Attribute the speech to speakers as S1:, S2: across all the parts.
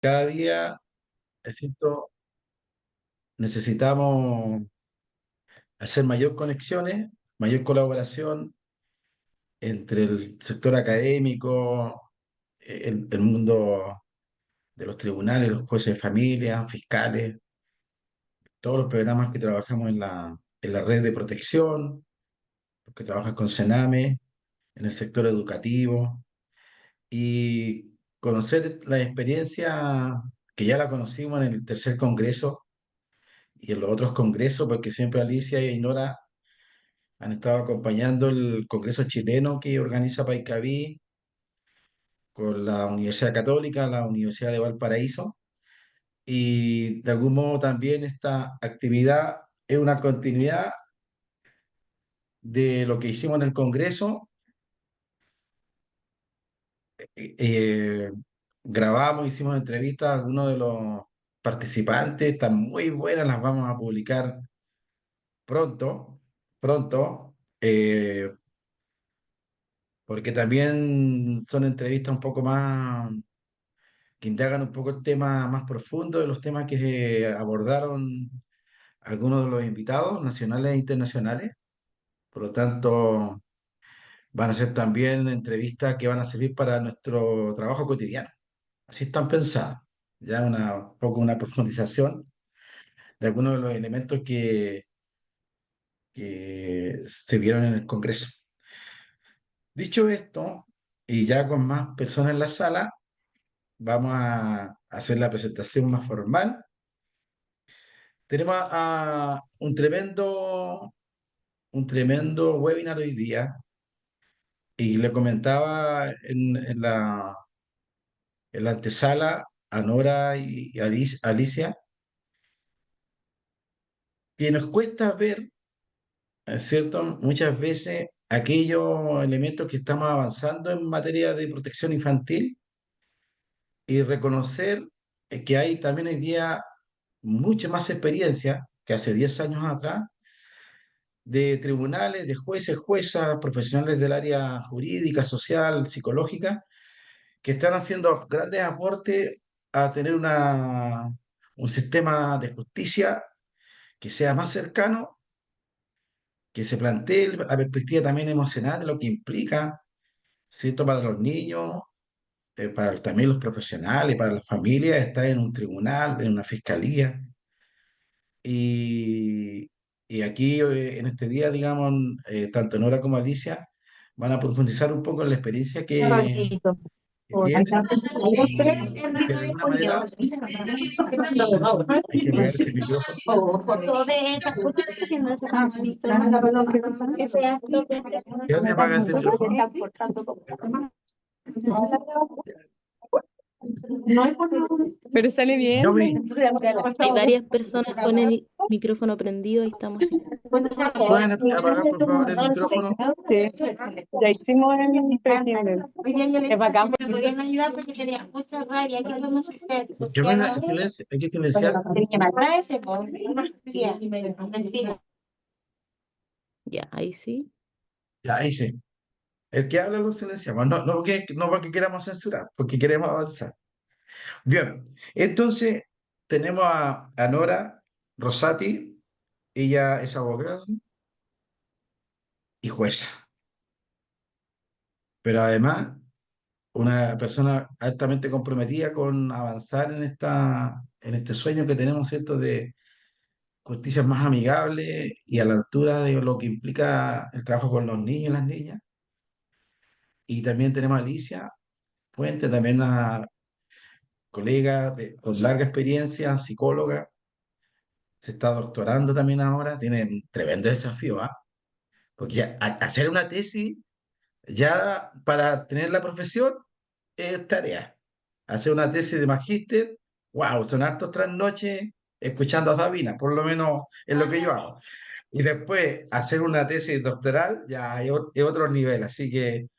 S1: Cada día, siento, necesitamos hacer mayor conexiones, mayor colaboración entre el sector académico, el mundo de los tribunales, los jueces de familia, fiscales, todos los programas que trabajamos en la red de protección, los que trabajan con Sename, en el sector educativo, y conocer la experiencia que ya la conocimos en el tercer congreso y en los otros congresos, porque siempre Alicia y Nora han estado acompañando el congreso chileno que organiza Paicaví con la Universidad Católica, la Universidad de Valparaíso, y de algún modo también esta actividad es una continuidad de lo que hicimos en el congreso. eh, Grabamos, hicimos entrevistas a algunos de los participantes, están muy buenas, las vamos a publicar pronto, pronto, porque también son entrevistas un poco más, que indagan un poco el tema más profundo de los temas que se abordaron algunos de los invitados nacionales e internacionales. Por lo tanto, van a ser también entrevistas que van a servir para nuestro trabajo cotidiano. Así están pensadas. Ya un poco una profundización de algunos de los elementos que se vieron en el Congreso. Dicho esto, y ya con más personas en la sala, vamos a hacer la presentación más formal. Tenemos a un tremendo webinar hoy día, y le comentaba en la antesala a Nora y Alicia, que nos cuesta ver, ¿es cierto? Muchas veces aquellos elementos que estamos avanzando en materia de protección infantil, y reconocer que hay también hoy día mucha más experiencia que hace 10 años atrás de tribunales, de jueces, juezas, profesionales del área jurídica, social, psicológica, que están haciendo grandes aportes a tener un sistema de justicia que sea más cercano, que se plantee la perspectiva también emocional de lo que implica, ¿cierto? Para los niños, para también los profesionales, para las familias, estar en un tribunal, en una fiscalía. Y, y aquí, en este día, digamos, tanto Nora como Alicia van a profundizar un poco en la experiencia
S2: Caballito.
S1: que tienen,
S2: Hay los tres
S1: y
S2: en
S1: que
S2: Río
S1: de
S2: de
S1: alguna
S2: Julio.
S1: manera hay que apagarse el micrófono.
S2: Todo de estas cosas que haciendo ese caminito, que sea lo que
S1: ¿Y alguien apaga ese
S2: nosotros se
S1: micrófono?
S2: están portando como no hay por pero sale
S1: Yo
S2: bien.
S1: vi.
S3: Hay varias personas con el micrófono prendido y estamos sin.
S1: ¿Pueden apagar, por favor, el micrófono?
S2: Sí, ya hicimos el presidente.
S4: Hoy día yo le
S2: Es bacán.
S4: me podían ayudar porque tenía mucha rabia. ¿Qué podemos hacer?
S1: ¿Qué pasa? Hay que silenciar.
S4: Para ese, pues. Tía, mentira.
S3: Ya, ahí sí.
S1: Ya, ahí sí. El que habla lo silenciamos. No, no porque queramos censurar, porque queremos avanzar. Bien, entonces tenemos a Nora Rosati. Ella es abogada y jueza, pero además una persona altamente comprometida con avanzar en este sueño que tenemos, ¿cierto?, de justicia más amigable y a la altura de lo que implica el trabajo con los niños y las niñas. Y también tenemos a Alicia Puente, también una colega con larga experiencia, psicóloga, se está doctorando también ahora, tiene un tremendo desafío, ¿ah? Porque hacer una tesis ya para tener la profesión es tarea. Hacer una tesis de magíster, wow, son hartos trasnoches escuchando a Sabina, por lo menos es lo que yo hago. Y después hacer una tesis doctoral ya es otro nivel, así que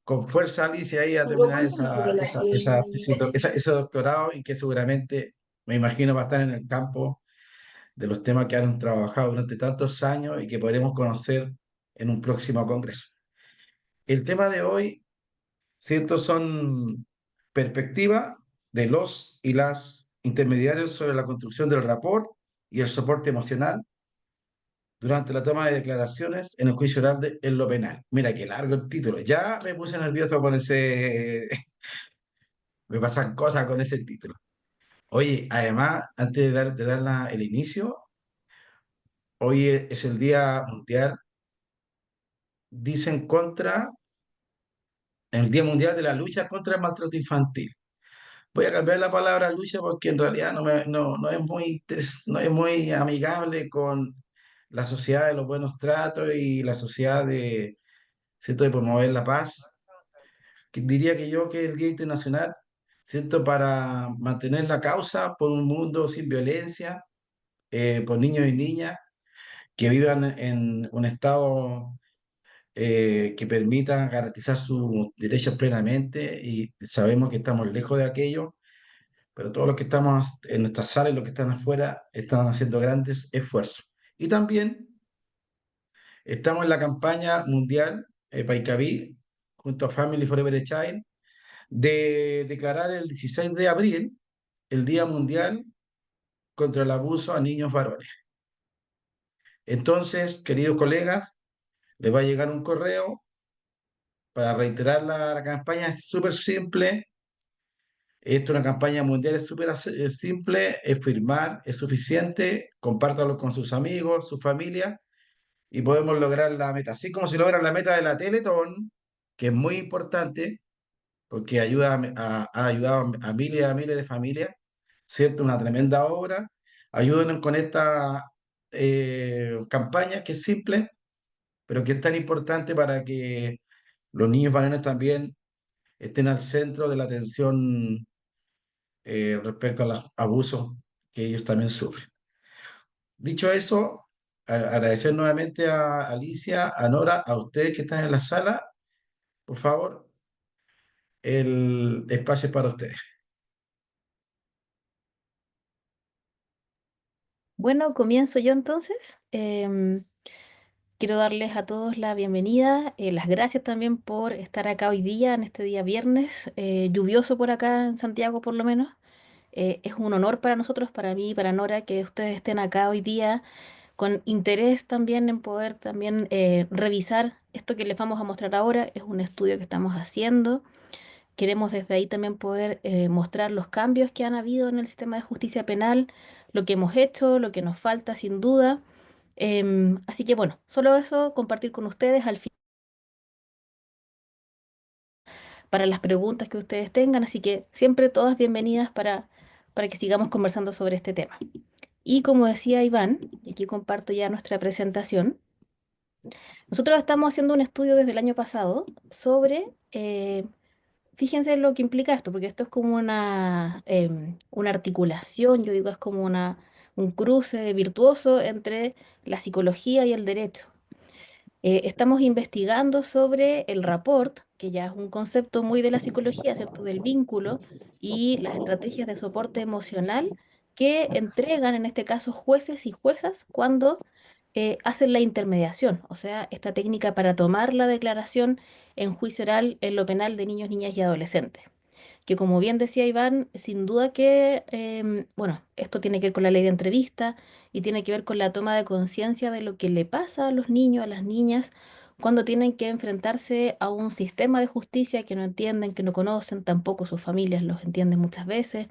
S1: con fuerza Alicia ahí a terminar ese doctorado, y que seguramente, me imagino, va a estar en el campo de los temas que han trabajado durante tantos años y que podremos conocer en un próximo congreso. El tema de hoy, ¿cierto? Son perspectivas de los y las intermediarios sobre la construcción del rapport y el soporte emocional durante la toma de declaraciones en el juicio oral en lo penal. Mira qué largo el título. Ya me puse nervioso con ese, me pasan cosas con ese título. Oye, además, antes de dar el inicio, hoy es el Día Mundial, dicen contra, el Día Mundial de la lucha contra el maltrato infantil. Voy a cambiar la palabra lucha porque en realidad no es muy, no es muy amigable con la sociedad de los buenos tratos y la sociedad de, ¿cierto?, de promover la paz. Diría que yo que el Día Internacional, ¿cierto?, para mantener la causa por un mundo sin violencia, por niños y niñas que vivan en un estado que permita garantizar sus derechos plenamente, y sabemos que estamos lejos de aquello, pero todos los que estamos en nuestra sala y los que están afuera están haciendo grandes esfuerzos. Y también estamos en la campaña mundial Paicaví, junto a Family Forever a Child, de declarar el 16 de abril el Día Mundial contra el Abuso a Niños Varones. Entonces, queridos colegas, les va a llegar un correo para reiterar la campaña. Es súper simple. Esto es una campaña mundial, es súper simple, es firmar, es suficiente, compártalo con sus amigos, su familia, y podemos lograr la meta. Así como se logra la meta de la Teletón, que es muy importante, porque ayuda ha ayudado a miles de familias, ¿cierto? Una tremenda obra. Ayúdenos con esta campaña que es simple, pero que es tan importante para que los niños varones también estén al centro de la atención respecto a los abusos que ellos también sufren. Dicho eso, agradecer nuevamente a Alicia, a Nora, a ustedes que están en la sala. Por favor, el espacio es para ustedes.
S3: Bueno, comienzo yo entonces. Quiero darles a todos la bienvenida, las gracias también por estar acá hoy día, en este día viernes, lluvioso por acá en Santiago por lo menos. Es un honor para nosotros, para mí y para Nora, que ustedes estén acá hoy día con interés también en poder también revisar esto que les vamos a mostrar ahora. Es un estudio que estamos haciendo. Queremos desde ahí también poder mostrar los cambios que han habido en el sistema de justicia penal, lo que hemos hecho, lo que nos falta sin duda. Así que bueno, solo eso, compartir con ustedes al fin para las preguntas que ustedes tengan. Así que siempre todas bienvenidas para que sigamos conversando sobre este tema. Y como decía Iván, y aquí comparto ya nuestra presentación, nosotros estamos haciendo un estudio desde el año pasado sobre, fíjense lo que implica esto, porque esto es como una articulación, yo digo, es como un cruce virtuoso entre la psicología y el derecho. Estamos investigando sobre el rapport, que ya es un concepto muy de la psicología, ¿cierto? Del vínculo y las estrategias de soporte emocional que entregan, en este caso, jueces y juezas cuando hacen la intermediación, o sea, esta técnica para tomar la declaración en juicio oral en lo penal de niños, niñas y adolescentes, que como bien decía Iván, sin duda que, bueno, esto tiene que ver con la ley de entrevista y tiene que ver con la toma de conciencia de lo que le pasa a los niños, a las niñas, cuando tienen que enfrentarse a un sistema de justicia que no entienden, que no conocen, tampoco sus familias los entienden muchas veces,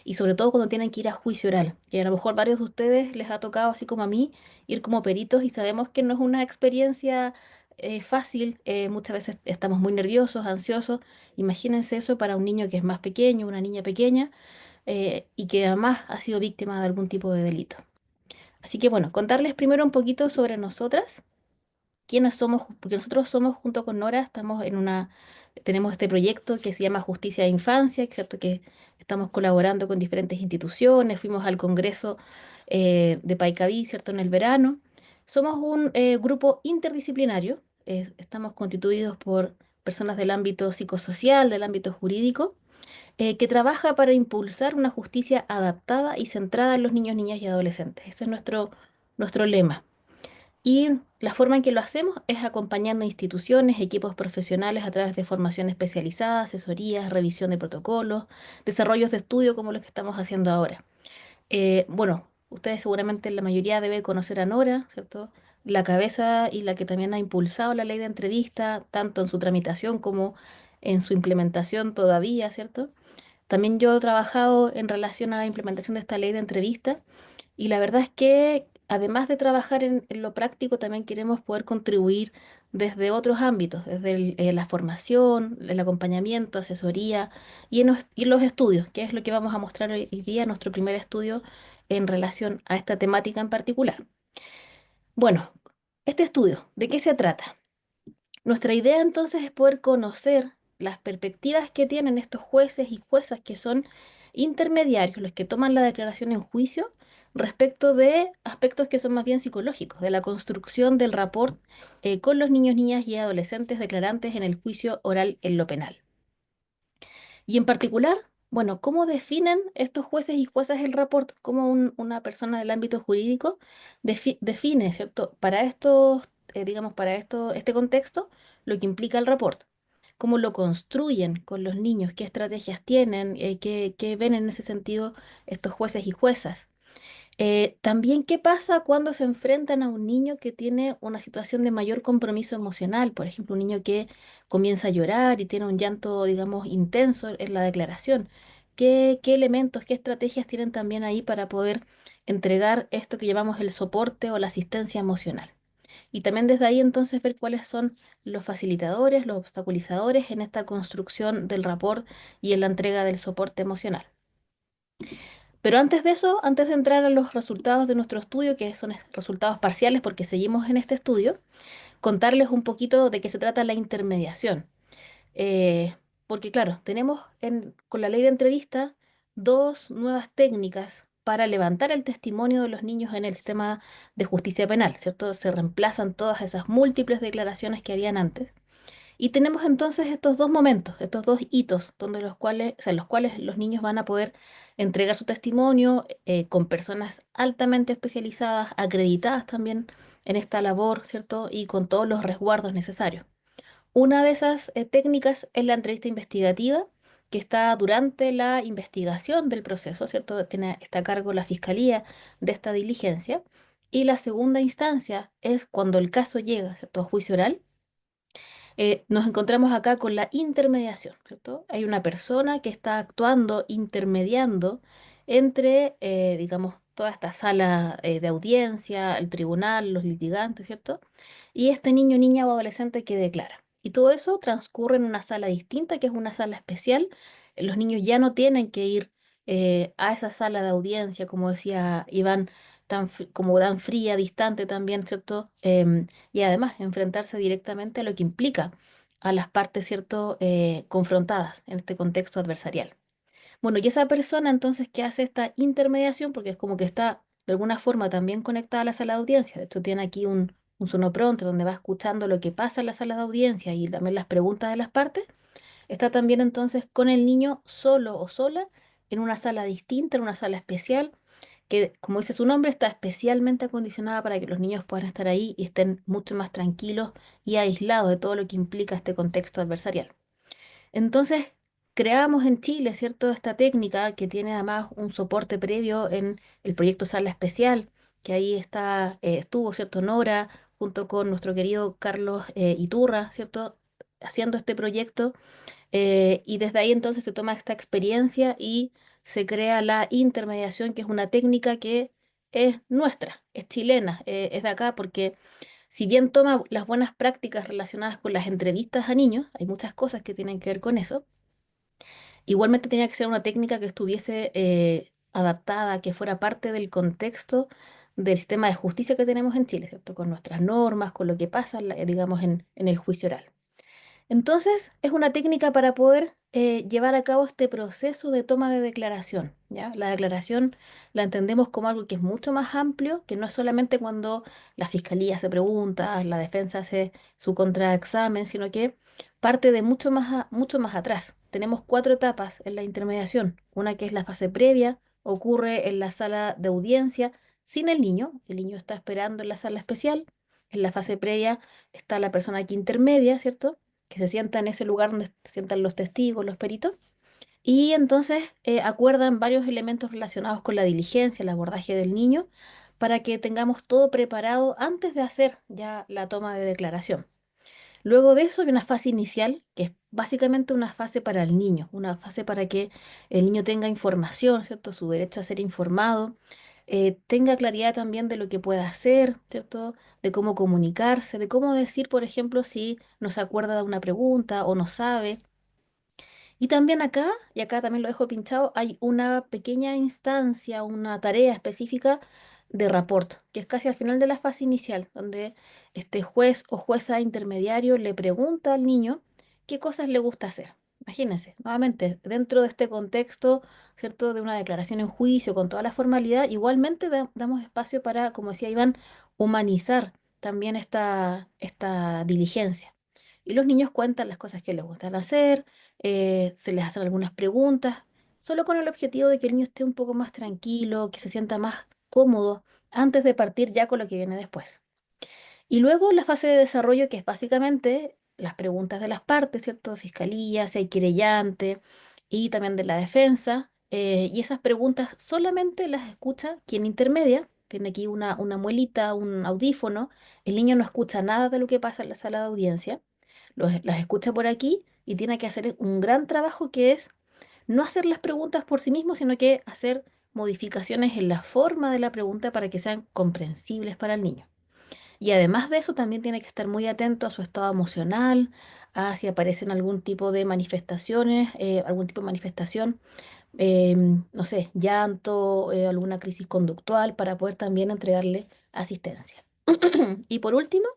S3: y sobre todo cuando tienen que ir a juicio oral, que a lo mejor varios de ustedes les ha tocado, así como a mí, ir como peritos y sabemos que no es una experiencia fácil, muchas veces estamos muy nerviosos, ansiosos. Imagínense eso para un niño que es más pequeño, una niña pequeña, y que además ha sido víctima de algún tipo de delito. Así que bueno, contarles primero un poquito sobre nosotras, quiénes somos, porque nosotros somos junto con Nora, tenemos este proyecto que se llama Justicia de Infancia, ¿cierto? Que estamos colaborando con diferentes instituciones, fuimos al Congreso de Paicaví, ¿cierto? En el verano. Somos un grupo interdisciplinario, estamos constituidos por personas del ámbito psicosocial, del ámbito jurídico, que trabaja para impulsar una justicia adaptada y centrada en los niños, niñas y adolescentes. Ese es nuestro lema. Y la forma en que lo hacemos es acompañando a instituciones, equipos profesionales a través de formación especializada, asesorías, revisión de protocolos, desarrollos de estudio como los que estamos haciendo ahora. Bueno, ustedes seguramente la mayoría debe conocer a Nora, ¿cierto? La cabeza y la que también ha impulsado la ley de entrevista, tanto en su tramitación como en su implementación todavía, ¿cierto? También yo he trabajado en relación a la implementación de esta ley de entrevista y la verdad es que además de trabajar en lo práctico, también queremos poder contribuir desde otros ámbitos, desde la formación, el acompañamiento, asesoría y los estudios, que es lo que vamos a mostrar hoy día, nuestro primer estudio en relación a esta temática en particular. Bueno, este estudio, ¿de qué se trata? Nuestra idea entonces es poder conocer las perspectivas que tienen estos jueces y juezas que son intermediarios, los que toman la declaración en juicio, respecto de aspectos que son más bien psicológicos, de la construcción del rapport con los niños, niñas y adolescentes declarantes en el juicio oral en lo penal. Y en particular, bueno, ¿cómo definen estos jueces y juezas el rapport? ¿Cómo una persona del ámbito jurídico define, ¿cierto? Para estos, digamos, para este contexto, lo que implica el rapport. ¿Cómo lo construyen con los niños? ¿Qué estrategias tienen? ¿Qué ven en ese sentido estos jueces y juezas? También, ¿qué pasa cuando se enfrentan a un niño que tiene una situación de mayor compromiso emocional? Por ejemplo, un niño que comienza a llorar y tiene un llanto, digamos, intenso en la declaración. ¿Qué elementos, qué estrategias tienen también ahí para poder entregar esto que llamamos el soporte o la asistencia emocional? Y también desde ahí entonces ver cuáles son los facilitadores, los obstaculizadores en esta construcción del rapport y en la entrega del soporte emocional. Pero antes de eso, antes de entrar a los resultados de nuestro estudio, que son resultados parciales porque seguimos en este estudio, contarles un poquito de qué se trata la intermediación. Porque claro, tenemos con la ley de entrevista dos nuevas técnicas para levantar el testimonio de los niños en el sistema de justicia penal, ¿cierto? Se reemplazan todas esas múltiples declaraciones que habían antes. Y tenemos entonces estos dos momentos, estos dos hitos, donde los cuales, o sea, en los cuales los niños van a poder entregar su testimonio con personas altamente especializadas, acreditadas también en esta labor, ¿cierto? Y con todos los resguardos necesarios. Una de esas técnicas es la entrevista investigativa, que está durante la investigación del proceso, ¿cierto? Está a cargo la fiscalía de esta diligencia. Y la segunda instancia es cuando el caso llega, ¿cierto? A juicio oral. Nos encontramos acá con la intermediación, ¿cierto? Hay una persona que está actuando, intermediando entre, digamos, toda esta sala de audiencia, el tribunal, los litigantes, ¿cierto? Y este niño, niña o adolescente que declara. Y todo eso transcurre en una sala distinta, que es una sala especial. Los niños ya no tienen que ir a esa sala de audiencia, como decía Iván, como tan fría, distante también, ¿cierto? Y además enfrentarse directamente a lo que implica a las partes, ¿cierto?, confrontadas en este contexto adversarial. Bueno, y esa persona entonces que hace esta intermediación, porque es como que está de alguna forma también conectada a la sala de audiencia, de hecho tiene aquí un sonoprompter donde va escuchando lo que pasa en la sala de audiencia y también las preguntas de las partes, está también entonces con el niño solo o sola en una sala distinta, en una sala especial que, como dice su nombre, está especialmente acondicionada para que los niños puedan estar ahí y estén mucho más tranquilos y aislados de todo lo que implica este contexto adversarial. Entonces, creamos en Chile, ¿cierto?, esta técnica que tiene además un soporte previo en el proyecto Sala Especial, que ahí estuvo, ¿cierto?, Nora, junto con nuestro querido Carlos Iturra, ¿cierto?, haciendo este proyecto y desde ahí entonces se toma esta experiencia y se crea la intermediación, que es una técnica que es nuestra, es chilena, es de acá, porque si bien toma las buenas prácticas relacionadas con las entrevistas a niños, hay muchas cosas que tienen que ver con eso, igualmente tenía que ser una técnica que estuviese adaptada, que fuera parte del contexto del sistema de justicia que tenemos en Chile, ¿cierto? Con nuestras normas, con lo que pasa, digamos, en el juicio oral. Entonces, es una técnica para poder llevar a cabo este proceso de toma de declaración, ¿ya? La declaración la entendemos como algo que es mucho más amplio, que no es solamente cuando la fiscalía se pregunta, la defensa hace su contraexamen, sino que parte de mucho más atrás. Tenemos cuatro etapas en la intermediación. Una que es la fase previa, ocurre en la sala de audiencia sin el niño está esperando en la sala especial. En la fase previa está la persona que intermedia, ¿cierto? Que se sienta en ese lugar donde se sientan los testigos, los peritos. Y entonces acuerdan varios elementos relacionados con la diligencia, el abordaje del niño, para que tengamos todo preparado antes de hacer ya la toma de declaración. Luego de eso hay una fase inicial, que es básicamente una fase para el niño, una fase para que el niño tenga información, ¿cierto? Su derecho a ser informado, tenga claridad también de lo que puede hacer, ¿cierto? De cómo comunicarse, de cómo decir, por ejemplo, si no se acuerda de una pregunta o no sabe. Y también acá, y acá también lo dejo pinchado, hay una pequeña instancia, una tarea específica de rapport, que es casi al final de la fase inicial, donde este juez o jueza intermediario le pregunta al niño qué cosas le gusta hacer. Imagínense, nuevamente, dentro de este contexto, ¿cierto?, de una declaración en juicio con toda la formalidad, igualmente damos espacio para, como decía Iván, humanizar también esta diligencia. Y los niños cuentan las cosas que les gustan hacer, se les hacen algunas preguntas, solo con el objetivo de que el niño esté un poco más tranquilo, que se sienta más cómodo antes de partir ya con lo que viene después. Y luego la fase de desarrollo, que es básicamente las preguntas de las partes, ¿cierto? Fiscalía, si hay querellante y también de la defensa. Y esas preguntas solamente las escucha quien intermedia. Tiene aquí una muelita, un audífono. El niño no escucha nada de lo que pasa en la sala de audiencia. Las escucha por aquí y tiene que hacer un gran trabajo que es no hacer las preguntas por sí mismo, sino que hacer modificaciones en la forma de la pregunta para que sean comprensibles para el niño. Y además de eso, también tiene que estar muy atento a su estado emocional, a si aparecen algún tipo de manifestaciones, algún tipo de manifestación, no sé, llanto, alguna crisis conductual, para poder también entregarle asistencia. Y por último,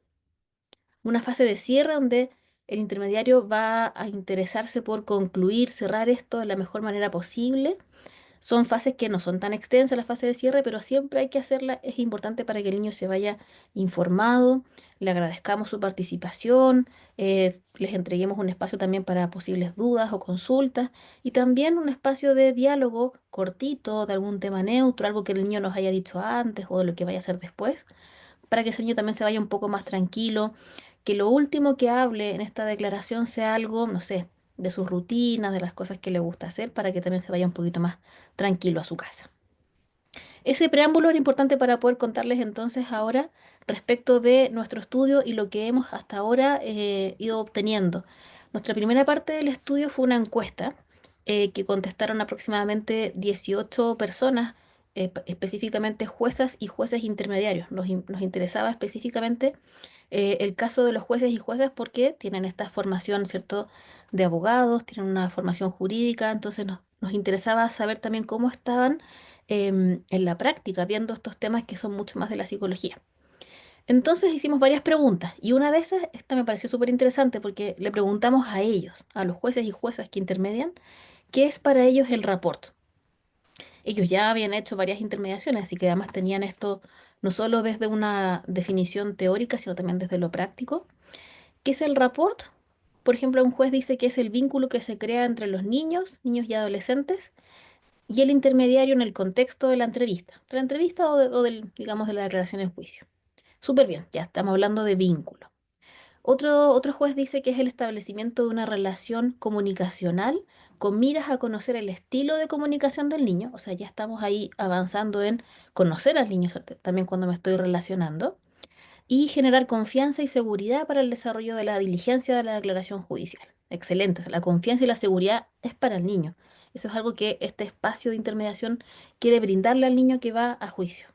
S3: una fase de cierre donde el intermediario va a interesarse por concluir, cerrar esto de la mejor manera posible. Son fases que no son tan extensas, la fase de cierre, pero siempre hay que hacerla. Es importante para que el niño se vaya informado, le agradezcamos su participación, les entreguemos un espacio también para posibles dudas o consultas y también un espacio de diálogo cortito de algún tema neutro, algo que el niño nos haya dicho antes o de lo que vaya a hacer después, para que ese niño también se vaya un poco más tranquilo, que lo último que hable en esta declaración sea algo, no sé, de sus rutinas, de las cosas que le gusta hacer, para que también se vaya un poquito más tranquilo a su casa. Ese preámbulo era importante para poder contarles entonces ahora respecto de nuestro estudio y lo que hemos hasta ahora ido obteniendo. Nuestra primera parte del estudio fue una encuesta que contestaron aproximadamente 18 personas, específicamente juezas y jueces intermediarios. Nos interesaba específicamente el caso de los jueces y juezas porque tienen esta formación, ¿cierto?, de abogados, tienen una formación jurídica, entonces nos interesaba saber también cómo estaban en la práctica, viendo estos temas que son mucho más de la psicología. Entonces hicimos varias preguntas y una de esas, esta me pareció súper interesante porque le preguntamos a ellos, a los jueces y juezas que intermedian, qué es para ellos el rapport. Ellos ya habían hecho varias intermediaciones, así que además tenían esto no solo desde una definición teórica, sino también desde lo práctico. ¿Qué es el rapport? Por ejemplo, un juez dice que es el vínculo que se crea entre los niños y adolescentes, y el intermediario en el contexto de la entrevista o del, digamos, de la declaración en juicio. Súper bien, ya estamos hablando de vínculo. Otro juez dice que es el establecimiento de una relación comunicacional con miras a conocer el estilo de comunicación del niño, o sea, ya estamos ahí avanzando en conocer al niño también cuando me estoy relacionando, y generar confianza y seguridad para el desarrollo de la diligencia de la declaración judicial. Excelente, o sea, la confianza y la seguridad es para el niño. Eso es algo que este espacio de intermediación quiere brindarle al niño que va a juicio.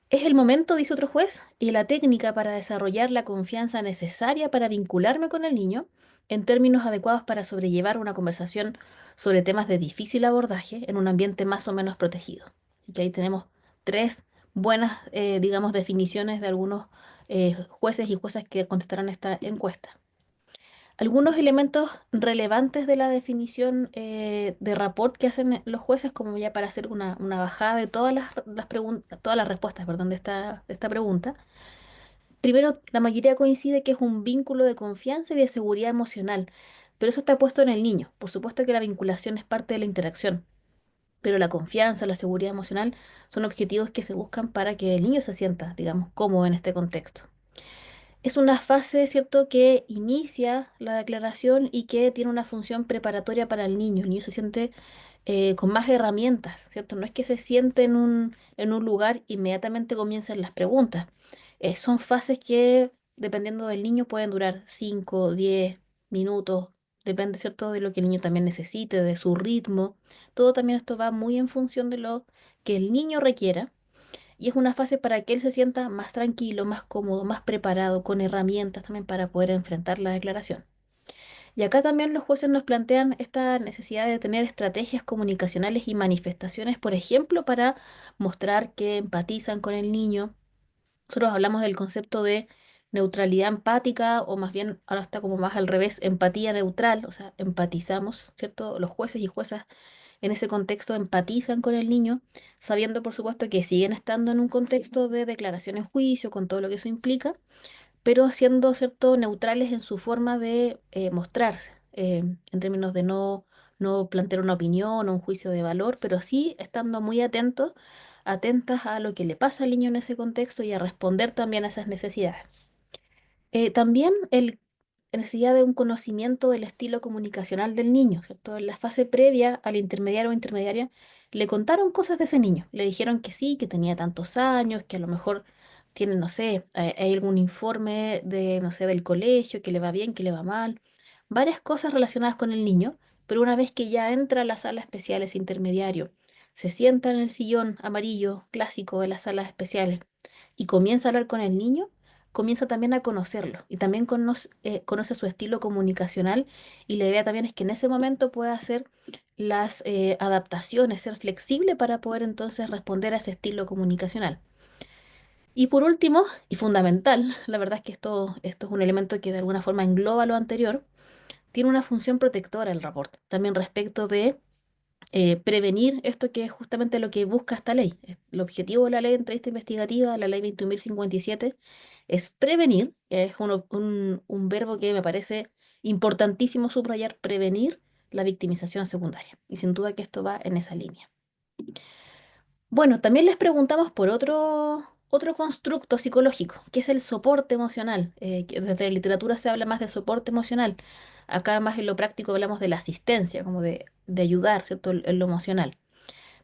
S3: Es el momento, dice otro juez, y la técnica para desarrollar la confianza necesaria para vincularme con el niño en términos adecuados para sobrellevar una conversación sobre temas de difícil abordaje en un ambiente más o menos protegido. Así que ahí tenemos tres buenas, digamos, definiciones de algunos jueces y juezas que contestaron esta encuesta. Algunos elementos relevantes de la definición de rapport que hacen los jueces, como ya para hacer una bajada de todas las respuestas, perdón, de esta pregunta. Primero, la mayoría coincide que es un vínculo de confianza y de seguridad emocional, pero eso está puesto en el niño. Por supuesto que la vinculación es parte de la interacción, pero la confianza, la seguridad emocional son objetivos que se buscan para que el niño se sienta, digamos, cómodo en este contexto. Es una fase, ¿cierto?, que inicia la declaración y que tiene una función preparatoria para el niño. El niño se siente con más herramientas, ¿cierto? No es que se siente en un lugar, inmediatamente comienzan las preguntas. Son fases que, dependiendo del niño, pueden durar 5, 10 minutos, depende, ¿cierto?, de lo que el niño también necesite, de su ritmo. Todo también esto va muy en función de lo que el niño requiera. Y es una fase para que él se sienta más tranquilo, más cómodo, más preparado, con herramientas también para poder enfrentar la declaración. Y acá también los jueces nos plantean esta necesidad de tener estrategias comunicacionales y manifestaciones, por ejemplo, para mostrar que empatizan con el niño. Nosotros hablamos del concepto de neutralidad empática, o más bien ahora está como más al revés, empatía neutral, o sea, empatizamos, ¿cierto? Los jueces y juezas en ese contexto empatizan con el niño, sabiendo por supuesto que siguen estando en un contexto de declaración en juicio, con todo lo que eso implica, pero siendo, ¿cierto?, neutrales en su forma de mostrarse, en términos de no plantear una opinión o un juicio de valor, pero sí estando muy atentos, atentas a lo que le pasa al niño en ese contexto y a responder también a esas necesidades. También la necesidad de un conocimiento del estilo comunicacional del niño, ¿cierto? En la fase previa al intermediario o intermediaria, le contaron cosas de ese niño. Le dijeron que sí, que tenía tantos años, que a lo mejor tiene, no sé, hay algún informe de, no sé, del colegio, que le va bien, que le va mal. Varias cosas relacionadas con el niño, pero una vez que ya entra a la sala especial ese intermediario, se sienta en el sillón amarillo clásico de las salas especiales y comienza a hablar con el niño, comienza también a conocerlo y también conoce su estilo comunicacional, y la idea también es que en ese momento pueda hacer las adaptaciones, ser flexible para poder entonces responder a ese estilo comunicacional. Y por último, y fundamental, la verdad es que esto es un elemento que de alguna forma engloba lo anterior, tiene una función protectora el reporte, también respecto de prevenir esto, que es justamente lo que busca esta ley. El objetivo de la ley de entrevista investigativa, la ley 21.057, es prevenir, es un verbo que me parece importantísimo subrayar: prevenir la victimización secundaria. Y sin duda que esto va en esa línea. Bueno, también les preguntamos por otro constructo psicológico, que es el soporte emocional. Que desde la literatura se habla más de soporte emocional. Acá más en lo práctico hablamos de la asistencia, como de ayudar, ¿cierto?, en lo emocional,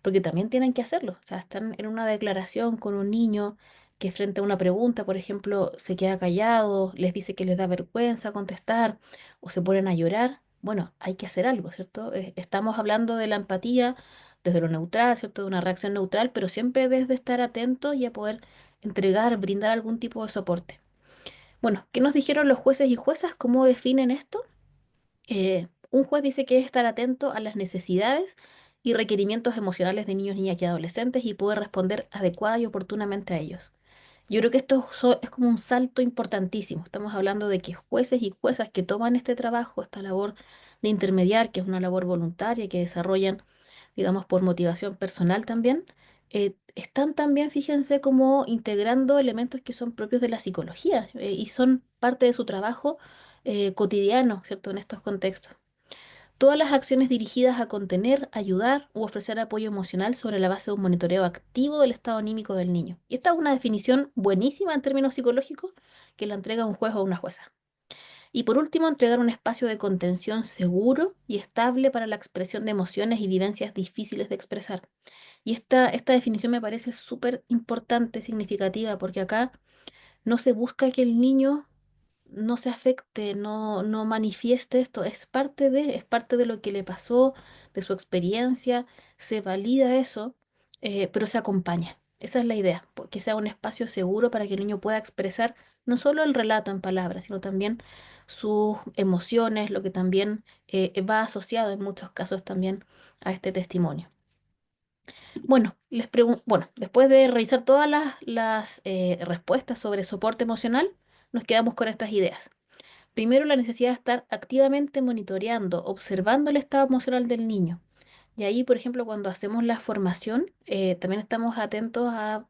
S3: porque también tienen que hacerlo. O sea, están en una declaración con un niño que frente a una pregunta, por ejemplo, se queda callado, les dice que les da vergüenza contestar o se ponen a llorar. Bueno, hay que hacer algo, ¿cierto? Estamos hablando de la empatía desde lo neutral, ¿cierto? De una reacción neutral, pero siempre desde estar atentos y a poder entregar, brindar algún tipo de soporte. Bueno, ¿qué nos dijeron los jueces y juezas? ¿Cómo definen esto? Un juez dice que es estar atento a las necesidades y requerimientos emocionales de niños, niñas y adolescentes, y poder responder adecuada y oportunamente a ellos. Yo creo que esto es como un salto importantísimo. Estamos hablando de que jueces y juezas que toman este trabajo, esta labor de intermediar, que es una labor voluntaria que desarrollan, digamos, por motivación personal también, están también, fíjense, como integrando elementos que son propios de la psicología, y son parte de su trabajo cotidiano, ¿cierto?, en estos contextos. Todas las acciones dirigidas a contener, ayudar u ofrecer apoyo emocional sobre la base de un monitoreo activo del estado anímico del niño. Y esta es una definición buenísima en términos psicológicos, que la entrega un juez o una jueza. Y por último, entregar un espacio de contención seguro y estable para la expresión de emociones y vivencias difíciles de expresar. Y esta definición me parece súper importante, significativa, porque acá no se busca que el niño no se afecte, no manifieste esto. Es parte de lo que le pasó, de su experiencia, se valida eso, pero se acompaña. Esa es la idea, que sea un espacio seguro para que el niño pueda expresar no solo el relato en palabras, sino también sus emociones, lo que también va asociado en muchos casos también a este testimonio. Bueno, bueno, después de revisar todas las respuestas sobre soporte emocional, nos quedamos con estas ideas. Primero, la necesidad de estar activamente monitoreando, observando el estado emocional del niño. Y ahí, por ejemplo, cuando hacemos la formación, también estamos atentos a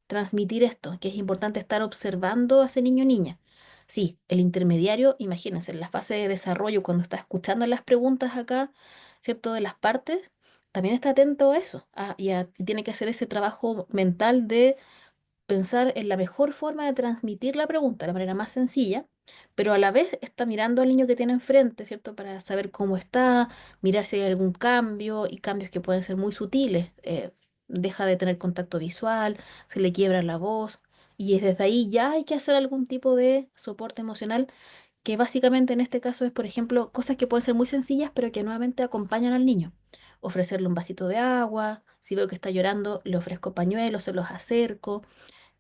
S3: transmitir esto, que es importante estar observando a ese niño o niña. Sí, el intermediario, imagínense, en la fase de desarrollo, cuando está escuchando las preguntas acá, ¿cierto?, de las partes, también está atento a eso, y tiene que hacer ese trabajo mental de pensar en la mejor forma de transmitir la pregunta, la manera más sencilla, pero a la vez está mirando al niño que tiene enfrente, ¿cierto? Para saber cómo está, mirar si hay algún cambio y cambios que pueden ser muy sutiles. Deja de tener contacto visual, se le quiebra la voz y desde ahí ya hay que hacer algún tipo de soporte emocional que básicamente en este caso es, por ejemplo, cosas que pueden ser muy sencillas, pero que nuevamente acompañan al niño. Ofrecerle un vasito de agua, si veo que está llorando, le ofrezco pañuelos, se los acerco,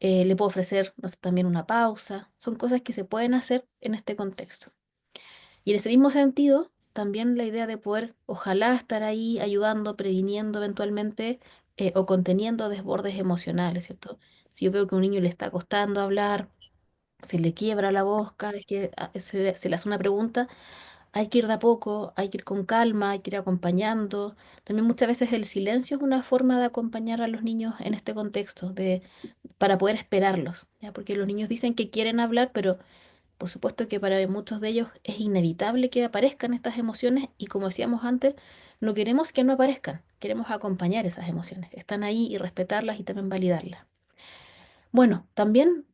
S3: le puedo ofrecer, no sé, también una pausa. Son cosas que se pueden hacer en este contexto. Y en ese mismo sentido, también la idea de poder, ojalá, estar ahí ayudando, previniendo eventualmente o conteniendo desbordes emocionales, ¿cierto? Si yo veo que a un niño le está costando hablar, se le quiebra la voz cada vez que se le hace una pregunta, hay que ir de a poco, hay que ir con calma, hay que ir acompañando. También muchas veces el silencio es una forma de acompañar a los niños en este contexto, para poder esperarlos, ¿ya? Porque los niños dicen que quieren hablar, pero por supuesto que para muchos de ellos es inevitable que aparezcan estas emociones y como decíamos antes, no queremos que no aparezcan, queremos acompañar esas emociones. Están ahí y respetarlas y también validarlas. Bueno, también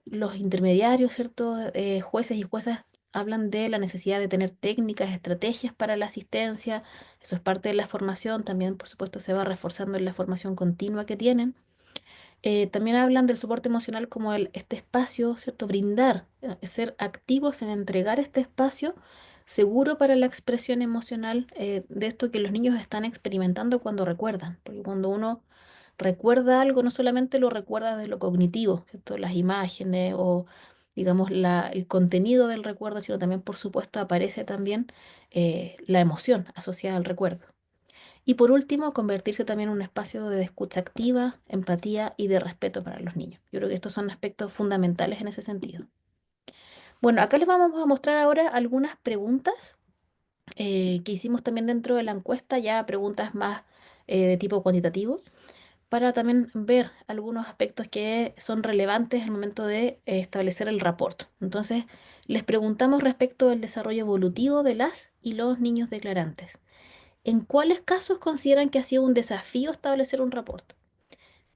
S3: los intermediarios, ¿cierto? Jueces y juezas hablan de la necesidad de tener técnicas, estrategias para la asistencia. Eso es parte de la formación. También, por supuesto, se va reforzando en la formación continua que tienen. También hablan del soporte emocional como este espacio, ¿cierto? Brindar, ser activos en entregar este espacio seguro para la expresión emocional de esto que los niños están experimentando cuando recuerdan. Porque cuando uno recuerda algo, no solamente lo recuerda de lo cognitivo, ¿cierto? Las imágenes o, digamos, el contenido del recuerdo, sino también, por supuesto, aparece también la emoción asociada al recuerdo. Y por último, convertirse también en un espacio de escucha activa, empatía y de respeto para los niños. Yo creo que estos son aspectos fundamentales en ese sentido. Bueno, acá les vamos a mostrar ahora algunas preguntas que hicimos también dentro de la encuesta, ya preguntas más de tipo cuantitativo, para también ver algunos aspectos que son relevantes al momento de establecer el rapport. Entonces, les preguntamos respecto del desarrollo evolutivo de las y los niños declarantes. ¿En cuáles casos consideran que ha sido un desafío establecer un rapport?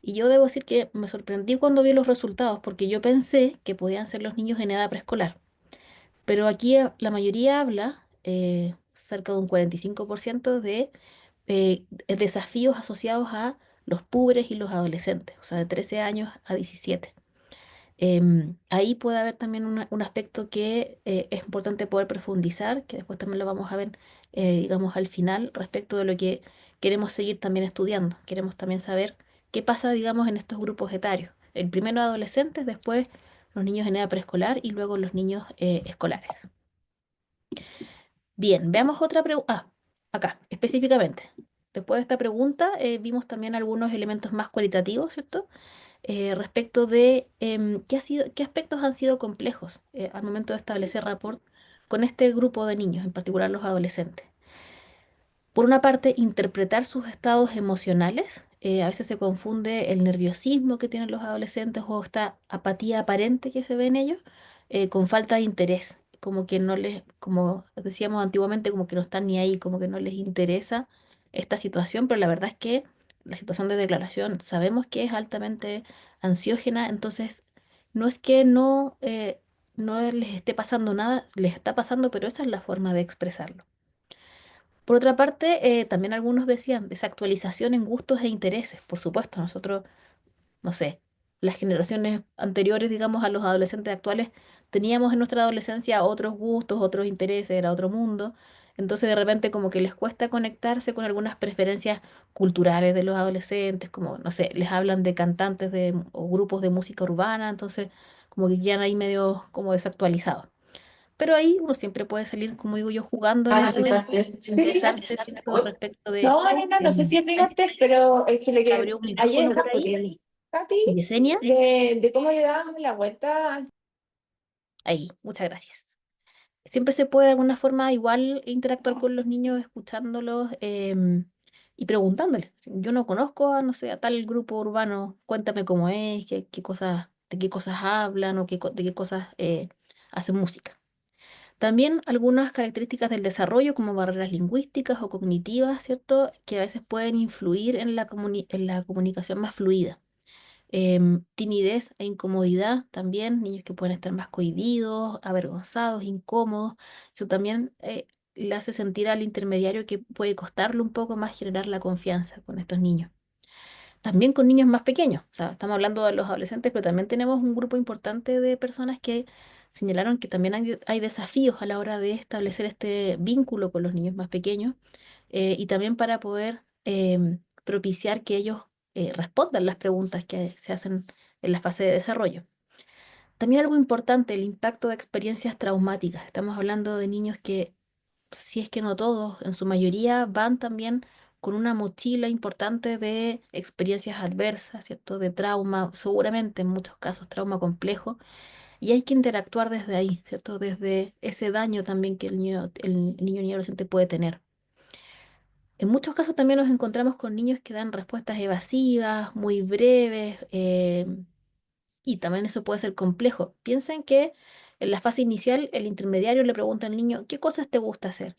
S3: Y yo debo decir que me sorprendí cuando vi los resultados, porque yo pensé que podían ser los niños en edad preescolar. Pero aquí la mayoría habla, cerca de un 45%, de desafíos asociados a los púberes y los adolescentes, o sea, de 13 años a 17. Ahí puede haber también un aspecto que es importante poder profundizar, que después también lo vamos a ver, digamos, al final, respecto de lo que queremos seguir también estudiando. Queremos también saber qué pasa, digamos, en estos grupos etarios. El primero adolescentes, después los niños en edad preescolar y luego los niños escolares. Bien, veamos otra pregunta. Acá, específicamente. Después de esta pregunta, vimos también algunos elementos más cualitativos, ¿cierto? Respecto de qué aspectos han sido complejos al momento de establecer rapport con este grupo de niños, en particular los adolescentes. Por una parte, interpretar sus estados emocionales. A veces se confunde el nerviosismo que tienen los adolescentes o esta apatía aparente que se ve en ellos con falta de interés. Como que no les, como decíamos antiguamente, como que no están ni ahí, como que no les interesa esta situación, pero la verdad es que la situación de declaración sabemos que es altamente ansiógena, entonces no es que no les esté pasando nada, les está pasando, pero esa es la forma de expresarlo. Por otra parte, también algunos decían desactualización en gustos e intereses. Por supuesto, nosotros, no sé, las generaciones anteriores, digamos, a los adolescentes actuales, teníamos en nuestra adolescencia otros gustos, otros intereses, era otro mundo. Entonces, de repente, como que les cuesta conectarse con algunas preferencias culturales de los adolescentes, como, no sé, les hablan de cantantes o grupos de música urbana, entonces, como que quedan ahí medio como desactualizados. Pero ahí uno siempre puede salir, como digo yo, jugando en eso y expresarse, ¿cierto? Respecto de...
S4: No sé si
S3: Ahí
S4: aplicaste, pero es que lo
S3: abrió
S4: que
S3: un
S4: ayer
S3: micrófono por
S4: estaba
S3: ahí.
S4: Katy,
S3: Yesenia,
S4: de cómo le dábamos la vuelta.
S3: ahí, muchas gracias. Siempre se puede de alguna forma igual interactuar con los niños, escuchándolos y preguntándoles. Si yo no conozco a, no sé, a tal grupo urbano, cuéntame cómo es, qué cosas, de qué cosas hablan o de qué cosas hacen música. También algunas características del desarrollo, como barreras lingüísticas o cognitivas, ¿cierto? Que a veces pueden influir en la comunicación más fluida. timidez e incomodidad también, niños que pueden estar más cohibidos, avergonzados, incómodos. Eso también le hace sentir al intermediario que puede costarle un poco más generar la confianza con estos niños. También con niños más pequeños, o sea, estamos hablando de los adolescentes, pero también tenemos un grupo importante de personas que señalaron que también hay desafíos a la hora de establecer este vínculo con los niños más pequeños y también para poder propiciar que ellos respondan las preguntas que se hacen en la fase de desarrollo. También algo importante, el impacto de experiencias traumáticas. Estamos hablando de niños que, si es que no todos, en su mayoría van también con una mochila importante de experiencias adversas, ¿cierto? De trauma, seguramente en muchos casos trauma complejo, y hay que interactuar desde ahí, ¿cierto? Desde ese daño también que el niño y adolescente puede tener. En muchos casos también nos encontramos con niños que dan respuestas evasivas, muy breves, y también eso puede ser complejo. Piensen que en la fase inicial el intermediario le pregunta al niño, ¿qué cosas te gusta hacer?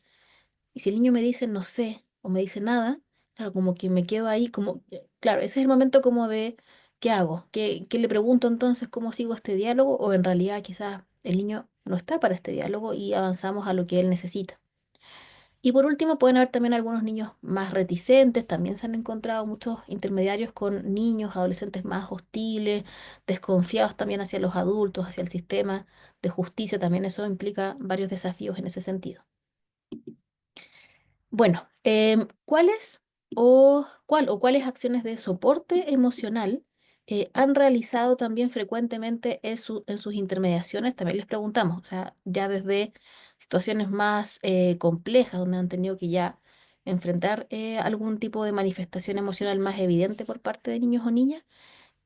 S3: Y si el niño me dice no sé o me dice nada, claro, como que me quedo ahí, como, claro, ese es el momento como de, ¿qué hago? ¿Qué le pregunto entonces? ¿Cómo sigo este diálogo? O en realidad quizás el niño no está para este diálogo y avanzamos a lo que él necesita. Y por último, pueden haber también algunos niños más reticentes, también se han encontrado muchos intermediarios con niños, adolescentes más hostiles, desconfiados también hacia los adultos, hacia el sistema de justicia, también eso implica varios desafíos en ese sentido. Bueno, ¿cuáles acciones de soporte emocional han realizado también frecuentemente en sus intermediaciones? También les preguntamos, o sea, ya desde situaciones más complejas, donde han tenido que ya enfrentar algún tipo de manifestación emocional más evidente por parte de niños o niñas,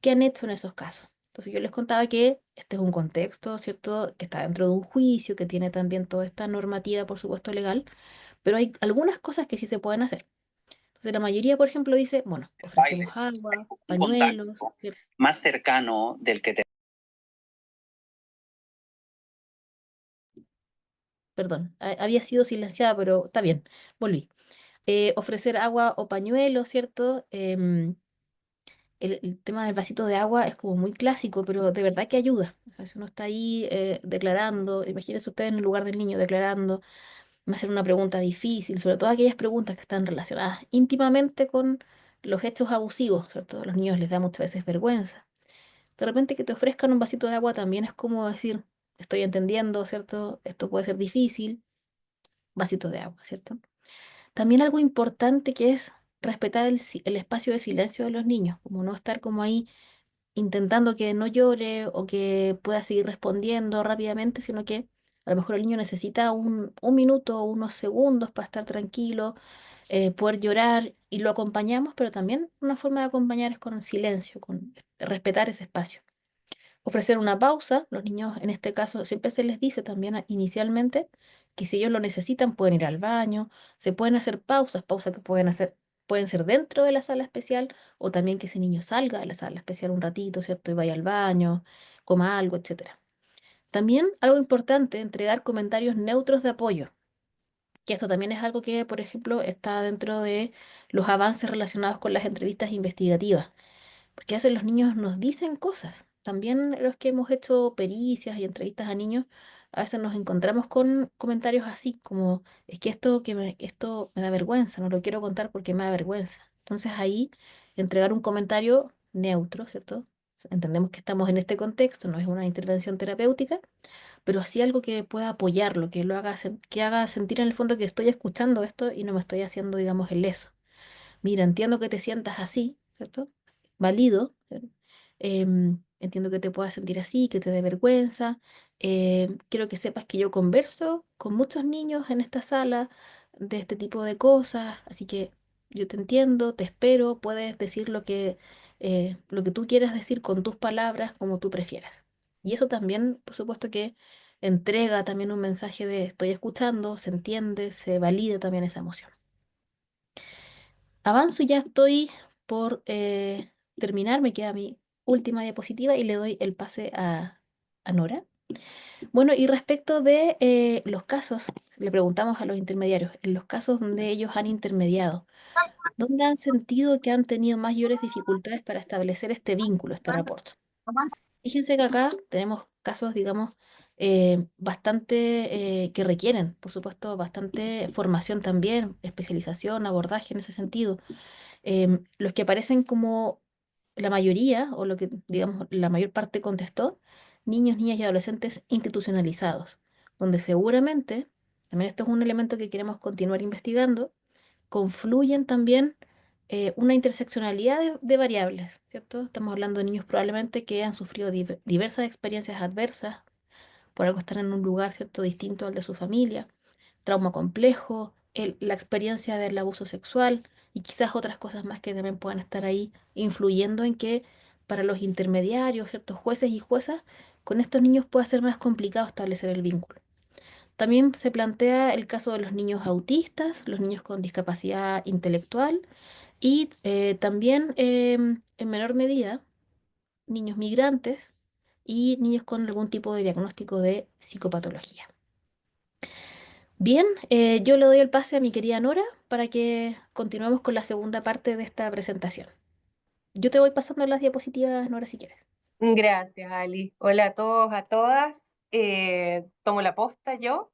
S3: ¿qué han hecho en esos casos? Entonces yo les contaba que este es un contexto, ¿cierto?, que está dentro de un juicio, que tiene también toda esta normativa, por supuesto, legal, pero hay algunas cosas que sí se pueden hacer. Entonces, la mayoría, por ejemplo, dice, bueno,
S5: Baile,
S3: ofrecemos agua,
S5: un
S3: pañuelos,
S5: contacto
S3: ¿cierto?
S5: más cercano del que te...
S3: Perdón, había sido silenciada, pero está bien, volví. Ofrecer agua o pañuelos, ¿cierto? El tema del vasito de agua es como muy clásico, pero de verdad que ayuda. O sea, si uno está ahí declarando, imagínense ustedes en el lugar del niño declarando, me hacen una pregunta difícil, sobre todo aquellas preguntas que están relacionadas íntimamente con los hechos abusivos, ¿cierto? A los niños les da muchas veces vergüenza. De repente que te ofrezcan un vasito de agua también es como decir, estoy entendiendo, ¿cierto? Esto puede ser difícil, vasito de agua, ¿cierto? También algo importante que es respetar el espacio de silencio de los niños, como no estar como ahí intentando que no llore o que pueda seguir respondiendo rápidamente, sino que a lo mejor el niño necesita un minuto o unos segundos para estar tranquilo, poder llorar y lo acompañamos, pero también una forma de acompañar es con silencio, con respetar ese espacio. Ofrecer una pausa, los niños en este caso siempre se les dice también inicialmente que si ellos lo necesitan pueden ir al baño, se pueden hacer pausas que pueden ser dentro de la sala especial o también que ese niño salga de la sala especial un ratito, ¿cierto? Y vaya al baño, coma algo, etcétera. También algo importante, entregar comentarios neutros de apoyo, que esto también es algo que, por ejemplo, está dentro de los avances relacionados con las entrevistas investigativas. Porque a veces los niños nos dicen cosas. También los que hemos hecho pericias y entrevistas a niños, a veces nos encontramos con comentarios así, como es que esto me da vergüenza, no lo quiero contar porque me da vergüenza. Entonces ahí entregar un comentario neutro, ¿cierto? Entendemos que estamos en este contexto, no es una intervención terapéutica, pero sí algo que pueda apoyarlo, que lo haga, que haga sentir en el fondo que estoy escuchando esto y no me estoy haciendo, digamos, el leso. Mira, entiendo que te sientas así, ¿cierto? Valido, ¿cierto? Entiendo que te puedas sentir así, que te dé vergüenza. Quiero que sepas que yo converso con muchos niños en esta sala de este tipo de cosas, así que yo te entiendo, te espero, puedes decir lo que tú quieras decir con tus palabras, como tú prefieras. Y eso también, por supuesto que entrega también un mensaje de estoy escuchando, se entiende, se valida también esa emoción. Avanzo y ya estoy por terminar, me queda mi última diapositiva y le doy el pase a Nora. Bueno, y respecto de los casos, le preguntamos a los intermediarios, en los casos donde ellos han intermediado, ¿dónde han sentido que han tenido mayores dificultades para establecer este vínculo, este rapport? Fíjense que acá tenemos casos, digamos, bastante que requieren, por supuesto, bastante formación también, especialización, abordaje en ese sentido. Los que aparecen como la mayoría, o lo que, digamos, la mayor parte contestó, niños, niñas y adolescentes institucionalizados, donde seguramente, también esto es un elemento que queremos continuar investigando, confluyen también una interseccionalidad de variables, ¿cierto? Estamos hablando de niños probablemente que han sufrido diversas experiencias adversas, por algo están en un lugar, ¿cierto?, distinto al de su familia, trauma complejo, la experiencia del abuso sexual y quizás otras cosas más que también puedan estar ahí influyendo en que para los intermediarios, ciertos jueces y juezas, con estos niños puede ser más complicado establecer el vínculo. También se plantea el caso de los niños autistas, los niños con discapacidad intelectual y también en menor medida niños migrantes y niños con algún tipo de diagnóstico de psicopatología. Bien, yo le doy el pase a mi querida Nora para que continuemos con la segunda parte de esta presentación. Yo te voy pasando las diapositivas, Nora, si quieres.
S6: Gracias, Ali. Hola a todos, a todas. Tomo la posta yo.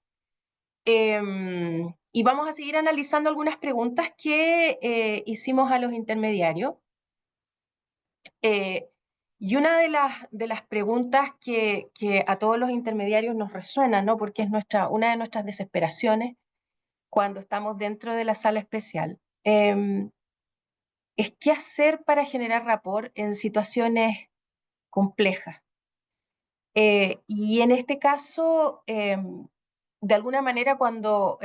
S6: Y vamos a seguir analizando algunas preguntas que hicimos a los intermediarios. Y una de las preguntas que a todos los intermediarios nos resuena, ¿no? Porque es una de nuestras desesperaciones cuando estamos dentro de la sala especial, es qué hacer para generar rapport en situaciones complejas. Y en este caso, de alguna manera, cuando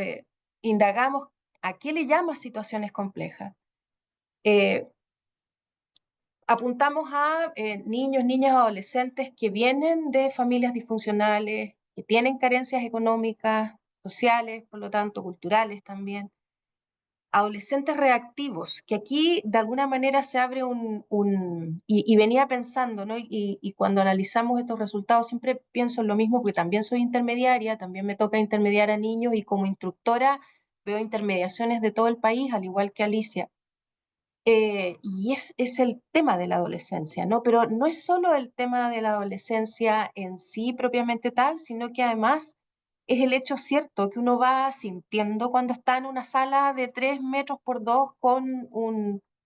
S6: indagamos a qué le llama situaciones complejas, eh, apuntamos a niños, niñas, adolescentes que vienen de familias disfuncionales, que tienen carencias económicas, sociales, por lo tanto, culturales también. Adolescentes reactivos, que aquí de alguna manera se abre y venía pensando, ¿no? Y cuando analizamos estos resultados siempre pienso en lo mismo, porque también soy intermediaria, también me toca intermediar a niños y como instructora veo intermediaciones de todo el país, al igual que Alicia. Y es el tema de la adolescencia, ¿no? Pero no es solo el tema de la adolescencia en sí propiamente tal, sino que además es el hecho cierto que uno va sintiendo cuando está en una sala de 3 metros por 2 con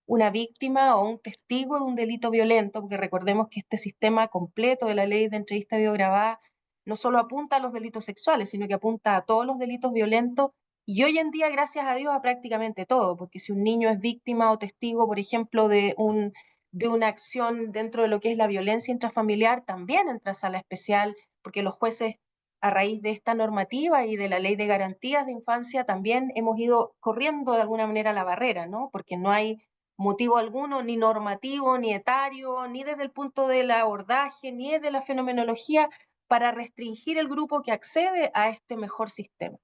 S6: una víctima o un testigo de un delito violento, porque recordemos que este sistema completo de la ley de entrevista videograbada no solo apunta a los delitos sexuales, sino que apunta a todos los delitos violentos y hoy en día, gracias a Dios, a prácticamente todo, porque si un niño es víctima o testigo, por ejemplo, de una acción dentro de lo que es la violencia intrafamiliar, también entra a sala especial, porque los jueces, a raíz de esta normativa y de la ley de garantías de infancia, también hemos ido corriendo de alguna manera la barrera, ¿no? Porque no hay motivo alguno, ni normativo, ni etario, ni desde el punto del abordaje, ni desde la fenomenología, para restringir el grupo que accede a este mejor sistema.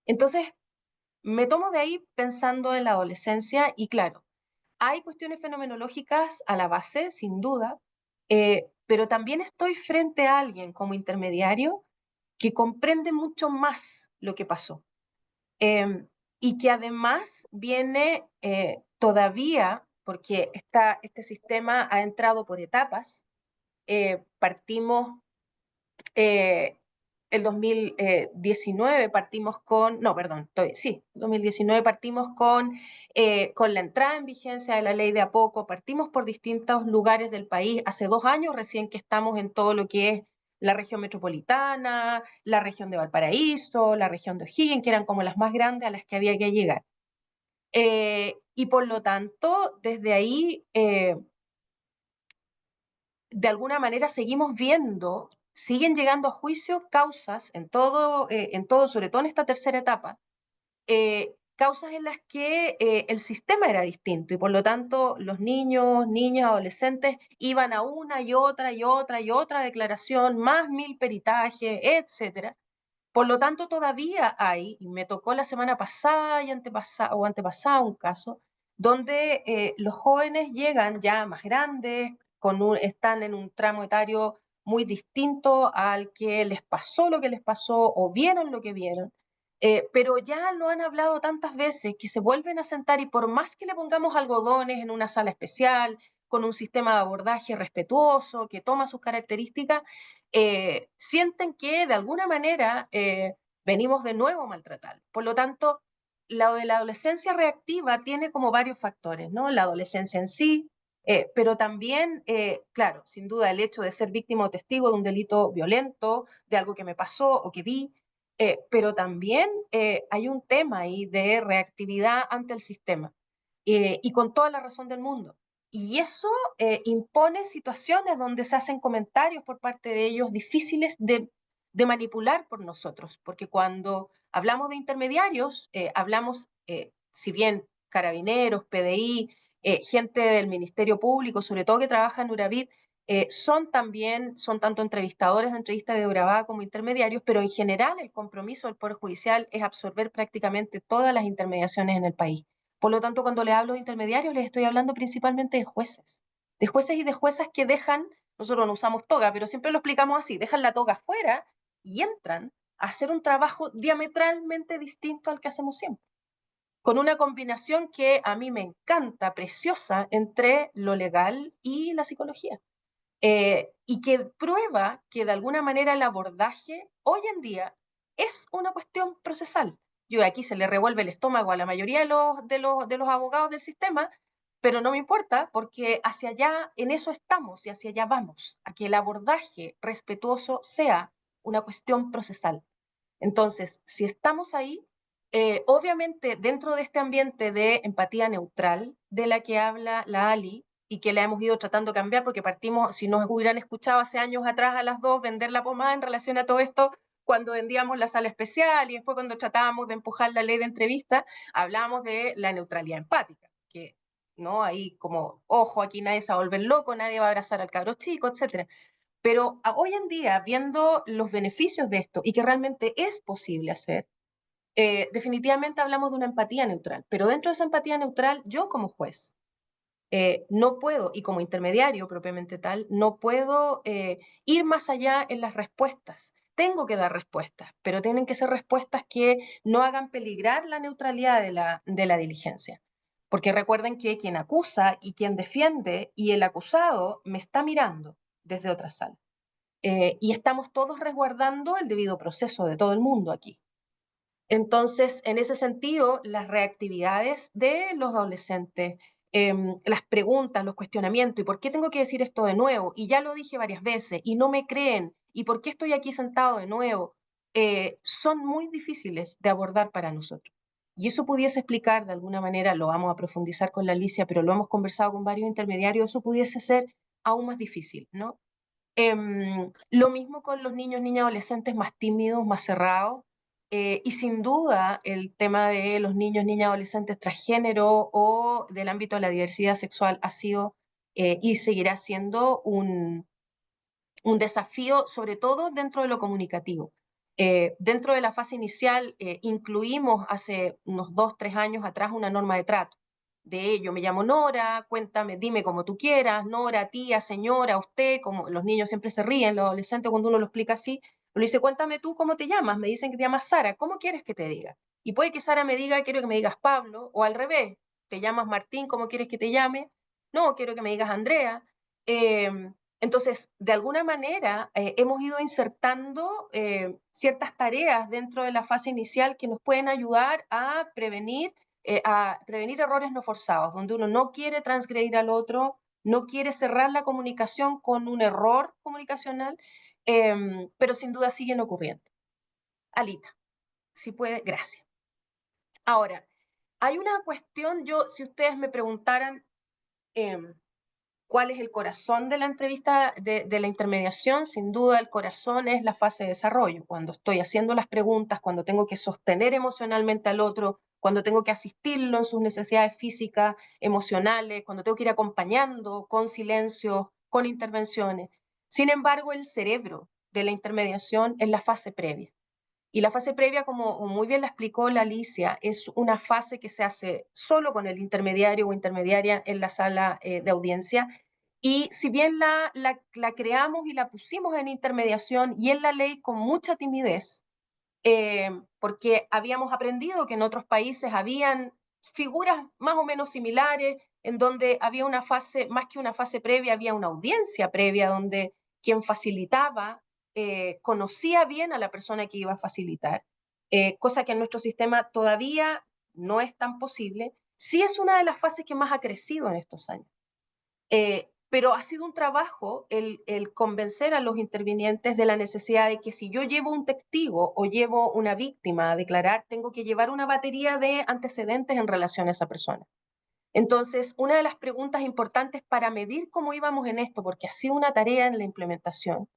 S6: Entonces, me tomo de ahí pensando en la adolescencia y claro, hay cuestiones fenomenológicas a la base, sin duda, pero también estoy frente a alguien como intermediario que comprende mucho más lo que pasó y que además viene todavía, porque este sistema ha entrado por etapas, partimos eh, el 2019 partimos con, no, perdón, 2019 partimos con la entrada en vigencia de la ley de a poco, partimos por distintos lugares del país, hace 2 años recién que estamos en todo lo que es la región metropolitana, la región de Valparaíso, la región de O'Higgins, que eran como las más grandes a las que había que llegar. Y por lo tanto, desde ahí de alguna manera seguimos viendo, siguen llegando a juicio causas en todo, sobre todo en esta tercera etapa, causas en las que el sistema era distinto y por lo tanto los niños, niñas, adolescentes iban a una y otra y otra y otra declaración, más 1000 peritajes, etcétera. Por lo tanto, todavía hay, y me tocó la semana pasada y antepasada un caso, donde los jóvenes llegan ya más grandes, están en un tramo etario muy distinto al que les pasó lo que les pasó o vieron lo que vieron. Pero ya lo han hablado tantas veces que se vuelven a sentar y por más que le pongamos algodones en una sala especial, con un sistema de abordaje respetuoso, que toma sus características, sienten que de alguna manera venimos de nuevo a maltratar. Por lo tanto, lo de la adolescencia reactiva tiene como varios factores, ¿no? La adolescencia en sí, pero también, claro, sin duda el hecho de ser víctima o testigo de un delito violento, de algo que me pasó o que vi, pero también hay un tema ahí de reactividad ante el sistema, y con toda la razón del mundo. Y eso impone situaciones donde se hacen comentarios por parte de ellos difíciles de manipular por nosotros, porque cuando hablamos de intermediarios, hablamos, si bien carabineros, PDI, gente del Ministerio Público, sobre todo que trabaja en URABIT, son tanto entrevistadores de entrevistas de Urabá como intermediarios, pero en general el compromiso del Poder Judicial es absorber prácticamente todas las intermediaciones en el país. Por lo tanto, cuando le hablo de intermediarios, les estoy hablando principalmente de jueces y de juezas que dejan, nosotros no usamos toga, pero siempre lo explicamos así, dejan la toga afuera y entran a hacer un trabajo diametralmente distinto al que hacemos siempre, con una combinación que a mí me encanta, preciosa, entre lo legal y la psicología. Y que prueba que de alguna manera el abordaje hoy en día es una cuestión procesal. Yo aquí se le revuelve el estómago a la mayoría de los abogados del sistema, pero no me importa porque hacia allá, en eso estamos y hacia allá vamos, a que el abordaje respetuoso sea una cuestión procesal. Entonces, si estamos ahí, obviamente dentro de este ambiente de empatía neutral de la que habla la Ali y que la hemos ido tratando de cambiar porque partimos, si nos hubieran escuchado hace años atrás a las dos vender la pomada en relación a todo esto, cuando vendíamos la sala especial y después cuando tratábamos de empujar la ley de entrevista, hablábamos de la neutralidad empática, que no ahí como, ojo, aquí nadie se va a volver loco, nadie va a abrazar al cabro chico, etcétera. Pero hoy en día, viendo los beneficios de esto y que realmente es posible hacer, definitivamente hablamos de una empatía neutral. Pero dentro de esa empatía neutral, yo como juez no puedo, y como intermediario propiamente tal, no puedo ir más allá en las respuestas. Tengo que dar respuestas, pero tienen que ser respuestas que no hagan peligrar la neutralidad de la diligencia. Porque recuerden que quien acusa y quien defiende y el acusado me está mirando desde otra sala. Y estamos todos resguardando el debido proceso de todo el mundo aquí. Entonces, en ese sentido, las reactividades de los adolescentes, las preguntas, los cuestionamientos, ¿y por qué tengo que decir esto de nuevo? Y ya lo dije varias veces, y no me creen, ¿y por qué estoy aquí sentado de nuevo? Son muy difíciles de abordar para nosotros. Y eso pudiese explicar, de alguna manera, lo vamos a profundizar con la Alicia, pero lo hemos conversado con varios intermediarios, eso pudiese ser aún más difícil, ¿no? Lo mismo con los niños, niñas, adolescentes más tímidos, más cerrados, y sin duda el tema de los niños, niñas, adolescentes transgénero o del ámbito de la diversidad sexual ha sido y seguirá siendo un desafío, sobre todo dentro de lo comunicativo. Dentro de la fase inicial incluimos hace unos 2, 3 años atrás una norma de trato. De ello, me llamo Nora, cuéntame, dime como tú quieras, Nora, tía, señora, usted, como los niños siempre se ríen, los adolescentes cuando uno lo explica así, uno dice, cuéntame tú cómo te llamas, me dicen que te llamas Sara, ¿cómo quieres que te diga? Y puede que Sara me diga, quiero que me digas Pablo, o al revés, te llamas Martín, ¿cómo quieres que te llame? No, quiero que me digas Andrea. Entonces, de alguna manera, hemos ido insertando ciertas tareas dentro de la fase inicial que nos pueden ayudar a prevenir errores no forzados, donde uno no quiere transgredir al otro, no quiere cerrar la comunicación con un error comunicacional, pero sin duda siguen ocurriendo. Alita, si puede, gracias. Ahora, hay una cuestión, si ustedes me preguntaran cuál es el corazón de la entrevista, de la intermediación, sin duda el corazón es la fase de desarrollo, cuando estoy haciendo las preguntas, cuando tengo que sostener emocionalmente al otro, cuando tengo que asistirlo en sus necesidades físicas, emocionales, cuando tengo que ir acompañando con silencio, con intervenciones. Sin embargo, el cerebro de la intermediación es la fase previa. Y la fase previa, como muy bien la explicó la Alicia, es una fase que se hace solo con el intermediario o intermediaria en la sala de audiencia. Y si bien la creamos y la pusimos en intermediación y en la ley con mucha timidez, porque habíamos aprendido que en otros países habían figuras más o menos similares, en donde había una fase, más que una fase previa, había una audiencia previa donde quien facilitaba conocía bien a la persona que iba a facilitar, cosa que en nuestro sistema todavía no es tan posible. Sí es una de las fases que más ha crecido en estos años. Pero ha sido un trabajo el convencer a los intervinientes de la necesidad de que si yo llevo un testigo o llevo una víctima a declarar, tengo que llevar una batería de antecedentes en relación a esa persona. Entonces, una de las preguntas importantes para medir cómo íbamos en esto, porque ha sido una tarea en la implementación,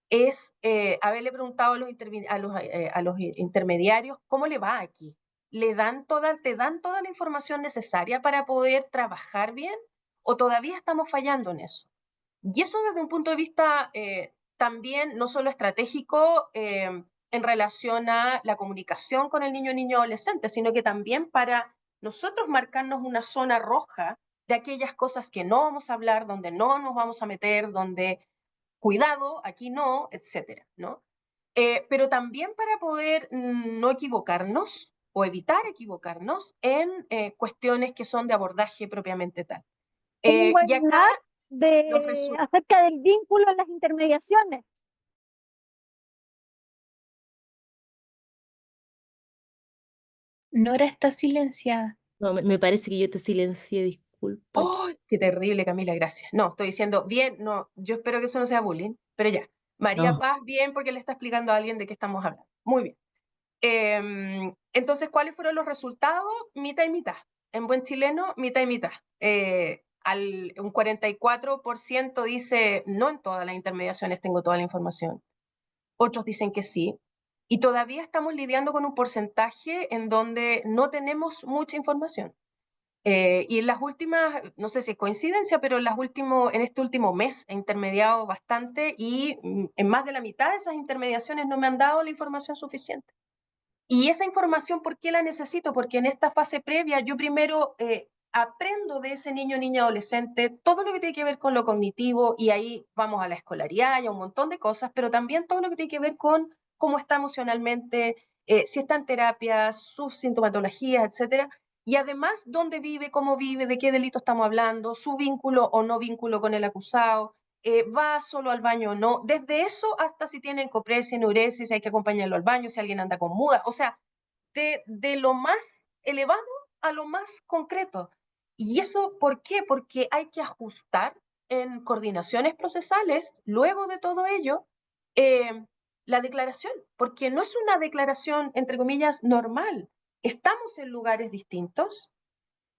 S6: es haberle preguntado a los intermediarios cómo le va aquí. ¿Te dan toda la información necesaria para poder trabajar bien? ¿O todavía estamos fallando en eso? Y eso desde un punto de vista también no solo estratégico en relación a la comunicación con el niño adolescente, sino que también para nosotros marcarnos una zona roja de aquellas cosas que no vamos a hablar, donde no nos vamos a meter, donde cuidado, aquí no, etcétera, ¿no? Pero también para poder no equivocarnos o evitar equivocarnos en cuestiones que son de abordaje propiamente tal.
S2: Un
S6: Y acá
S2: webinar
S6: los resultados.
S2: acerca del vínculo en las intermediaciones.
S3: Nora está silenciada. No, me parece que yo te silencié, disculpa.
S6: ¡Oh, qué terrible, Camila! Gracias. No, estoy diciendo bien, no, yo espero que eso no sea bullying, pero ya. María
S3: No.
S6: Paz, bien, porque le está explicando a alguien de qué estamos hablando. Muy bien. Entonces, ¿cuáles fueron los resultados? Mitad y mitad. En buen chileno, mitad y mitad. Un 44% dice, no en todas las intermediaciones tengo toda la información. Otros dicen que sí. Y todavía estamos lidiando con un porcentaje en donde no tenemos mucha información. Y en las últimas, no sé si es coincidencia, pero en este último mes he intermediado bastante y en más de la mitad de esas intermediaciones no me han dado la información suficiente. Y esa información, ¿por qué la necesito? Porque en esta fase previa yo primero aprendo de ese niño, niña, adolescente, todo lo que tiene que ver con lo cognitivo, y ahí vamos a la escolaridad y a un montón de cosas, pero también todo lo que tiene que ver con cómo está emocionalmente, si está en terapia, sus sintomatologías, etcétera. Y además, dónde vive, cómo vive, de qué delito estamos hablando, su vínculo o no vínculo con el acusado, va solo al baño o no, desde eso hasta si tienen copresia, enuresis, hay que acompañarlo al baño, si alguien anda con muda, o sea, de lo más elevado a lo más concreto. ¿Y eso por qué? Porque hay que ajustar en coordinaciones procesales, luego de todo ello, la declaración, porque no es una declaración, entre comillas, normal. Estamos en lugares distintos,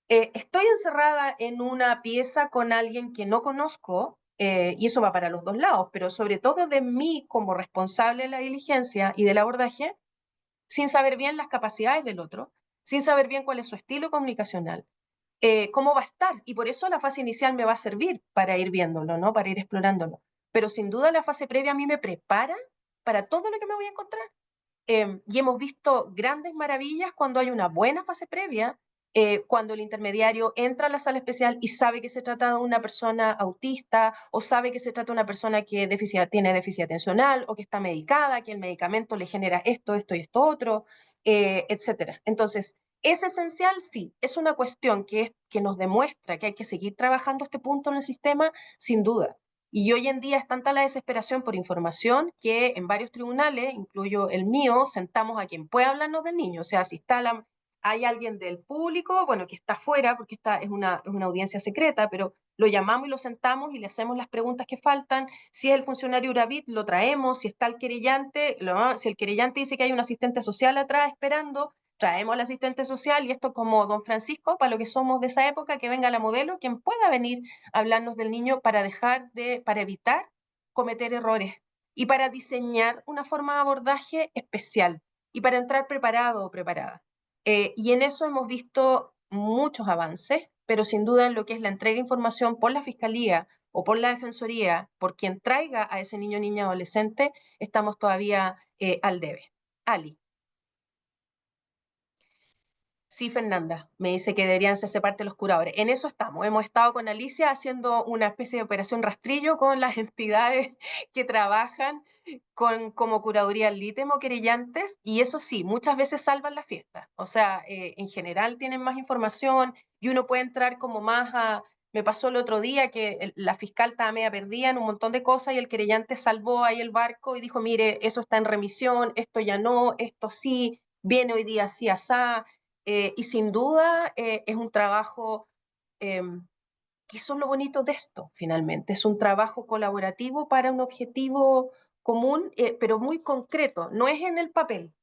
S6: estoy encerrada en una pieza con alguien que no conozco, y eso va para los dos lados, pero sobre todo de mí como responsable de la diligencia y del abordaje, sin saber bien las capacidades del otro, sin saber bien cuál es su estilo comunicacional, cómo va a estar. Y por eso la fase inicial me va a servir para ir viéndolo, ¿no? Para ir explorándolo. Pero sin duda la fase previa a mí me prepara para todo lo que me voy a encontrar. Y hemos visto grandes maravillas cuando hay una buena fase previa, cuando el intermediario entra a la sala especial y sabe que se trata de una persona autista o sabe que se trata de una persona que tiene déficit atencional o que está medicada, que el medicamento le genera esto, esto y esto otro, etcétera. Entonces, ¿es esencial? Sí. ¿Es una cuestión que nos demuestra que hay que seguir trabajando este punto en el sistema? Sin duda. Y hoy en día es tanta la desesperación por información que en varios tribunales, incluyo el mío, sentamos a quien pueda hablarnos del niño. O sea, si hay alguien del público, bueno, que está afuera, porque es una audiencia secreta, pero lo llamamos y lo sentamos y le hacemos las preguntas que faltan. Si es el funcionario URAVIT, lo traemos. Si está el querellante, si el querellante dice que hay un asistente social atrás esperando, traemos al asistente social, y esto como don Francisco, para lo que somos de esa época, que venga la modelo, quien pueda venir a hablarnos del niño para evitar cometer errores y para diseñar una forma de abordaje especial y para entrar preparado o preparada. Y en eso hemos visto muchos avances, pero sin duda en lo que es la entrega de información por la Fiscalía o por la Defensoría, por quien traiga a ese niño, niña, adolescente, estamos todavía al debe. Ali. Sí, Fernanda, me dice que deberían hacerse parte de los curadores. En eso estamos. Hemos estado con Alicia haciendo una especie de operación rastrillo con las entidades que trabajan como curaduría al ítem o querellantes, y eso sí, muchas veces salvan la fiesta. O sea, en general tienen más información y uno puede entrar como más a... Me pasó el otro día que la fiscal estaba media perdida en un montón de cosas y el querellante salvó ahí el barco y dijo, mire, eso está en remisión, esto ya no, esto sí, viene hoy día así, asá. Y sin duda es un trabajo, eh, que eso es lo bonito de esto, finalmente. Es un trabajo colaborativo para un objetivo común, pero muy concreto. No es en el papel,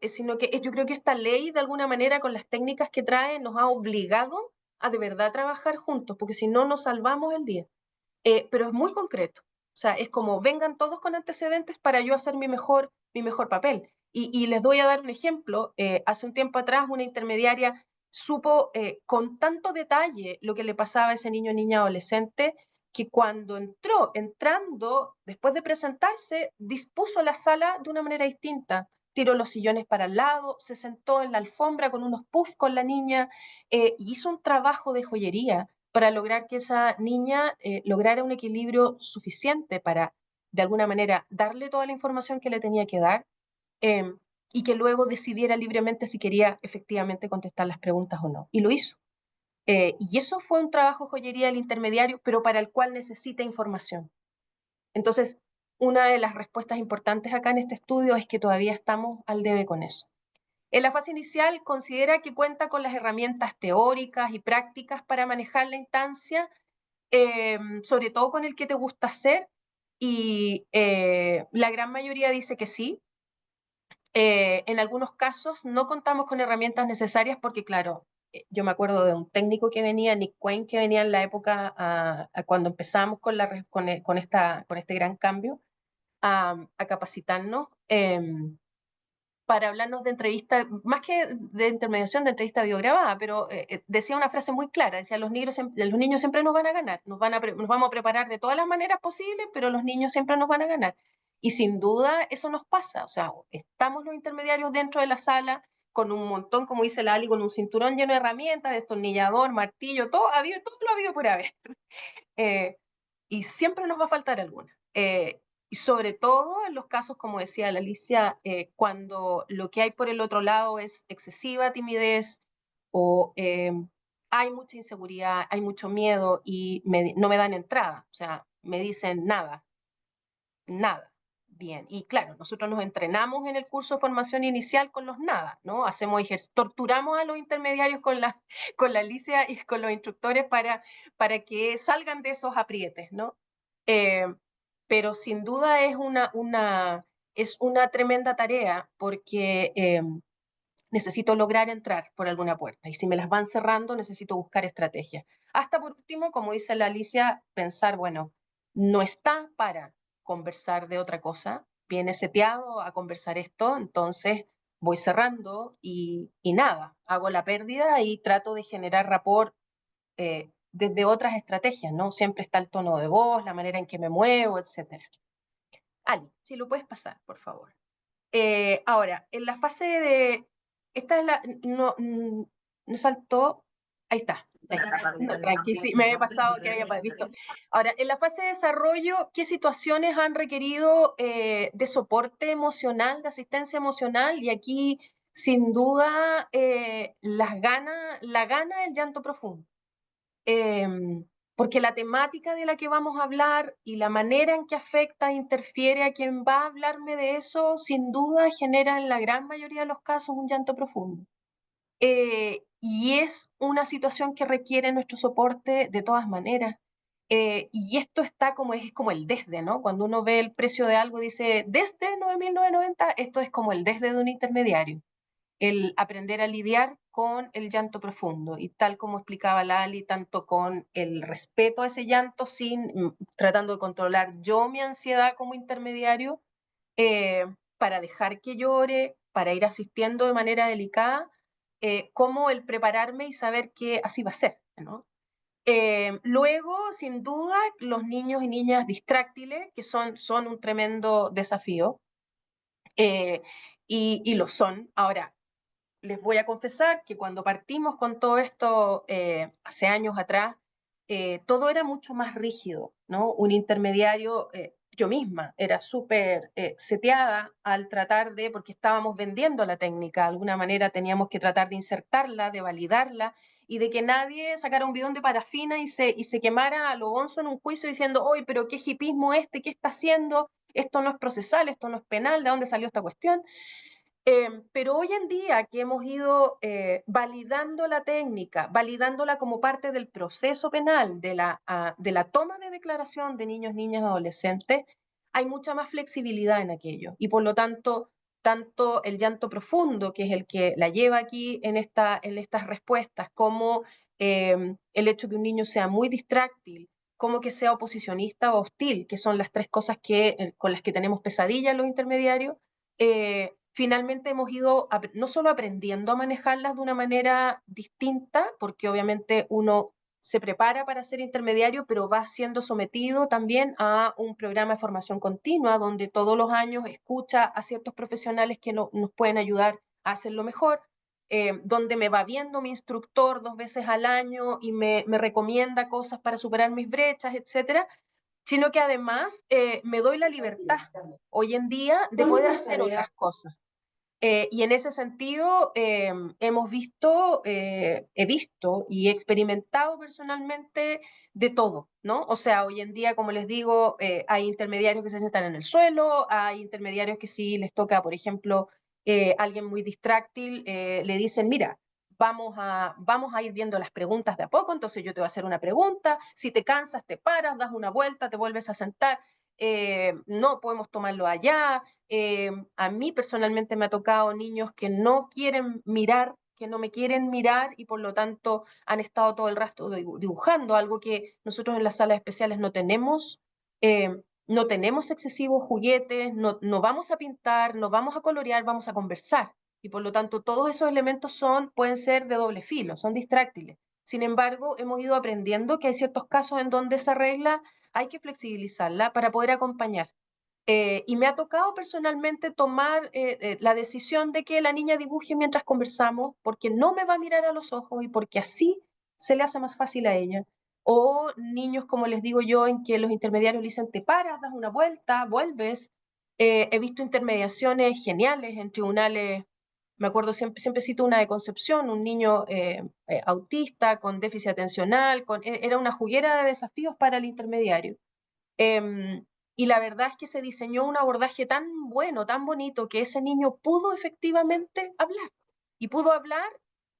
S6: sino que yo creo que esta ley, de alguna manera, con las técnicas que trae, nos ha obligado a de verdad trabajar juntos, porque si no, nos salvamos el día. Pero es muy concreto. O sea, es como vengan todos con antecedentes para yo hacer mi mejor papel. Y les voy a dar un ejemplo. Hace un tiempo atrás una intermediaria supo con tanto detalle lo que le pasaba a ese niño, niña, adolescente, que cuando entrando, después de presentarse, dispuso la sala de una manera distinta. Tiró los sillones para el lado, se sentó en la alfombra con unos puffs con la niña, hizo un trabajo de joyería para lograr que esa niña lograra un equilibrio suficiente para, de alguna manera, darle toda la información que le tenía que dar, eh, y que luego decidiera libremente si quería efectivamente contestar las preguntas o no. Y lo hizo. Y eso fue un trabajo joyería del intermediario, pero para el cual necesita información. Entonces, una de las respuestas importantes acá en este estudio es que todavía estamos al debe con eso. En la fase inicial considera que cuenta con las herramientas teóricas y prácticas para manejar la instancia, sobre todo con el que te gusta hacer, y la gran mayoría dice que sí. En algunos casos no contamos con herramientas necesarias porque, claro, yo me acuerdo de un técnico que venía, Nick Quain, que venía en la época cuando empezamos con este gran cambio a capacitarnos. Para hablarnos de entrevista, más que de intermediación, de entrevista videograbada, pero decía una frase muy clara, decía, los niños siempre nos van a ganar, nos vamos a preparar de todas las maneras posibles, pero los niños siempre nos van a ganar. Y sin duda eso nos pasa, o sea, estamos los intermediarios dentro de la sala, con un montón, como dice Lali, con un cinturón lleno de herramientas, destornillador, martillo, todo lo ha habido por haber. Eh, y siempre nos va a faltar alguna. Y sobre todo en los casos, como decía la Alicia, cuando lo que hay por el otro lado es excesiva timidez o hay mucha inseguridad, hay mucho miedo y no me dan entrada, o sea, me dicen nada, nada. Bien, y claro, nosotros nos entrenamos en el curso de formación inicial con los nada, ¿no? Torturamos a los intermediarios con la Alicia y con los instructores para que salgan de esos aprietes, ¿no? Eh, pero sin duda es una tremenda tarea porque necesito lograr entrar por alguna puerta y si me las van cerrando necesito buscar estrategias. Hasta por último, como dice la Alicia, pensar, bueno, no está para conversar de otra cosa, viene seteado a conversar esto, entonces voy cerrando y nada, hago la pérdida y trato de generar rapport desde otras estrategias, ¿no? Siempre está el tono de voz, la manera en que me muevo, etc. Ali, si lo puedes pasar, por favor. Ahora, en la fase de... Esta es la... No, no saltó... Ahí está. Ahí está. No, tranqui, sí, me había pasado que había visto. Ahora, en la fase de desarrollo, ¿qué situaciones han requerido de soporte emocional, de asistencia emocional? Y aquí, sin duda, la gana el llanto profundo. Porque la temática de la que vamos a hablar y la manera en que afecta e interfiere a quien va a hablarme de eso, sin duda genera en la gran mayoría de los casos un llanto profundo. Y es una situación que requiere nuestro soporte de todas maneras. Y esto es como el desde, ¿no? Cuando uno ve el precio de algo, dice, desde 9.990, esto es como el desde de un intermediario, el aprender a lidiar con el llanto profundo y tal como explicaba Lali, tanto con el respeto a ese llanto, tratando de controlar yo mi ansiedad como intermediario, para dejar que llore, para ir asistiendo de manera delicada, como el prepararme y saber que así va a ser, ¿no? Luego, sin duda, los niños y niñas distráctiles, que son un tremendo desafío, y lo son. Ahora, les voy a confesar que cuando partimos con todo esto hace años atrás, todo era mucho más rígido, ¿no? Un intermediario, yo misma era súper seteada al tratar de, porque estábamos vendiendo la técnica, de alguna manera teníamos que tratar de insertarla, de validarla, y de que nadie sacara un bidón de parafina y se quemara a lo bonzo en un juicio diciendo, oye, pero qué hipismo qué está haciendo, esto no es procesal, esto no es penal, ¿de dónde salió esta cuestión? Pero hoy en día que hemos ido validando la técnica, validándola como parte del proceso penal, de la toma de declaración de niños, niñas, adolescentes, hay mucha más flexibilidad en aquello. Y por lo tanto, tanto el llanto profundo, que es el que la lleva aquí en estas respuestas, como el hecho que un niño sea muy distráctil, como que sea oposicionista o hostil, que son las tres cosas con las que tenemos pesadillas los intermediarios, finalmente hemos ido no solo aprendiendo a manejarlas de una manera distinta, porque obviamente uno se prepara para ser intermediario, pero va siendo sometido también a un programa de formación continua, donde todos los años escucha a ciertos profesionales que nos pueden ayudar a hacerlo mejor, donde me va viendo mi instructor 2 veces al año y me recomienda cosas para superar mis brechas, etcétera, sino que además me doy la libertad hoy en día de poder hacer otras cosas. Y en ese sentido he visto y he experimentado personalmente de todo, ¿no? O sea, hoy en día, como les digo, hay intermediarios que se sientan en el suelo, hay intermediarios que si les toca, por ejemplo, alguien muy distráctil, le dicen, mira, vamos a ir viendo las preguntas de a poco, entonces yo te voy a hacer una pregunta, si te cansas, te paras, das una vuelta, te vuelves a sentar, no podemos tomarlo allá. A mí personalmente me ha tocado niños que no quieren mirar, que no me quieren mirar y por lo tanto han estado todo el rato dibujando, algo que nosotros en las salas especiales no tenemos. No tenemos excesivos juguetes, no vamos a pintar, no vamos a colorear, vamos a conversar. Y por lo tanto todos esos elementos pueden ser de doble filo, son distráctiles. Sin embargo, hemos ido aprendiendo que hay ciertos casos en donde esa regla hay que flexibilizarla para poder acompañar. Y me ha tocado personalmente tomar la decisión de que la niña dibuje mientras conversamos, porque no me va a mirar a los ojos y porque así se le hace más fácil a ella. O niños, como les digo yo, en que los intermediarios le dicen, te paras, das una vuelta, vuelves. He visto intermediaciones geniales en tribunales. Me acuerdo, siempre cito una de Concepción, un niño autista con déficit atencional, era una juguera de desafíos para el intermediario. Y la verdad es que se diseñó un abordaje tan bueno, tan bonito, que ese niño pudo efectivamente hablar. Y pudo hablar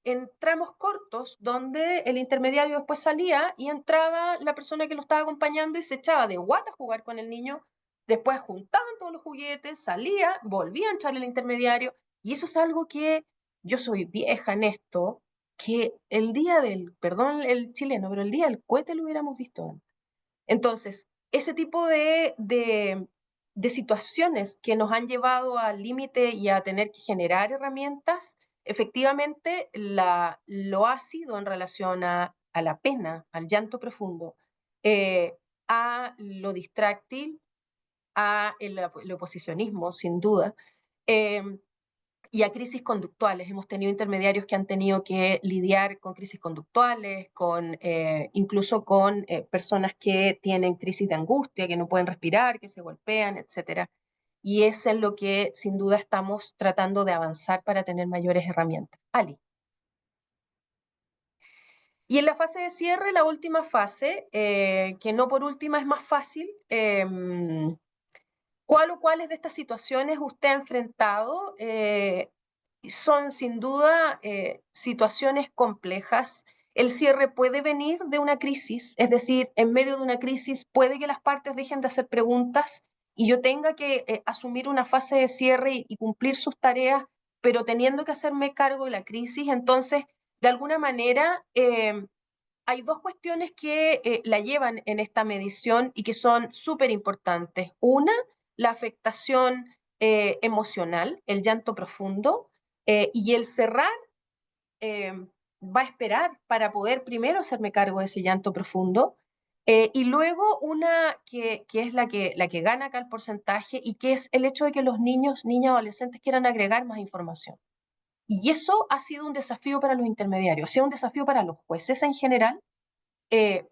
S6: en tramos cortos, donde el intermediario después salía y entraba la persona que lo estaba acompañando y se echaba de guata a jugar con el niño. Después juntaban todos los juguetes, salía, volvía a entrar el intermediario. Y eso es algo que yo soy vieja en esto, que el día perdón el chileno, pero el día del cohete lo hubiéramos visto antes. Entonces, ese tipo de situaciones que nos han llevado al límite y a tener que generar herramientas, efectivamente lo ha sido en relación a la pena, al llanto profundo, a lo distráctil, a el oposicionismo, sin duda, eh, y a crisis conductuales. Hemos tenido intermediarios que han tenido que lidiar con crisis conductuales, incluso con personas que tienen crisis de angustia, que no pueden respirar, que se golpean, etc. Y es en lo que sin duda estamos tratando de avanzar para tener mayores herramientas. Ali. Y en la fase de cierre, la última fase, que no por última es más fácil, ¿cuál o cuáles de estas situaciones usted ha enfrentado? Son sin duda situaciones complejas. El cierre puede venir de una crisis, es decir, en medio de una crisis puede que las partes dejen de hacer preguntas y yo tenga que asumir una fase de cierre y cumplir sus tareas, pero teniendo que hacerme cargo de la crisis. Entonces, de alguna manera, hay dos cuestiones que la llevan en esta medición y que son súper importantes. Una, la afectación emocional, el llanto profundo, y el cerrar eh, va a esperar para poder primero hacerme cargo de ese llanto profundo, y luego una que es la que gana acá el porcentaje y que es el hecho de que los niños, niñas, adolescentes quieran agregar más información. Y eso ha sido un desafío para los intermediarios, ha sido un desafío para los jueces en general,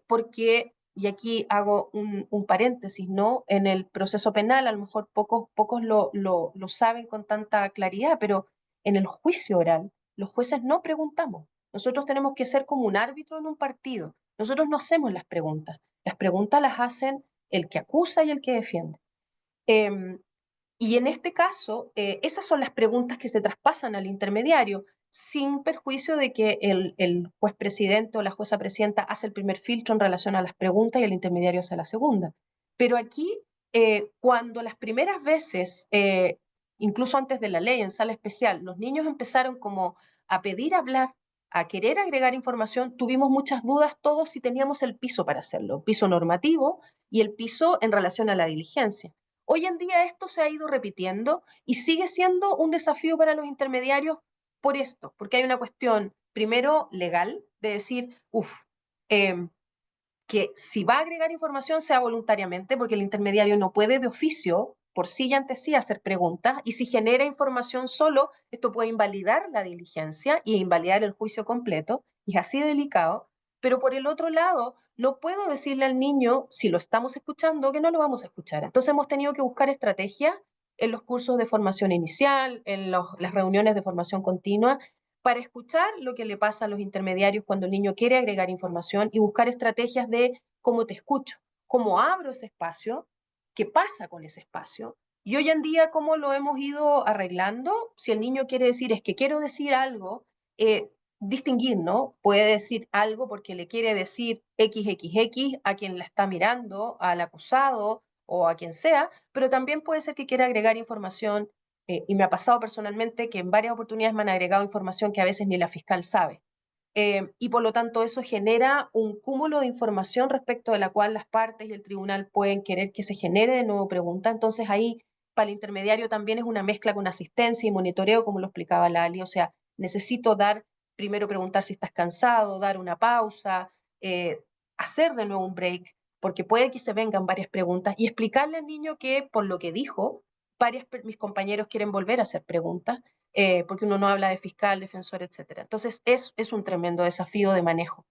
S6: porque, y aquí hago un paréntesis, ¿no? En el proceso penal, a lo mejor pocos lo saben con tanta claridad, pero en el juicio oral, los jueces no preguntamos. Nosotros tenemos que ser como un árbitro en un partido. Nosotros no hacemos las preguntas las hacen el que acusa y el que defiende. Y en este caso, esas son las preguntas que se traspasan al intermediario, sin perjuicio de que el juez presidente o la jueza presidenta hace el primer filtro en relación a las preguntas y el intermediario hace la segunda. Pero aquí, cuando las primeras veces, incluso antes de la ley, en sala especial, los niños empezaron como a pedir hablar, a querer agregar información, tuvimos muchas dudas todos si teníamos el piso para hacerlo, piso normativo y el piso en relación a la diligencia. Hoy en día esto se ha ido repitiendo y sigue siendo un desafío para los intermediarios por esto, porque hay una cuestión, primero, legal, de decir, que si va a agregar información sea voluntariamente, porque el intermediario no puede de oficio, por sí y ante sí, hacer preguntas, y si genera información solo, esto puede invalidar la diligencia y invalidar el juicio completo, y es así delicado, pero por el otro lado, no puedo decirle al niño, si lo estamos escuchando, que no lo vamos a escuchar. Entonces hemos tenido que buscar estrategias en los cursos de formación inicial, en las reuniones de formación continua, para escuchar lo que le pasa a los intermediarios cuando el niño quiere agregar información y buscar estrategias de cómo te escucho, cómo abro ese espacio, qué pasa con ese espacio. Y hoy en día, cómo lo hemos ido arreglando, si el niño quiere decir, es que quiero decir algo, distinguir, ¿no? Puede decir algo porque le quiere decir XXX a quien la está mirando, al acusado o a quien sea, pero también puede ser que quiera agregar información y me ha pasado personalmente que en varias oportunidades me han agregado información que a veces ni la fiscal sabe. Y por lo tanto eso genera un cúmulo de información respecto de la cual las partes y el tribunal pueden querer que se genere de nuevo pregunta. Entonces ahí para el intermediario también es una mezcla con asistencia y monitoreo, como lo explicaba Lali. O sea, necesito primero preguntar si estás cansado, dar una pausa, hacer de nuevo un break, porque puede que se vengan varias preguntas y explicarle al niño que por lo que dijo, mis compañeros quieren volver a hacer preguntas, porque uno no habla de fiscal, defensor, etc. Entonces es un tremendo desafío de manejo.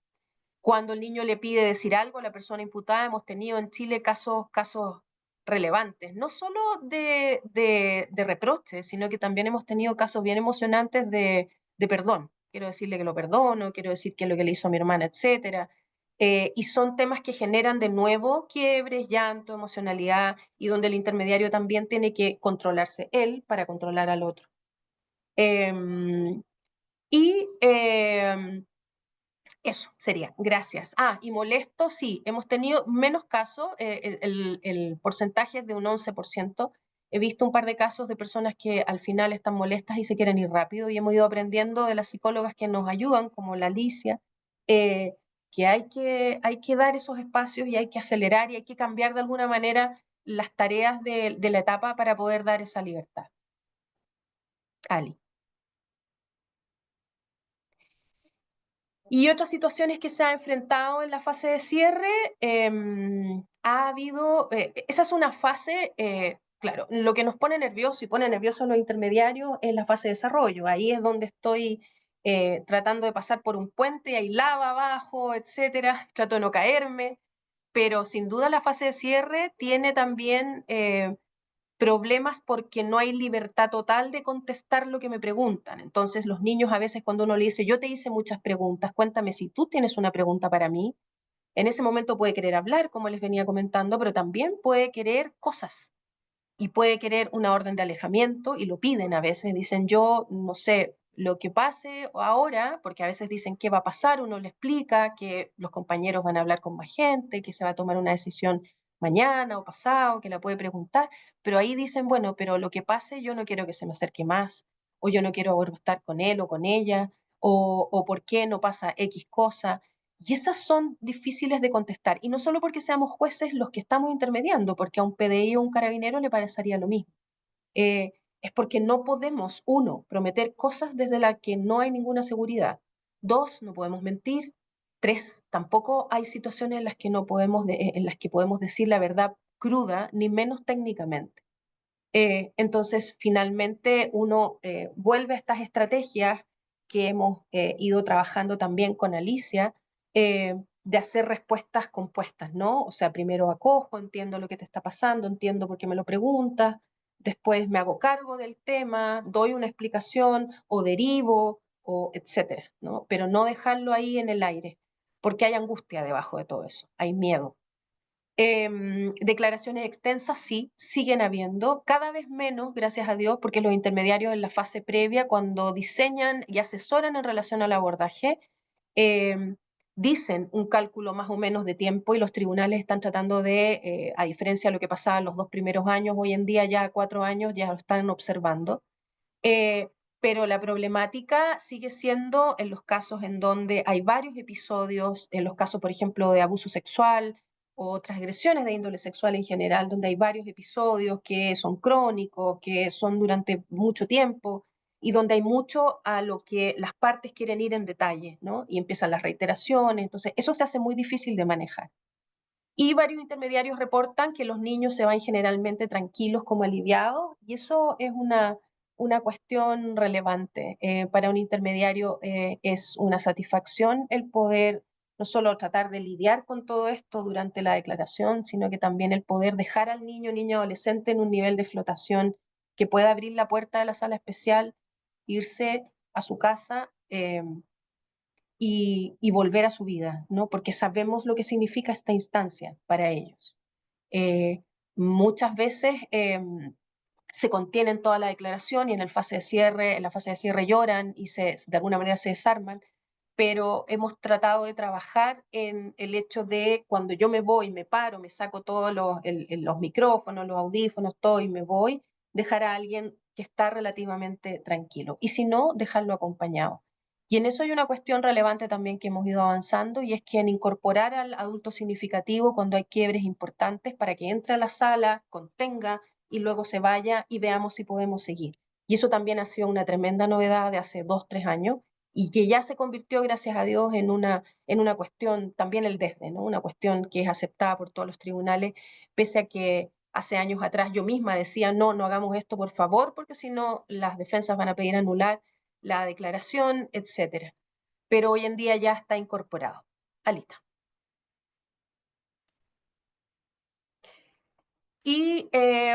S6: Cuando el niño le pide decir algo a la persona imputada, hemos tenido en Chile casos relevantes, no solo de reproches, sino que también hemos tenido casos bien emocionantes de perdón. Quiero decirle que lo perdono, quiero decir que es lo que le hizo a mi hermana, etc. Y son temas que generan de nuevo quiebres, llanto, emocionalidad, y donde el intermediario también tiene que controlarse él para controlar al otro. Y eso sería, gracias. Y molesto, sí, hemos tenido menos casos, el porcentaje es de un 11%. He visto un par de casos de personas que al final están molestas y se quieren ir rápido y hemos ido aprendiendo de las psicólogas que nos ayudan, como la Alicia, que hay que dar esos espacios y hay que acelerar y hay que cambiar de alguna manera las tareas de la etapa para poder dar esa libertad. Ali. Y otras situaciones que se ha enfrentado en la fase de cierre, ha habido, esa es una fase, claro, lo que nos pone nervioso y pone nervioso a los intermediarios es la fase de desarrollo. Ahí es donde estoy tratando de pasar por un puente y hay lava abajo, etcétera. Trato de no caerme, pero sin duda la fase de cierre tiene también problemas porque no hay libertad total de contestar lo que me preguntan. Entonces los niños a veces cuando uno le dice, yo te hice muchas preguntas, cuéntame si tú tienes una pregunta para mí, en ese momento puede querer hablar, como les venía comentando, pero también puede querer cosas y puede querer una orden de alejamiento y lo piden a veces, dicen yo no sé lo que pase ahora, porque a veces dicen qué va a pasar, uno le explica que los compañeros van a hablar con más gente, que se va a tomar una decisión mañana o pasado, que la puede preguntar, pero ahí dicen, bueno, pero lo que pase yo no quiero que se me acerque más, o yo no quiero estar con él o con ella, o por qué no pasa X cosa. Y esas son difíciles de contestar. Y no solo porque seamos jueces los que estamos intermediando, porque a un PDI o un carabinero le parecería lo mismo. Es porque no podemos, uno, prometer cosas desde las que no hay ninguna seguridad. Dos, no podemos mentir. Tres, tampoco hay situaciones en las que, no podemos en las que podemos decir la verdad cruda, ni menos técnicamente. Entonces, finalmente, uno vuelve a estas estrategias que hemos ido trabajando también con Alicia, de hacer respuestas compuestas, ¿no? O sea, primero acojo, entiendo lo que te está pasando, entiendo por qué me lo preguntas, después me hago cargo del tema, doy una explicación o derivo, o etcétera, ¿no? Pero no dejarlo ahí en el aire, porque hay angustia debajo de todo eso, hay miedo. Declaraciones extensas sí, siguen habiendo, cada vez menos, gracias a Dios, porque los intermediarios en la fase previa, cuando diseñan y asesoran en relación al abordaje, eh, dicen un cálculo más o menos de tiempo y los tribunales están tratando de, a diferencia de lo que pasaba en los 2 primeros años, hoy en día ya 4 años ya lo están observando. Eh, pero la problemática sigue siendo en los casos en donde hay varios episodios, en los casos, por ejemplo, de abuso sexual o transgresiones de índole sexual en general, donde hay varios episodios que son crónicos, que son durante mucho tiempo y donde hay mucho a lo que las partes quieren ir en detalle, ¿no? Y empiezan las reiteraciones, entonces eso se hace muy difícil de manejar. Y varios intermediarios reportan que los niños se van generalmente tranquilos como aliviados, y eso es una cuestión relevante. Para un intermediario es una satisfacción el poder no solo tratar de lidiar con todo esto durante la declaración, sino que también el poder dejar al niño, niña, adolescente en un nivel de flotación que pueda abrir la puerta de la sala especial, irse a su casa y volver a su vida, ¿no? Porque sabemos lo que significa esta instancia para ellos. Eh, Muchas veces se contienen toda la declaración y en la fase de cierre lloran y de alguna manera se desarman, pero hemos tratado de trabajar en el hecho de cuando yo me voy, me paro, me saco todos los micrófonos, los audífonos, todo y me voy, dejar a alguien que está relativamente tranquilo. Y si no, dejarlo acompañado. Y en eso hay una cuestión relevante también que hemos ido avanzando y es que en incorporar al adulto significativo cuando hay quiebres importantes para que entre a la sala, contenga y luego se vaya y veamos si podemos seguir. Y eso también ha sido una tremenda novedad de hace 2, 3 años y que ya se convirtió, gracias a Dios, en una cuestión, también el desde, ¿no? Una cuestión que es aceptada por todos los tribunales, pese a que hace años atrás yo misma decía, no, no hagamos esto por favor, porque si no las defensas van a pedir anular la declaración, etcétera. Pero hoy en día ya está incorporado. Alita. Y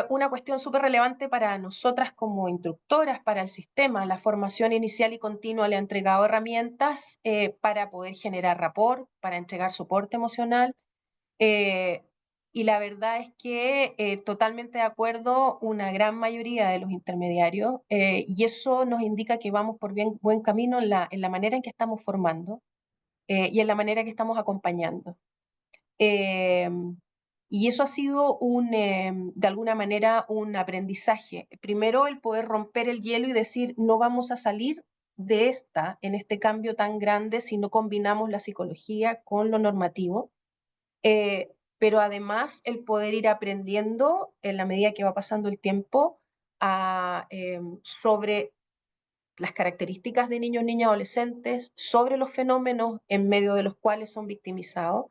S6: una cuestión súper relevante para nosotras como instructoras, para el sistema, la formación inicial y continua le ha entregado herramientas para poder generar rapport, para entregar soporte emocional. eh, y la verdad es que totalmente de acuerdo una gran mayoría de los intermediarios y eso nos indica que vamos por buen camino en la manera en que estamos formando y en la manera que estamos acompañando. Eh, y eso ha sido de alguna manera un aprendizaje. Primero, el poder romper el hielo y decir, no vamos a salir de en este cambio tan grande, si no combinamos la psicología con lo normativo. Pero además, el poder ir aprendiendo en la medida que va pasando el tiempo sobre las características de niños, niñas, adolescentes, sobre los fenómenos en medio de los cuales son victimizados,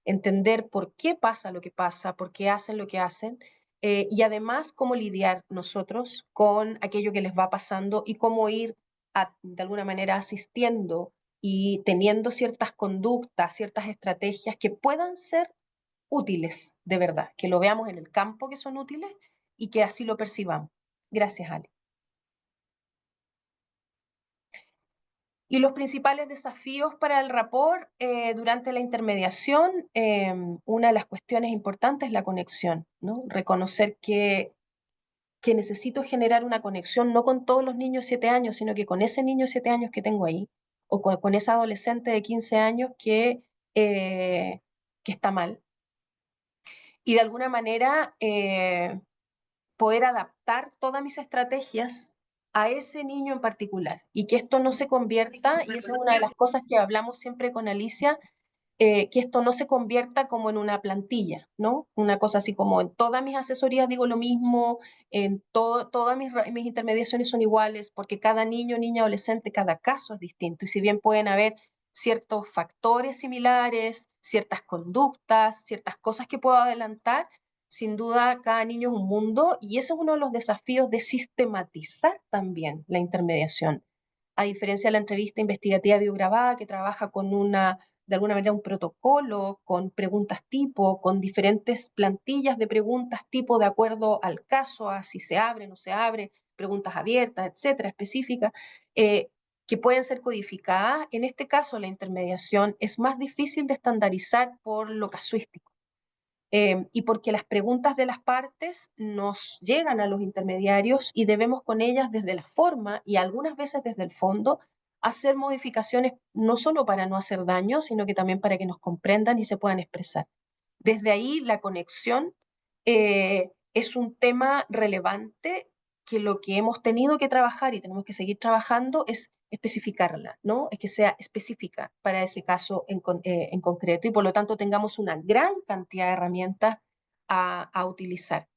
S6: entender por qué pasa lo que pasa, por qué hacen lo que hacen, y además cómo lidiar nosotros con aquello que les va pasando y cómo ir de alguna manera asistiendo y teniendo ciertas conductas, ciertas estrategias que puedan ser útiles de verdad, que lo veamos en el campo que son útiles y que así lo percibamos. Gracias, Ale. Y los principales desafíos para el rapport durante la intermediación, una de las cuestiones importantes es la conexión, ¿no? Reconocer que necesito generar una conexión no con todos los niños de 7 años, sino que con ese niño de 7 años que tengo ahí, o con esa adolescente de 15 años que está mal. Y de alguna manera poder adaptar todas mis estrategias a ese niño en particular y que esto no se convierta, y esa es una de las cosas que hablamos siempre con Alicia, que esto no se convierta como en una plantilla, ¿no? Una cosa así como en todas mis asesorías digo lo mismo, en todas mis intermediaciones son iguales, porque cada niño, niña, adolescente, cada caso es distinto, y si bien pueden haber ciertos factores similares, ciertas conductas, ciertas cosas que puedo adelantar, Sin duda, cada niño es un mundo y ese es uno de los desafíos de sistematizar también la intermediación. A diferencia de la entrevista investigativa biograbada, que trabaja con de alguna manera un protocolo, con preguntas tipo, con diferentes plantillas de preguntas tipo de acuerdo al caso, a si se abre, no se abre, preguntas abiertas, etcétera, específicas, que pueden ser codificadas. En este caso, la intermediación es más difícil de estandarizar por lo casuístico. Y porque las preguntas de las partes nos llegan a los intermediarios y debemos con ellas desde la forma y algunas veces desde el fondo hacer modificaciones no solo para no hacer daño, sino que también para que nos comprendan y se puedan expresar. Desde ahí la conexión es un tema relevante que lo que hemos tenido que trabajar y tenemos que seguir trabajando es especificarla, ¿no? Es que sea específica para ese caso en concreto y por lo tanto tengamos una gran cantidad de herramientas a utilizar.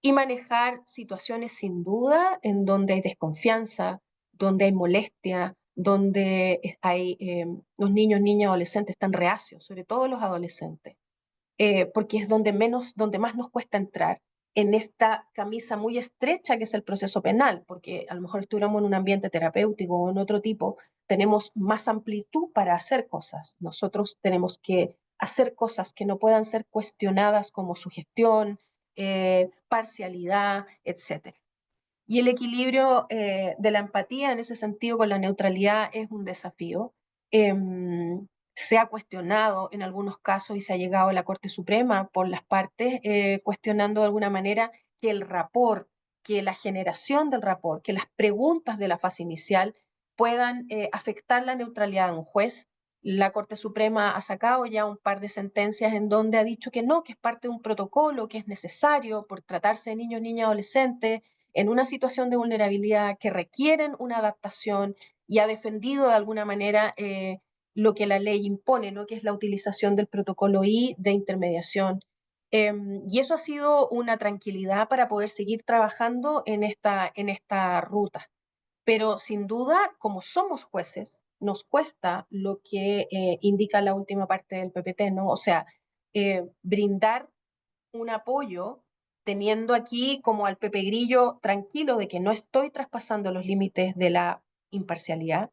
S6: Y manejar situaciones sin duda en donde hay desconfianza, donde hay molestia, donde hay los niños, niñas, adolescentes están reacios, sobre todo los adolescentes, porque es donde más nos cuesta entrar en esta camisa muy estrecha que es el proceso penal, porque a lo mejor estuviéramos en un ambiente terapéutico o en otro tipo, tenemos más amplitud para hacer cosas. Nosotros tenemos que hacer cosas que no puedan ser cuestionadas como sugestión, parcialidad, etc. Y el equilibrio de la empatía en ese sentido con la neutralidad es un desafío. Se ha cuestionado en algunos casos y se ha llegado a la Corte Suprema por las partes, cuestionando de alguna manera que el rapport, que la generación del rapport, que las preguntas de la fase inicial puedan afectar la neutralidad de un juez. La Corte Suprema ha sacado ya un par de sentencias en donde ha dicho que no, que es parte de un protocolo, que es necesario por tratarse de niños, niñas, adolescentes, en una situación de vulnerabilidad que requieren una adaptación y ha defendido de alguna manera lo que la ley impone, ¿no? Que es la utilización del protocolo I de intermediación. Y eso ha sido una tranquilidad para poder seguir trabajando en esta ruta. Pero sin duda, como somos jueces, nos cuesta lo que indica la última parte del PPT, ¿no? O sea, brindar un apoyo teniendo aquí como al Pepe Grillo tranquilo de que no estoy traspasando los límites de la imparcialidad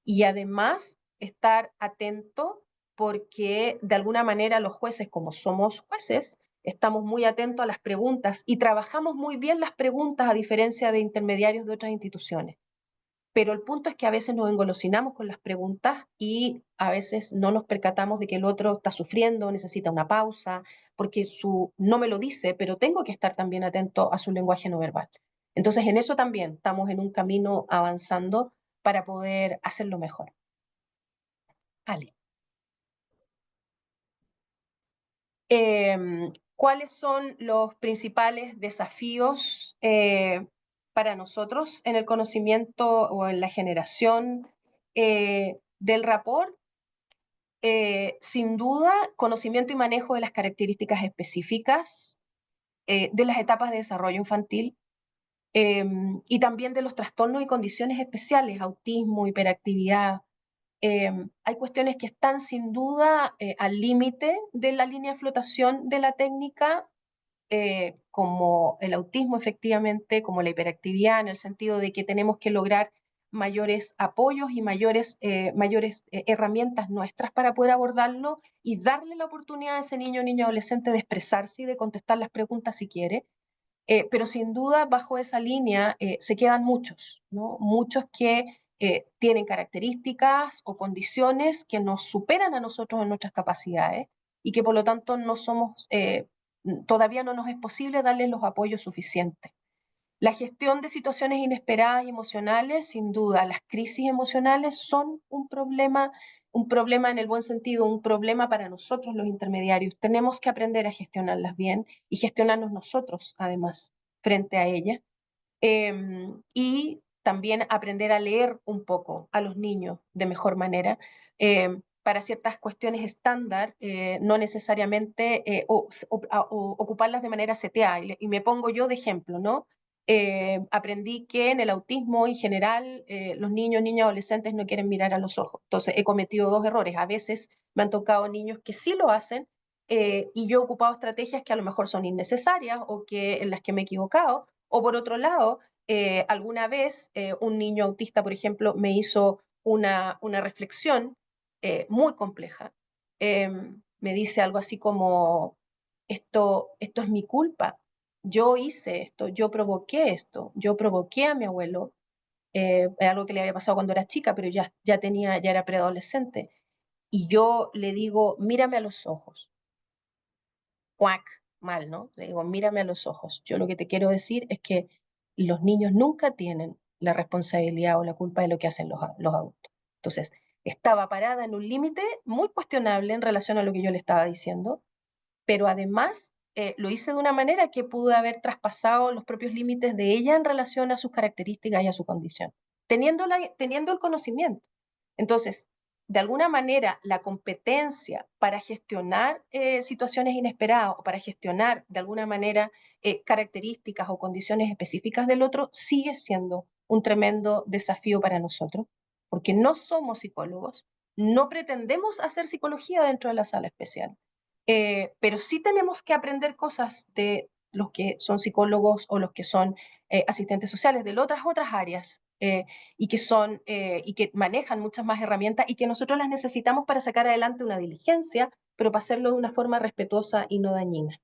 S6: y además estar atento porque de alguna manera los jueces, como somos jueces, estamos muy atentos a las preguntas y trabajamos muy bien las preguntas a diferencia de intermediarios de otras instituciones. Pero el punto es que a veces nos engolosinamos con las preguntas y a veces no nos percatamos de que el otro está sufriendo, necesita una pausa, porque no me lo dice, pero tengo que estar también atento a su lenguaje no verbal. Entonces, en eso también estamos en un camino avanzando para poder hacerlo mejor. Vale. ¿Cuáles son los principales desafíos para nosotros en el conocimiento o en la generación del rapport? Sin duda, conocimiento y manejo de las características específicas de las etapas de desarrollo infantil y también de los trastornos y condiciones especiales, autismo, hiperactividad. Hay cuestiones que están sin duda al límite de la línea de flotación de la técnica, como el autismo efectivamente, como la hiperactividad, en el sentido de que tenemos que lograr mayores apoyos y mayores herramientas nuestras para poder abordarlo y darle la oportunidad a ese niño o niña adolescente de expresarse y de contestar las preguntas si quiere. Pero sin duda bajo esa línea se quedan muchos, ¿no? Muchos que tienen características o condiciones que nos superan a nosotros en nuestras capacidades y que por lo tanto todavía no nos es posible darles los apoyos suficientes. La gestión de situaciones inesperadas y emocionales, sin duda, las crisis emocionales son un problema en el buen sentido, un problema para nosotros los intermediarios. Tenemos que aprender a gestionarlas bien y gestionarnos nosotros, además, frente a ellas. Y también aprender a leer un poco a los niños de mejor manera. Para ciertas cuestiones estándar, no necesariamente ocuparlas de manera CTA. Y me pongo yo de ejemplo, ¿no? Aprendí que en el autismo en general los niños, niñas, adolescentes no quieren mirar a los ojos. Entonces he cometido dos errores. A veces me han tocado niños que sí lo hacen y yo he ocupado estrategias que a lo mejor son innecesarias o que, en las que me he equivocado, o por otro lado, alguna vez un niño autista, por ejemplo, me hizo una reflexión muy compleja. Me dice algo así como, esto es mi culpa, yo hice esto, yo provoqué a mi abuelo, algo que le había pasado cuando era chica, pero ya era preadolescente. Y yo le digo, mírame a los ojos. Cuac, mal, ¿no? Le digo, mírame a los ojos. Yo lo que te quiero decir es que los niños nunca tienen la responsabilidad o la culpa de lo que hacen los adultos. Entonces, estaba parada en un límite muy cuestionable en relación a lo que yo le estaba diciendo, pero además lo hice de una manera que pudo haber traspasado los propios límites de ella en relación a sus características y a su condición, teniendo el conocimiento. Entonces, de alguna manera, la competencia para gestionar situaciones inesperadas o para gestionar, de alguna manera, características o condiciones específicas del otro sigue siendo un tremendo desafío para nosotros, porque no somos psicólogos, no pretendemos hacer psicología dentro de la sala especial. Pero sí tenemos que aprender cosas de los que son psicólogos o los que son asistentes sociales de otras áreas y que manejan muchas más herramientas y que nosotros las necesitamos para sacar adelante una diligencia, pero para hacerlo de una forma respetuosa y no dañina.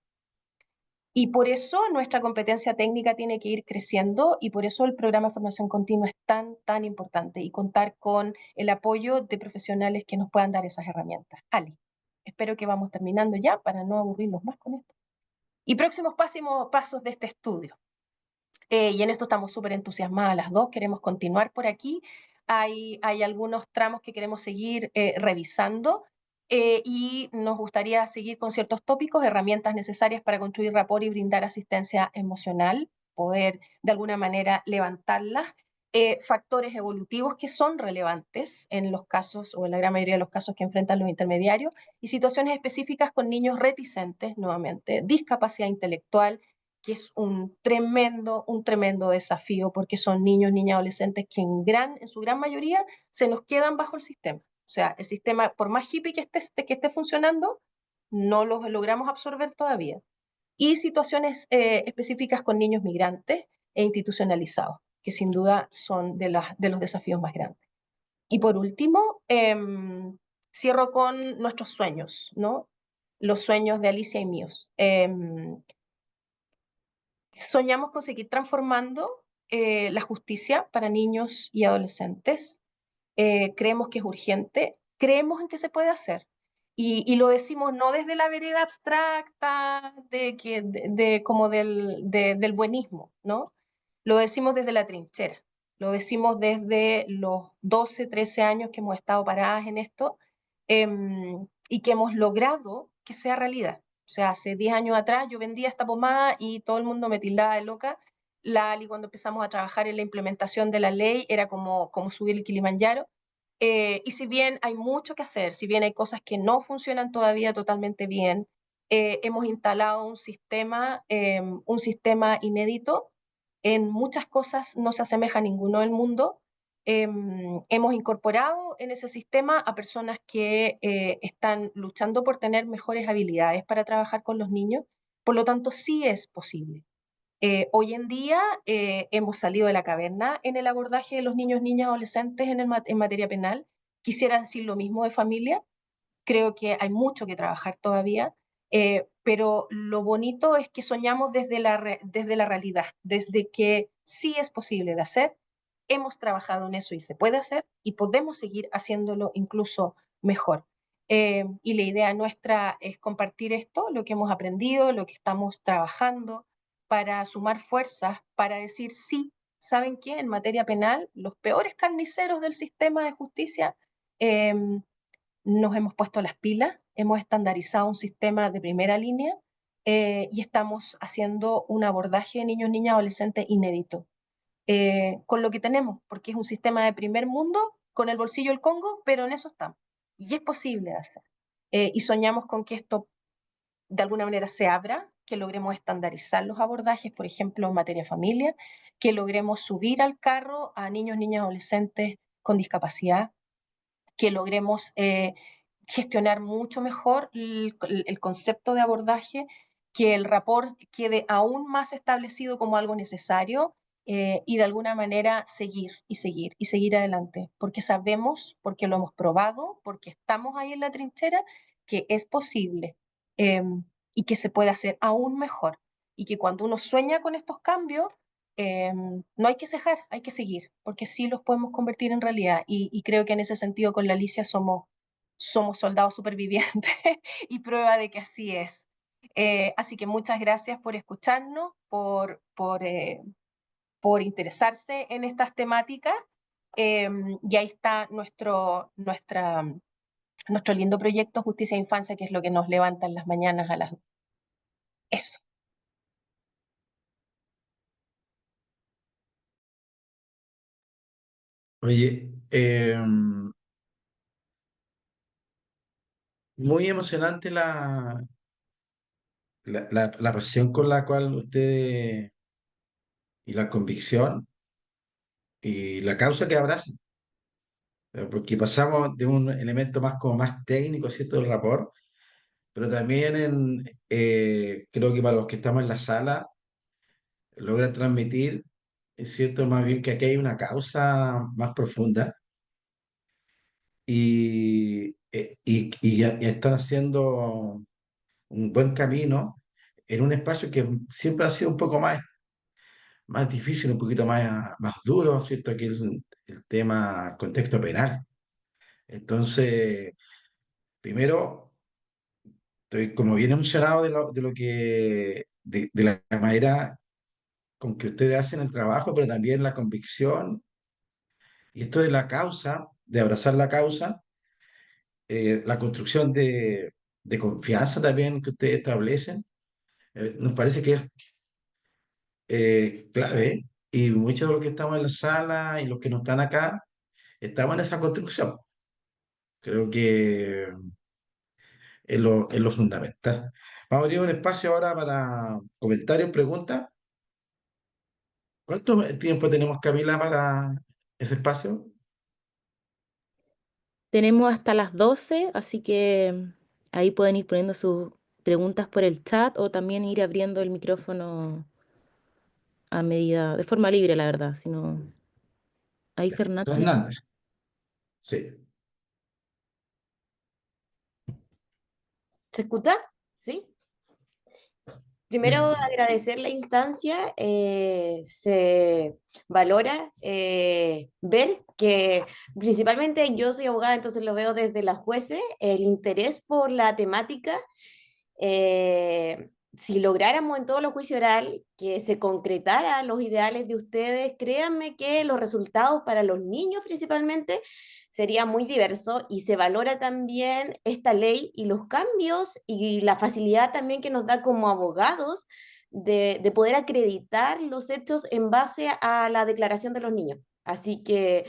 S6: Y por eso nuestra competencia técnica tiene que ir creciendo y por eso el programa de formación continua es tan importante y contar con el apoyo de profesionales que nos puedan dar esas herramientas. Ali, espero que vamos terminando ya para no aburrirnos más con esto. Y próximos pasos de este estudio. Y en esto estamos súper entusiasmadas las dos, queremos continuar por aquí. Hay algunos tramos que queremos seguir revisando y nos gustaría seguir con ciertos tópicos, herramientas necesarias para construir rapport y brindar asistencia emocional, poder de alguna manera levantarlas, factores evolutivos que son relevantes en los casos o en la gran mayoría de los casos que enfrentan los intermediarios y situaciones específicas con niños reticentes, nuevamente, discapacidad intelectual, que es un tremendo desafío porque son niños, niñas, adolescentes que en su gran mayoría se nos quedan bajo el sistema. O sea, el sistema, por más hippie que esté funcionando, no los logramos absorber todavía. Y situaciones específicas con niños migrantes e institucionalizados, que sin duda son de los desafíos más grandes. Y por último, cierro con nuestros sueños, ¿no? Los sueños de Alicia y míos. Soñamos con seguir transformando la justicia para niños y adolescentes. Creemos que es urgente, creemos en que se puede hacer. Y lo decimos no desde la vereda abstracta como del buenismo, ¿no? Lo decimos desde la trinchera, lo decimos desde los 12, 13 años que hemos estado paradas en esto y que hemos logrado que sea realidad. O sea, hace 10 años atrás yo vendía esta pomada y todo el mundo me tildaba de loca. La Ali, cuando empezamos a trabajar en la implementación de la ley, era como subir el Kilimanjaro. Y si bien hay mucho que hacer, si bien hay cosas que no funcionan todavía totalmente bien, hemos instalado un sistema inédito. En muchas cosas no se asemeja a ninguno del mundo. Hemos incorporado en ese sistema a personas que están luchando por tener mejores habilidades para trabajar con los niños. Por lo tanto, sí es posible. Hoy en día hemos salido de la caverna en el abordaje de los niños, niñas, adolescentes en materia penal. Quisiera decir lo mismo de familia. Creo que hay mucho que trabajar todavía, pero lo bonito es que soñamos desde la realidad, desde que sí es posible de hacer. Hemos trabajado en eso y se puede hacer y podemos seguir haciéndolo incluso mejor. Y la idea nuestra es compartir esto, lo que hemos aprendido, lo que estamos trabajando, para sumar fuerzas, para decir sí, ¿saben qué? En materia penal, los peores carniceros del sistema de justicia, nos hemos puesto las pilas, hemos estandarizado un sistema de primera línea y estamos haciendo un abordaje de niños, niñas, adolescentes inédito. Con lo que tenemos, porque es un sistema de primer mundo, con el bolsillo del Congo, pero en eso estamos. Y es posible hacer. Y soñamos con que esto de alguna manera se abra, que logremos estandarizar los abordajes, por ejemplo, en materia de familia, que logremos subir al carro a niños, niñas, adolescentes con discapacidad, que logremos gestionar mucho mejor el concepto de abordaje, que el rapport quede aún más establecido como algo necesario, y de alguna manera seguir y seguir y seguir adelante, porque sabemos, porque lo hemos probado, porque estamos ahí en la trinchera, que es posible, eh, y que se puede hacer aún mejor, y que cuando uno sueña con estos cambios, no hay que cejar, hay que seguir, porque sí los podemos convertir en realidad, y creo que en ese sentido con la Alicia somos soldados supervivientes y prueba de que así es. Así que muchas gracias por escucharnos, por interesarse en estas temáticas. Y ahí está nuestro lindo proyecto Justicia e Infancia, que es lo que nos levanta en las mañanas a las... Eso.
S1: Oye, muy emocionante la pasión con la cual ustedes y la convicción y la causa que abrazan, porque pasamos de un elemento más como más técnico, ¿cierto? Del rapport, pero también creo que para los que estamos en la sala logra transmitir, es cierto, más bien que aquí hay una causa más profunda y ya están haciendo un buen camino en un espacio que siempre ha sido un poco más difícil, un poquito más duro, ¿cierto? Que es el tema contexto penal. Entonces, primero, estoy como bien emocionado de la manera con que ustedes hacen el trabajo, pero también la convicción y esto de la causa, de abrazar la causa, la construcción de confianza también que ustedes establecen, nos parece que es clave. Y muchos de los que estamos en la sala y los que no están acá, estamos en esa construcción. Creo que es lo fundamental. Vamos a abrir un espacio ahora para comentarios, preguntas. ¿Cuánto tiempo tenemos, Camila, para ese espacio?
S3: Tenemos hasta las 12, así que ahí pueden ir poniendo sus preguntas por el chat o también ir abriendo el micrófono a medida, de forma libre, la verdad. Si no, ahí Fernando.
S1: Hernández. Sí.
S7: ¿Se escucha? ¿Sí? Primero, agradecer la instancia. Se valora ver que principalmente yo soy abogada, entonces lo veo desde las jueces, el interés por la temática. Si lográramos en todos los juicios oral que se concretaran los ideales de ustedes, créanme que los resultados para los niños principalmente sería muy diverso y se valora también esta ley y los cambios y la facilidad también que nos da como abogados de poder acreditar los hechos en base a la declaración de los niños. Así que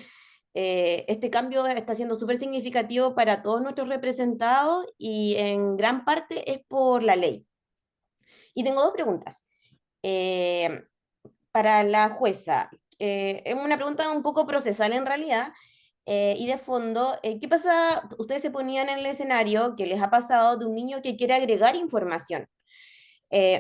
S7: este cambio está siendo súper significativo para todos nuestros representados y en gran parte es por la ley. Y tengo dos preguntas. Eh, para la jueza, es una pregunta un poco procesal en realidad, y de fondo, ¿qué pasa? Ustedes se ponían en el escenario que les ha pasado de un niño que quiere agregar información.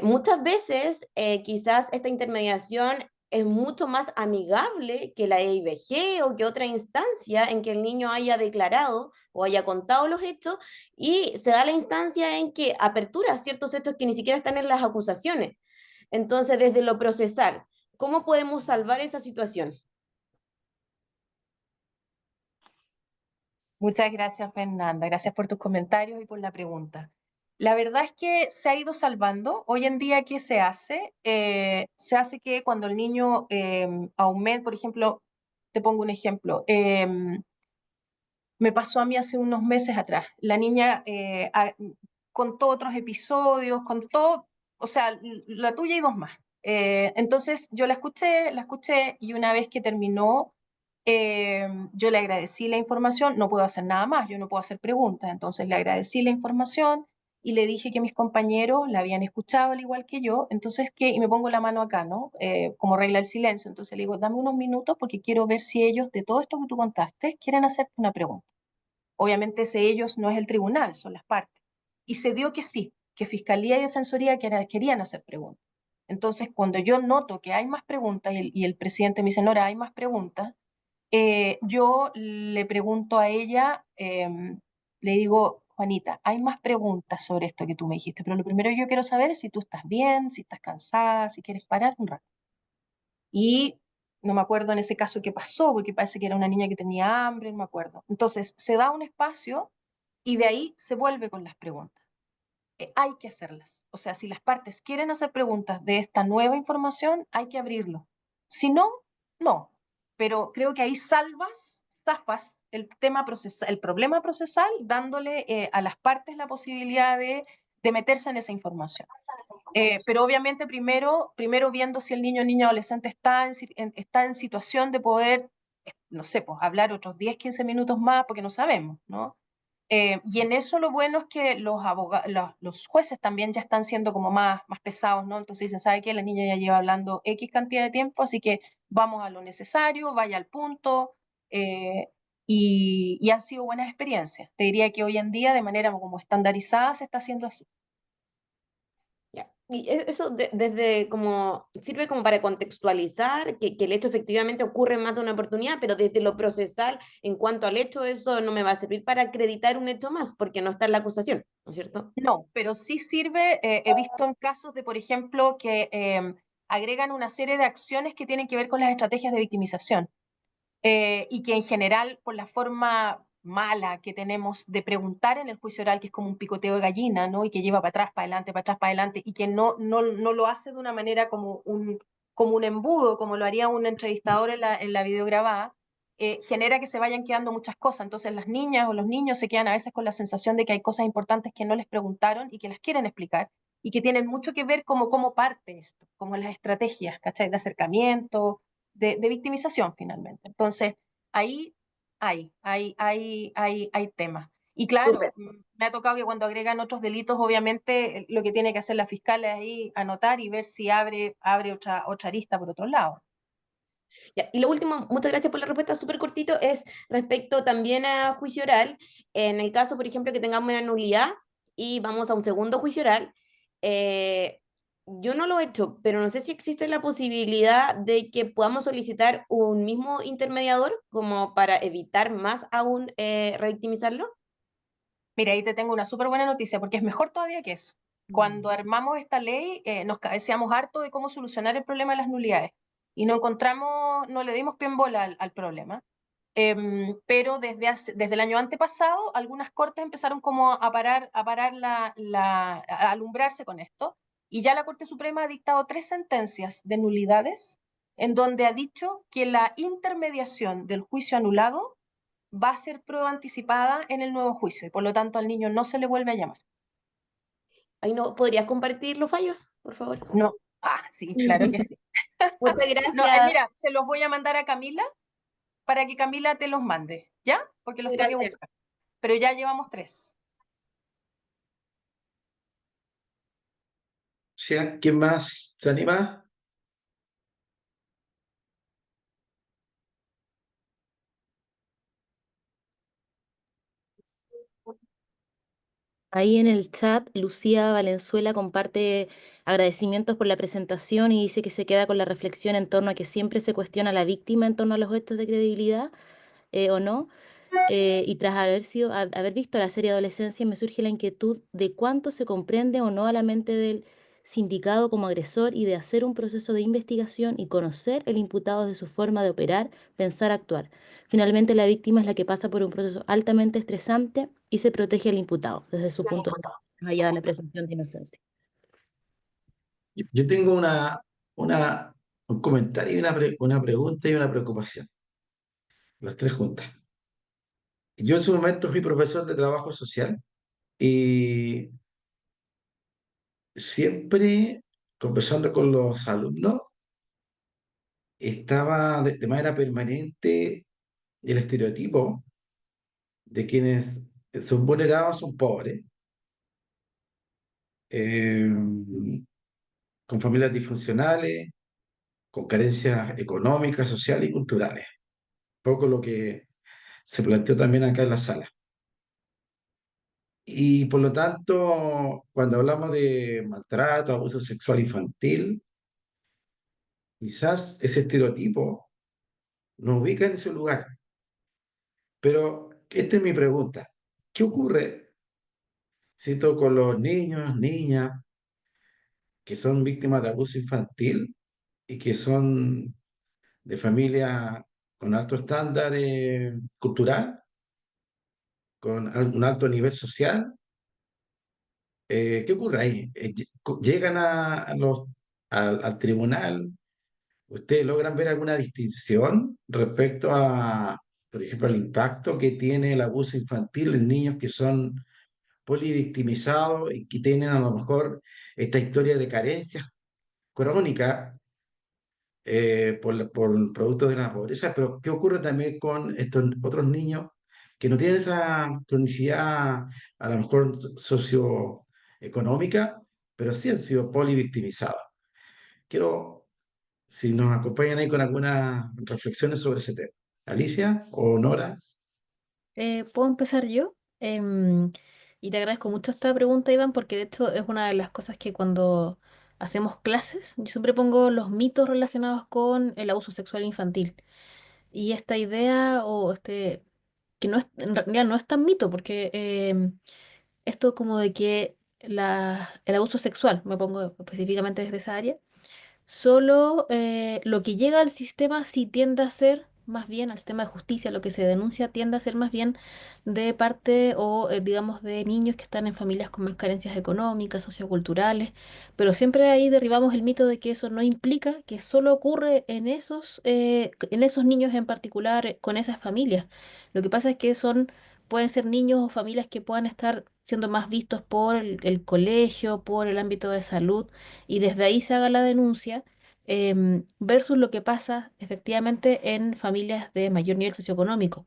S7: Muchas veces, quizás esta intermediación es mucho más amigable que la EIBG o que otra instancia en que el niño haya declarado o haya contado los hechos y se da la instancia en que apertura ciertos hechos que ni siquiera están en las acusaciones. Entonces, desde lo procesal, ¿cómo podemos salvar esa situación?
S6: Muchas gracias, Fernanda. Gracias por tus comentarios y por la pregunta. La verdad es que se ha ido salvando. Hoy en día, ¿qué se hace? Se hace que cuando el niño aumenta, por ejemplo, te pongo un ejemplo. Me pasó a mí hace unos meses atrás. La niña contó otros episodios, contó, o sea, la tuya y dos más. Entonces yo la escuché y una vez que terminó, yo le agradecí la información, no puedo hacer nada más, yo no puedo hacer preguntas, entonces le agradecí la información y le dije que mis compañeros la habían escuchado al igual que yo, entonces que, y me pongo la mano acá, ¿no? Como regla del silencio, entonces le digo, dame unos minutos porque quiero ver si ellos, de todo esto que tú contaste, quieren hacerte una pregunta. Obviamente ese ellos no es el tribunal, son las partes. Y se dio que sí, que Fiscalía y Defensoría querían hacer preguntas. Entonces, cuando yo noto que hay más preguntas y el presidente me dice, Nora, hay más preguntas, yo le pregunto a ella, le digo, Juanita, hay más preguntas sobre esto que tú me dijiste, pero lo primero que yo quiero saber es si tú estás bien, si estás cansada, si quieres parar un rato. Y no me acuerdo en ese caso qué pasó, porque parece que era una niña que tenía hambre, no me acuerdo. Entonces, se da un espacio y de ahí se vuelve con las preguntas. Hay que hacerlas. O sea, si las partes quieren hacer preguntas de esta nueva información, hay que abrirlo. Si no, no. Pero creo que ahí zafas el tema procesal, el problema procesal, dándole a las partes la posibilidad de meterse en esa información. Pero obviamente primero viendo si el niño o niña adolescente está en situación de poder, no sé, pues hablar otros 10, 15 minutos más, porque no sabemos, ¿no? Y en eso lo bueno es que los jueces también ya están siendo como más pesados, ¿no? Entonces dicen, ¿sabe qué? La niña ya lleva hablando X cantidad de tiempo, así que vamos a lo necesario, vaya al punto, y han sido buenas experiencias. Te diría que hoy en día, de manera como estandarizada, se está haciendo así.
S7: Ya. Y eso desde como sirve como para contextualizar que el hecho efectivamente ocurre en más de una oportunidad, pero desde lo procesal, en cuanto al hecho, eso no me va a servir para acreditar un hecho más, porque no está en la acusación, ¿no es cierto?
S6: No, pero sí sirve, he visto en casos de, por ejemplo, que agregan una serie de acciones que tienen que ver con las estrategias de victimización. Y que en general, por la forma mala que tenemos de preguntar en el juicio oral, que es como un picoteo de gallina, ¿no? Y que lleva para atrás, para adelante, para atrás, para adelante, y que no lo hace de una manera como un embudo, como lo haría un entrevistador en la videograbada, genera que se vayan quedando muchas cosas. Entonces las niñas o los niños se quedan a veces con la sensación de que hay cosas importantes que no les preguntaron y que las quieren explicar, y que tienen mucho que ver como cómo parte esto, como las estrategias, ¿cachai? De acercamiento, de victimización finalmente. Entonces, ahí hay temas. Y claro,
S7: Súper.
S6: me ha tocado que cuando agregan otros delitos, obviamente lo que tiene que hacer la fiscal es ahí anotar y ver si abre otra arista por otro lado.
S7: Ya, y lo último, muchas gracias por la respuesta, súper cortito, es respecto también a juicio oral. En el caso, por ejemplo, que tengamos una nulidad y vamos a un segundo juicio oral, eh, yo no lo he hecho, pero no sé si existe la posibilidad de que podamos solicitar un mismo intermediador como para evitar más aún revictimizarlo.
S6: Mira, ahí te tengo una súper buena noticia, porque es mejor todavía que eso. Cuando armamos esta ley, nos cabeceamos harto de cómo solucionar el problema de las nulidades y no le dimos pie en bola al problema. Pero desde el año antepasado, algunas cortes empezaron como a alumbrarse con esto, y ya la Corte Suprema ha dictado 3 sentencias de nulidades, en donde ha dicho que la intermediación del juicio anulado va a ser prueba anticipada en el nuevo juicio, y por lo tanto al niño no se le vuelve a llamar.
S7: Ahí no, ¿podrías compartir los fallos, por favor?
S6: No, sí, claro que sí.
S7: Muchas
S6: No,
S7: gracias.
S6: mira, se los voy a mandar a Camila para que Camila te los mande, ¿ya? Porque los tengo que
S7: Gracias.
S6: buscar. Pero ya llevamos 3.
S1: ¿Sí? ¿Quién más se anima?
S3: Ahí en el chat, Lucía Valenzuela comparte agradecimientos por la presentación y dice que se queda con la reflexión en torno a que siempre se cuestiona a la víctima en torno a los hechos de credibilidad o no. Y tras haber visto la serie Adolescencia, me surge la inquietud de cuánto se comprende o no a la mente del sindicado como agresor y de hacer un proceso de investigación y conocer el imputado de su forma de operar, pensar, actuar. Finalmente, la víctima es la que pasa por un proceso altamente estresante y se protege al imputado desde su punto de vista, más allá de la presunción de inocencia.
S1: Yo tengo una, un comentario y una pregunta y una preocupación, las tres juntas. Yo en su momento fui profesor de trabajo social y siempre conversando con los alumnos estaba de manera permanente el estereotipo de quienes son vulnerados, son pobres, eh, con familias disfuncionales, con carencias económicas, sociales y culturales. Un poco lo que se planteó también acá en la sala. Y por lo tanto, cuando hablamos de maltrato, abuso sexual infantil, quizás ese estereotipo nos ubica en ese lugar. Pero esta es mi pregunta. ¿Qué ocurre, cierto, con los niños, niñas que son víctimas de abuso infantil y que son de familia con alto estándar cultural, con un alto nivel social? ¿Qué ocurre ahí? ¿Llegan al tribunal? ¿Ustedes logran ver alguna distinción respecto a, por ejemplo, el impacto que tiene el abuso infantil en niños que son polivictimizados y que tienen a lo mejor esta historia de carencias crónicas por producto de la pobreza? Pero ¿qué ocurre también con estos otros niños que no tienen esa cronicidad a lo mejor socioeconómica, pero sí han sido polivictimizados? Quiero, si nos acompañan ahí con algunas reflexiones sobre ese tema. Alicia o Nora.
S3: ¿Puedo empezar yo? Y te agradezco mucho esta pregunta, Iván, porque de hecho es una de las cosas que cuando hacemos clases, yo siempre pongo los mitos relacionados con el abuso sexual infantil. Y esta idea o que no es, en realidad no es tan mito, porque esto como de que el abuso sexual, me pongo específicamente desde esa área, solo lo que llega al sistema sí tiende a ser más bien, al sistema de justicia, lo que se denuncia tiende a ser más bien de parte o digamos de niños que están en familias con más carencias económicas, socioculturales, pero siempre ahí derribamos el mito de que eso no implica que solo ocurre en esos niños en particular, con esas familias. Lo que pasa es que pueden ser niños o familias que puedan estar siendo más vistos por el colegio, por el ámbito de salud y desde ahí se haga la denuncia, versus lo que pasa efectivamente en familias de mayor nivel socioeconómico.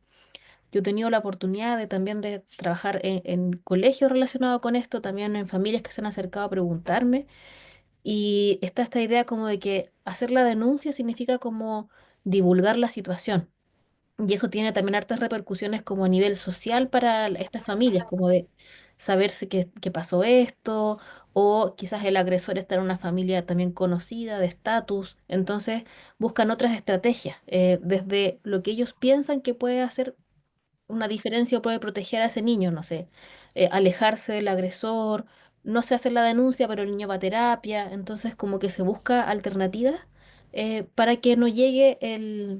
S3: Yo he tenido la oportunidad de también de trabajar en colegios relacionados con esto, también en familias que se han acercado a preguntarme, y está esta idea como de que hacer la denuncia significa como divulgar la situación. Y eso tiene también hartas repercusiones como a nivel social para estas familias, como de saberse que pasó esto, o quizás el agresor está en una familia también conocida, de estatus. Entonces buscan otras estrategias, desde lo que ellos piensan que puede hacer una diferencia o puede proteger a ese niño, no sé, alejarse del agresor, no se hace la denuncia, pero el niño va a terapia, entonces como que se busca alternativas para que no llegue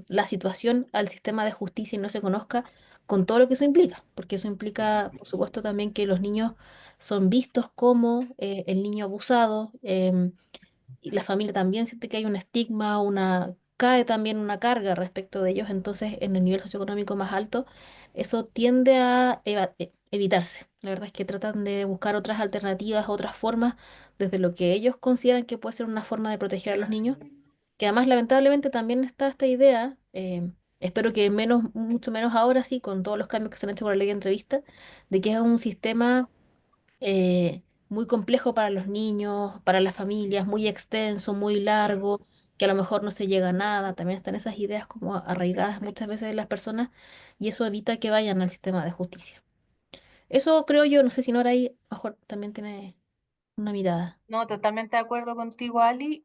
S3: la situación al sistema de justicia y no se conozca con todo lo que eso implica, porque eso implica, por supuesto, también que los niños son vistos como el niño abusado, y la familia también siente que hay un estigma, cae también una carga respecto de ellos, entonces en el nivel socioeconómico más alto, eso tiende a evitarse. La verdad es que tratan de buscar otras alternativas, otras formas, desde lo que ellos consideran que puede ser una forma de proteger a los niños, que además lamentablemente también está esta idea, espero que mucho menos ahora sí, con todos los cambios que se han hecho con la ley de entrevista, de que es un sistema muy complejo para los niños, para las familias, muy extenso, muy largo, que a lo mejor no se llega a nada. También están esas ideas como arraigadas muchas veces en las personas y eso evita que vayan al sistema de justicia. Eso creo yo, no sé si Nora ahí a lo mejor también tiene una mirada.
S6: No, totalmente de acuerdo contigo, Ali.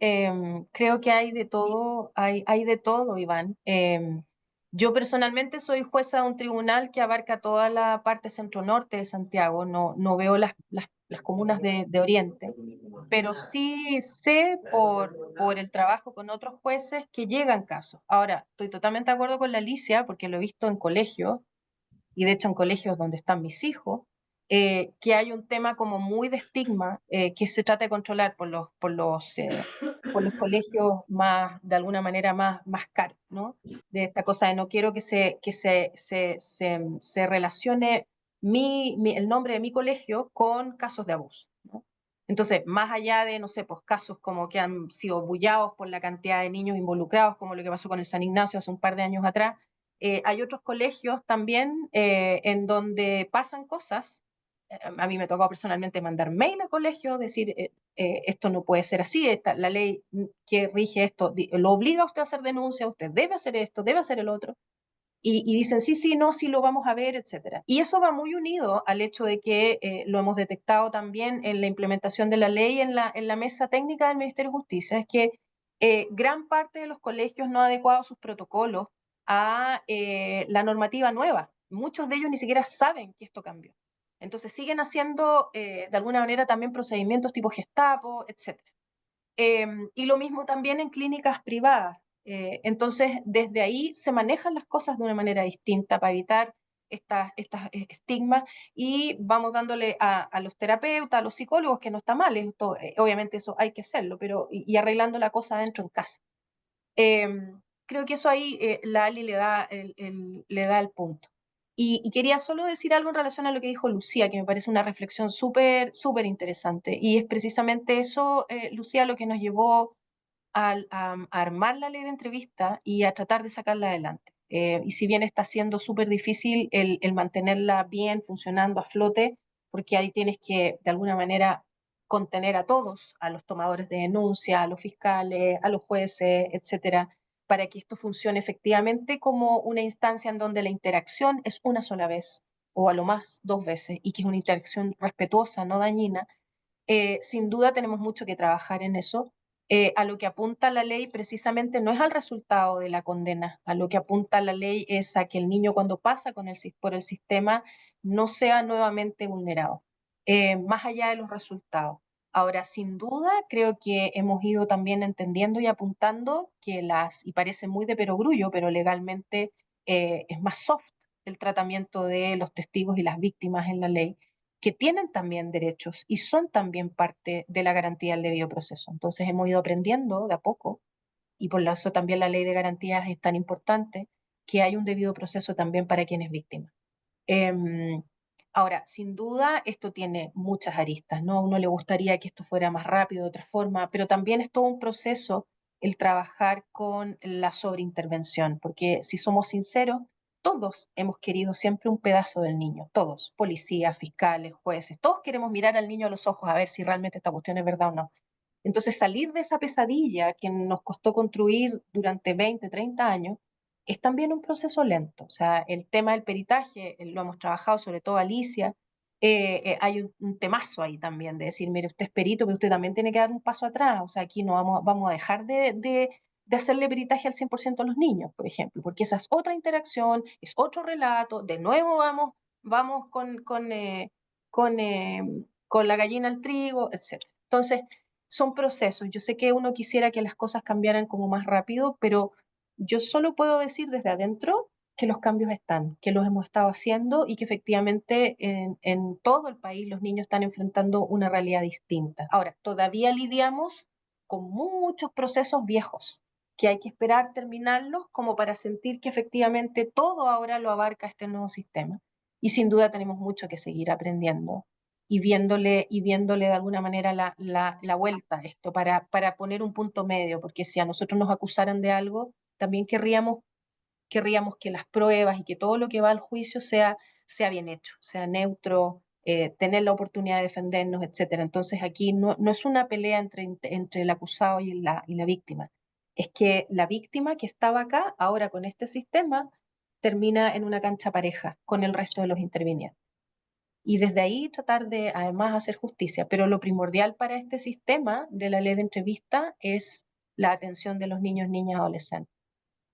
S6: Creo que hay de todo, hay de todo, Iván. Yo personalmente soy jueza de un tribunal que abarca toda la parte centro-norte de Santiago, no veo las comunas de Oriente, pero sí sé por el trabajo con otros jueces que llegan casos. Ahora, estoy totalmente de acuerdo con la Alicia, porque lo he visto en colegios, y de hecho en colegios donde están mis hijos, que hay un tema como muy de estigma que se trata de controlar por los colegios más, de alguna manera, más caros, ¿no? De esta cosa de no quiero se relacione el nombre de mi colegio con casos de abuso, ¿no? Entonces, más allá de, no sé, pues casos como que han sido bullados por la cantidad de niños involucrados, como lo que pasó con el San Ignacio hace un par de años atrás, hay otros colegios también en donde pasan cosas. A mí me tocó personalmente mandar mail al colegio, decir, esto no puede ser así, la ley que rige esto lo obliga a usted a hacer denuncia, usted debe hacer esto, debe hacer el otro. y dicen, sí, sí, no, sí lo vamos a ver, etcétera. Y eso va muy unido al hecho de que lo hemos detectado también en la implementación de la ley en la mesa técnica del Ministerio de Justicia, es que gran parte de los colegios no ha adecuado sus protocolos a la normativa nueva. Muchos de ellos ni siquiera saben que esto cambió. Entonces siguen haciendo de alguna manera también procedimientos tipo Gestapo, etcétera. Y lo mismo también en clínicas privadas. Entonces, desde ahí se manejan las cosas de una manera distinta para evitar estas estigmas y vamos dándole a los terapeutas, a los psicólogos, que no está mal, esto, obviamente eso hay que hacerlo, pero y arreglando la cosa adentro en casa. Creo que eso ahí la Ali le da el punto. Y quería solo decir algo en relación a lo que dijo Lucía, que me parece una reflexión súper, súper interesante. Y es precisamente eso, Lucía, lo que nos llevó a armar la ley de entrevista y a tratar de sacarla adelante. Y si bien está siendo súper difícil el mantenerla bien, funcionando a flote, porque ahí tienes que, de alguna manera, contener a todos, a los tomadores de denuncia, a los fiscales, a los jueces, etcétera, para que esto funcione efectivamente como una instancia en donde la interacción es una sola vez, o a lo más 2 veces, y que es una interacción respetuosa, no dañina. Sin duda tenemos mucho que trabajar en eso. A lo que apunta la ley precisamente no es al resultado de la condena, a lo que apunta la ley es a que el niño cuando pasa por el sistema no sea nuevamente vulnerado, más allá de los resultados. Ahora, sin duda, creo que hemos ido también entendiendo y apuntando que y parece muy de perogrullo, pero legalmente es más soft el tratamiento de los testigos y las víctimas en la ley, que tienen también derechos y son también parte de la garantía del debido proceso. Entonces hemos ido aprendiendo de a poco, y por eso también la ley de garantías es tan importante, que hay un debido proceso también para quien es víctima. Ahora, sin duda, esto tiene muchas aristas, ¿no? A uno le gustaría que esto fuera más rápido de otra forma, pero también es todo un proceso el trabajar con la sobreintervención, porque si somos sinceros, todos hemos querido siempre un pedazo del niño, todos, policías, fiscales, jueces, todos queremos mirar al niño a los ojos a ver si realmente esta cuestión es verdad o no. Entonces, salir de esa pesadilla que nos costó construir durante 20, 30 años, es también un proceso lento. O sea, el tema del peritaje lo hemos trabajado, sobre todo Alicia. Hay un temazo ahí también de decir, mire, usted es perito, pero usted también tiene que dar un paso atrás. O sea, aquí no vamos a dejar de hacerle peritaje al 100% a los niños, por ejemplo, porque esa es otra interacción, es otro relato. De nuevo vamos con la gallina al trigo, etc. Entonces, son procesos. Yo sé que uno quisiera que las cosas cambiaran como más rápido, pero yo solo puedo decir desde adentro que los cambios están, que los hemos estado haciendo y que efectivamente en todo el país los niños están enfrentando una realidad distinta. Ahora, todavía lidiamos con muchos procesos viejos que hay que esperar terminarlos como para sentir que efectivamente todo ahora lo abarca este nuevo sistema. Y sin duda tenemos mucho que seguir aprendiendo y viéndole de alguna manera la vuelta a esto para poner un punto medio, porque si a nosotros nos acusaran de algo, también querríamos que las pruebas y que todo lo que va al juicio sea bien hecho, sea neutro, tener la oportunidad de defendernos, etcétera. Entonces aquí no es una pelea entre el acusado y la víctima, es que la víctima que estaba acá, ahora con este sistema, termina en una cancha pareja con el resto de los intervinientes. Y desde ahí tratar de además hacer justicia. Pero lo primordial para este sistema de la ley de entrevista es la atención de los niños, niñas, adolescentes.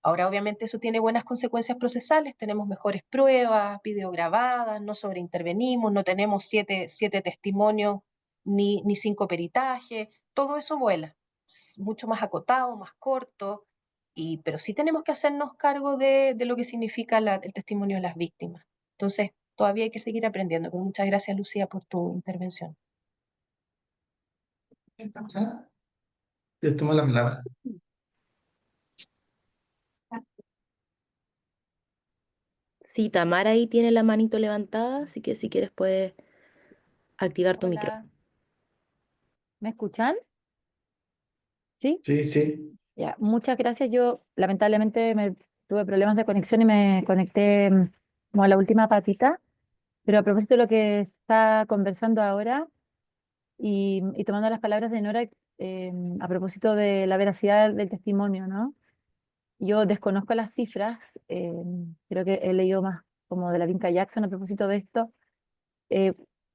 S6: Ahora, obviamente, eso tiene buenas consecuencias procesales, tenemos mejores pruebas, videograbadas, no sobreintervenimos, no tenemos siete testimonios ni 5 peritajes, todo eso vuela, es mucho más acotado, más corto, pero sí tenemos que hacernos cargo de lo que significa el testimonio de las víctimas. Entonces, todavía hay que seguir aprendiendo. Pero muchas gracias, Lucía, por tu intervención.
S1: Yo tomo la palabra.
S3: Sí, Tamara ahí tiene la manito levantada, así que si quieres puedes activar tu micrófono.
S8: Hola, ¿me escuchan? ¿Sí?
S1: Sí, sí.
S8: Ya, muchas gracias. Yo lamentablemente tuve problemas de conexión y me conecté como a la última patita, pero a propósito de lo que está conversando ahora y tomando las palabras de Nora a propósito de la veracidad del testimonio, ¿no? yo desconozco las cifras, creo que he leído más como de la Vinca Jackson a propósito de esto, eh,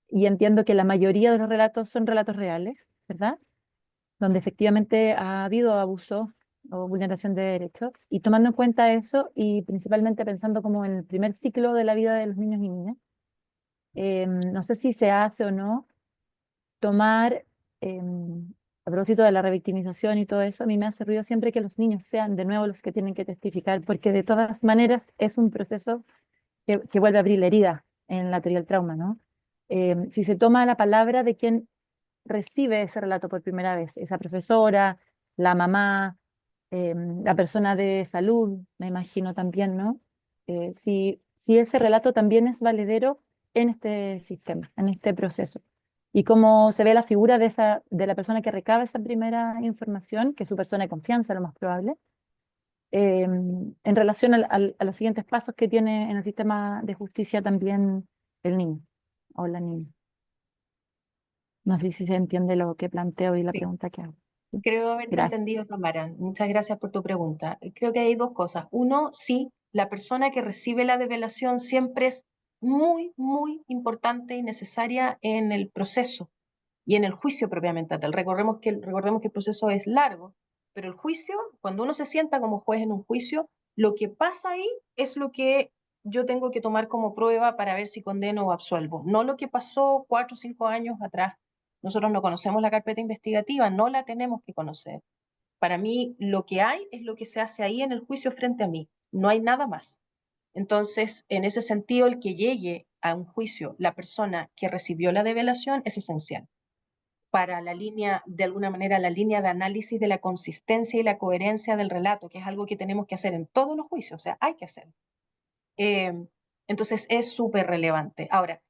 S8: y entiendo que la mayoría de los relatos son relatos reales, ¿verdad? Donde efectivamente ha habido abuso o vulneración de derechos, y tomando en cuenta eso, y principalmente pensando como en el primer ciclo de la vida de los niños y niñas, no sé si se hace o no tomar, a propósito de la revictimización y todo eso, a mí me hace ruido siempre que los niños sean de nuevo los que tienen que testificar, porque de todas maneras es un proceso que vuelve a abrir la herida en la teoría del trauma, ¿no? Si se toma la palabra de quien recibe ese relato por primera vez, esa profesora, la mamá, la persona de salud, me imagino también, ¿no? Si ese relato también es valedero en este sistema, en este proceso. Y cómo se ve la figura de la persona que recaba esa primera información, que es su persona de confianza, lo más probable, en relación a los siguientes pasos que tiene en el sistema de justicia también el niño o la niña. No sé si se entiende lo que planteo y la
S6: Sí.
S8: pregunta que hago.
S6: Creo haberte
S8: Gracias.
S6: entendido, Tamara. Muchas gracias por tu pregunta. Creo que hay dos cosas. Uno, sí, la persona que recibe la develación siempre es muy, muy importante y necesaria en el proceso y en el juicio propiamente tal. Recordemos que el proceso es largo, pero el juicio, cuando uno se sienta como juez en un juicio, lo que pasa ahí es lo que yo tengo que tomar como prueba para ver si condeno o absuelvo, no lo que pasó 4 o 5 años atrás. Nosotros no conocemos la carpeta investigativa, no la tenemos que conocer. Para mí, lo que hay es lo que se hace ahí en el juicio frente a mí, no hay nada más. Entonces, en ese sentido, el que llegue a un juicio la persona que recibió la develación es esencial para la línea, de alguna manera, la línea de análisis de la consistencia y la coherencia del relato, que es algo que tenemos que hacer en todos los juicios, o sea, hay que hacerlo. Entonces, es súper relevante. Ahora,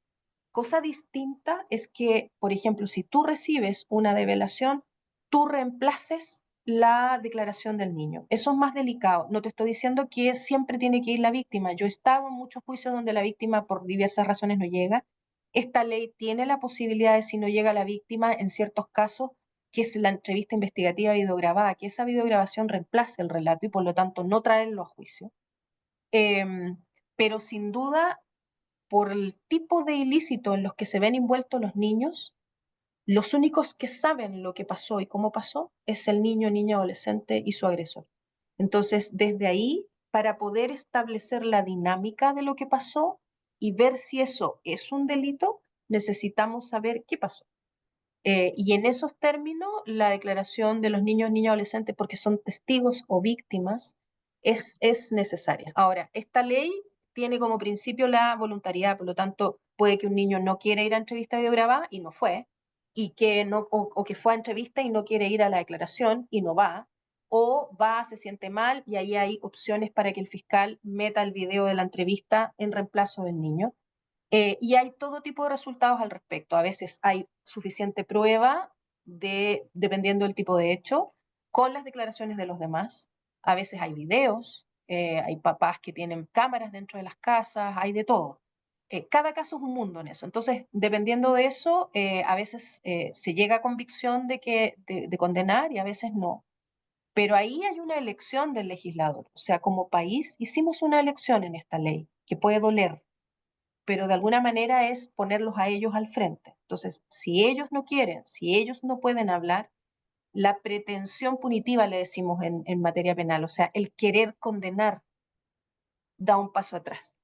S6: cosa distinta es que, por ejemplo, si tú recibes una develación, tú reemplaces la declaración del niño. Eso es más delicado. No te estoy diciendo que siempre tiene que ir la víctima. Yo he estado en muchos juicios donde la víctima por diversas razones no llega. Esta ley tiene la posibilidad de, si no llega la víctima, en ciertos casos, que es la entrevista investigativa videograbada, que esa videograbación reemplace el relato y por lo tanto no traerlo a juicio. Pero sin duda, por el tipo de ilícito en los que se ven envueltos los niños, los únicos que saben lo que pasó y cómo pasó es el niño, niña, adolescente y su agresor. Entonces, desde ahí, para poder establecer la dinámica de lo que pasó y ver si eso es un delito, necesitamos saber qué pasó. Y en esos términos, la declaración de los niños, niñas, adolescentes, porque son testigos o víctimas, es necesaria. Ahora, esta ley tiene como principio la voluntariedad, por lo tanto, puede que un niño no quiera ir a entrevista videograbada y no fue, y que no, o que fue a entrevista y no quiere ir a la declaración y no va, o va, se siente mal, y ahí hay opciones para que el fiscal meta el video de la entrevista en reemplazo del niño. Y hay todo tipo de resultados al respecto. A veces hay suficiente prueba dependiendo del tipo de hecho, con las declaraciones de los demás. A veces hay videos, hay papás que tienen cámaras dentro de las casas, hay de todo. Cada caso es un mundo en eso. Entonces, dependiendo de eso, a veces se llega a convicción de condenar y a veces no. Pero ahí hay una elección del legislador. O sea, como país hicimos una elección en esta ley que puede doler, pero de alguna manera es ponerlos a ellos al frente. Entonces, si ellos no quieren, si ellos no pueden hablar, la pretensión punitiva, le decimos en materia penal, o sea, el querer condenar, da un paso atrás.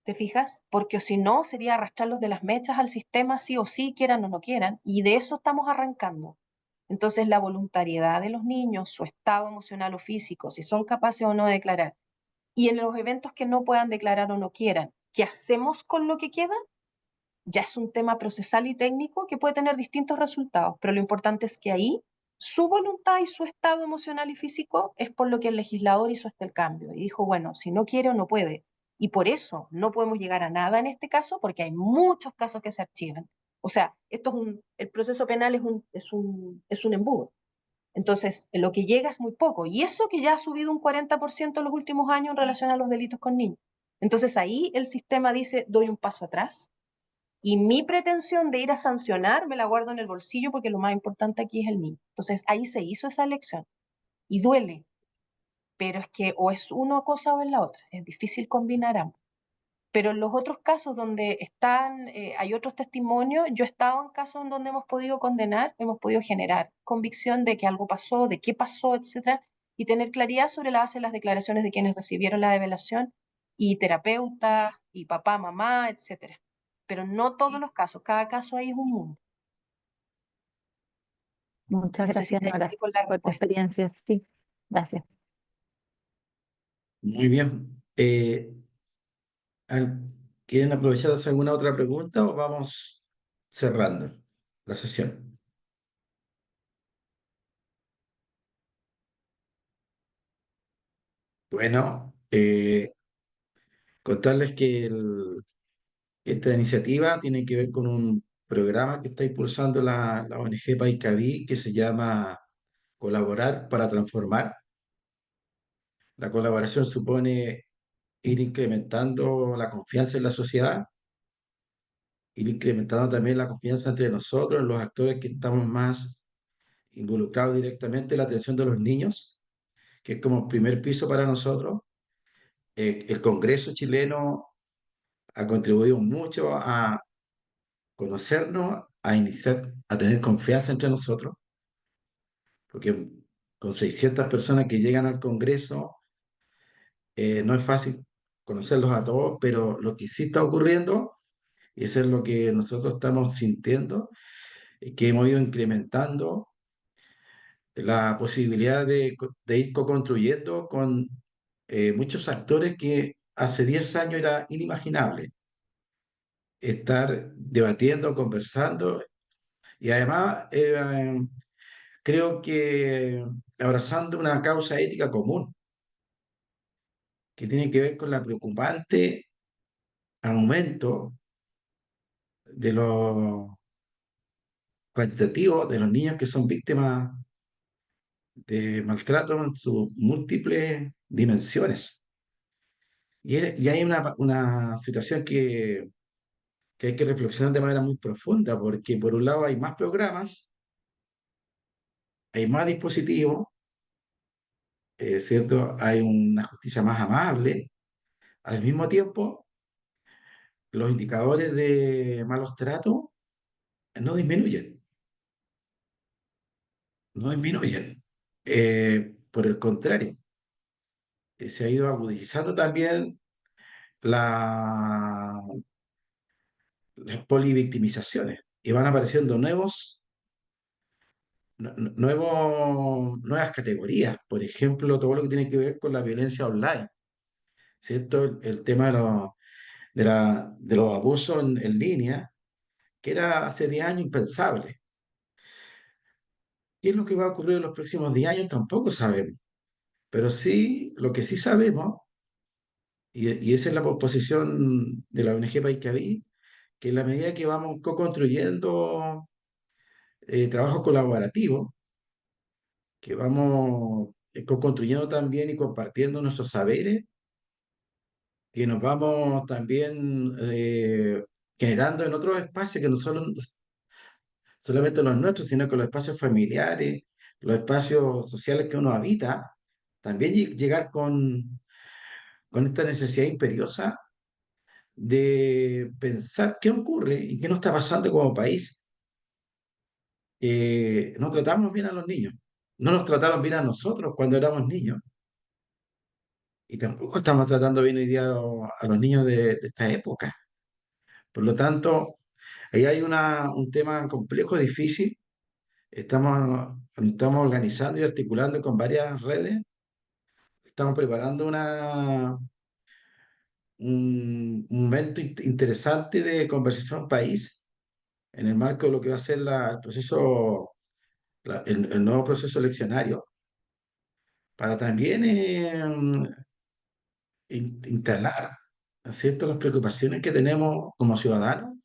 S6: ¿Te fijas? Porque si no, sería arrastrarlos de las mechas al sistema, sí o sí, quieran o no quieran, y de eso estamos arrancando. Entonces, la voluntariedad de los niños, su estado emocional o físico, si son capaces o no de declarar, y en los eventos que no puedan declarar o no quieran, ¿qué hacemos con lo que queda? Ya es un tema procesal y técnico que puede tener distintos resultados, pero lo importante es que ahí su voluntad y su estado emocional y físico es por lo que el legislador hizo este cambio y dijo, bueno, si no quiere o no puede. Y por eso no podemos llegar a nada en este caso, porque hay muchos casos que se archivan. O sea, el proceso penal es un embudo. Entonces, lo que llega es muy poco. Y eso que ya ha subido un 40% en los últimos años en relación a los delitos con niños. Entonces, ahí el sistema dice, doy un paso atrás, y mi pretensión de ir a sancionar me la guardo en el bolsillo porque lo más importante aquí es el niño. Entonces ahí se hizo esa elección y duele, pero es que o es una cosa o es la otra, es difícil combinar ambos. Pero en los otros casos donde hay otros testimonios, yo he estado en casos en donde hemos podido condenar, hemos podido generar convicción de que algo pasó, de qué pasó, etcétera, y tener claridad sobre la base de las declaraciones de quienes recibieron la develación, y terapeutas, y papá, mamá, etcétera. Pero no todos los casos, cada caso ahí es un mundo.
S8: Muchas
S6: No sé si
S8: gracias,
S6: te
S8: Nora,
S6: explico la
S8: por tu
S6: respuesta.
S8: experiencia. Sí, gracias.
S1: Muy bien. ¿Quieren aprovechar de hacer alguna otra pregunta o vamos cerrando la sesión? Bueno, contarles que esta iniciativa tiene que ver con un programa que está impulsando la ONG Paicaví, que se llama Colaborar para Transformar. La colaboración supone ir incrementando la confianza en la sociedad, ir incrementando también la confianza entre nosotros, los actores que estamos más involucrados directamente en la atención de los niños, que es como primer piso para nosotros. El Congreso chileno ha contribuido mucho a conocernos, a iniciar, a tener confianza entre nosotros, porque con 600 personas que llegan al Congreso, no es fácil conocerlos a todos, pero lo que sí está ocurriendo, y eso es lo que nosotros estamos sintiendo, es que hemos ido incrementando la posibilidad de ir co-construyendo con muchos actores que hace 10 años era inimaginable estar debatiendo, conversando y además creo que abrazando una causa ética común que tiene que ver con la preocupante aumento de los cuantitativos de los niños que son víctimas de maltrato en sus múltiples dimensiones. Y hay una situación que hay que reflexionar de manera muy profunda, porque por un lado hay más programas, hay más dispositivos, ¿cierto? Hay una justicia más amable. Al mismo tiempo, los indicadores de malos tratos no disminuyen, no disminuyen. Por el contrario, se ha ido agudizando también la, las polivictimizaciones y van apareciendo nuevas categorías. Por ejemplo, todo lo que tiene que ver con la violencia online, ¿cierto? El tema de los abusos en línea, que era hace 10 años impensable. ¿Qué es lo que va a ocurrir en los próximos 10 años? Tampoco sabemos. Pero sí, lo que sí sabemos, y esa es la posición de la ONG Paicaví, que en la medida que vamos co-construyendo trabajo colaborativo, que vamos co-construyendo también y compartiendo nuestros saberes, que nos vamos también generando en otros espacios que no son solamente los nuestros, sino que los espacios familiares, los espacios sociales que uno habita, también llegar con esta necesidad imperiosa de pensar qué ocurre y qué nos está pasando como país. No tratamos bien a los niños, no nos trataron bien a nosotros cuando éramos niños y tampoco estamos tratando bien hoy día a los niños de esta época. Por lo tanto, ahí hay un tema complejo, difícil. Estamos organizando y articulando con varias redes. Estamos preparando un momento interesante de conversación país en el marco de lo que va a ser el proceso, el nuevo proceso eleccionario, para también instalar, ¿no es cierto?, las preocupaciones que tenemos como ciudadanos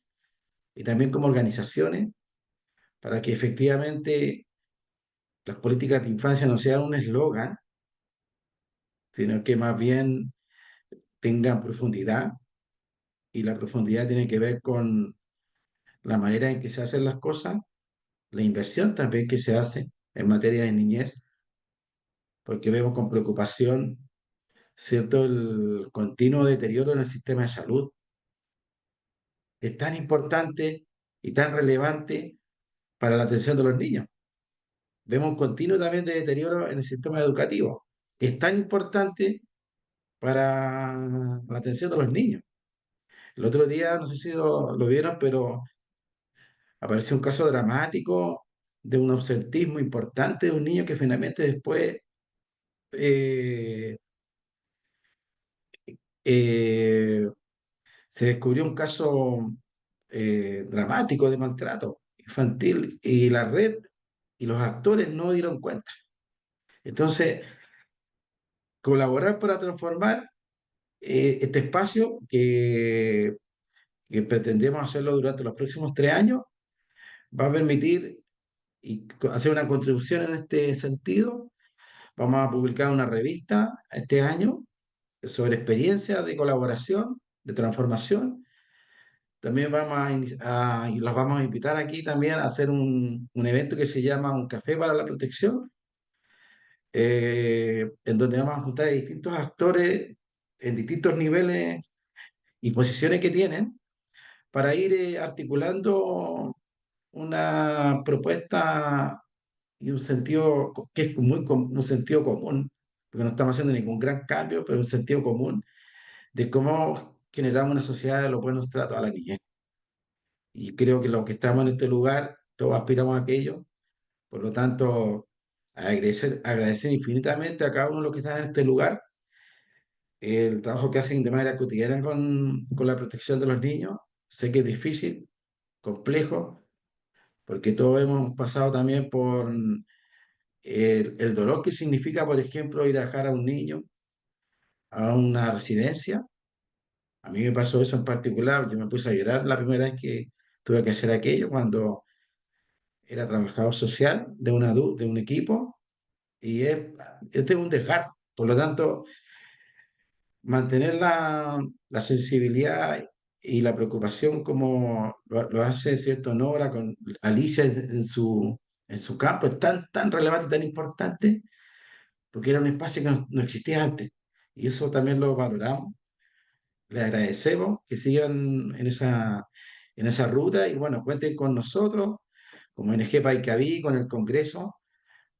S1: y también como organizaciones, para que efectivamente las políticas de infancia no sean un eslogan, sino que más bien tengan profundidad, y la profundidad tiene que ver con la manera en que se hacen las cosas, la inversión también que se hace en materia de niñez, porque vemos con preocupación, ¿cierto?, el continuo deterioro en el sistema de salud. Es tan importante y tan relevante para la atención de los niños. Vemos un continuo también de deterioro en el sistema educativo. Es tan importante para la atención de los niños. El otro día, no sé si lo vieron, pero apareció un caso dramático de un ausentismo importante de un niño que finalmente después eh, eh, se descubrió un caso dramático de maltrato infantil y la red y los actores no dieron cuenta. Entonces, colaborar para transformar este espacio que pretendemos hacerlo durante los próximos 3 años va a permitir hacer una contribución en este sentido. Vamos a publicar una revista este año sobre experiencias de colaboración, de transformación. También y los vamos a invitar aquí también a hacer un evento que se llama Un Café para la Protección, en donde vamos a juntar a distintos actores en distintos niveles y posiciones que tienen para ir articulando una propuesta y un sentido que es un sentido común, porque no estamos haciendo ningún gran cambio, pero un sentido común de cómo generamos una sociedad de los buenos tratos a la niñez. Y creo que los que estamos en este lugar, todos aspiramos a aquello. Por lo tanto, agradecer infinitamente a cada uno de los que están en este lugar el trabajo que hacen de manera cotidiana con la protección de los niños. Sé que es difícil, complejo, porque todos hemos pasado también por el dolor que significa, por ejemplo, ir a dejar a un niño a una residencia. A mí me pasó eso en particular, yo me puse a llorar la primera vez que tuve que hacer aquello, cuando era trabajador social de un equipo, y este es un desgarro. Por lo tanto, mantener la sensibilidad y la preocupación como lo hace, ¿cierto?, Nora con Alicia en su campo, es tan relevante, tan importante, porque era un espacio que no existía antes. Y eso también lo valoramos. Les agradecemos que sigan en esa ruta y bueno, cuenten con nosotros, como NG Paicaví, con el Congreso,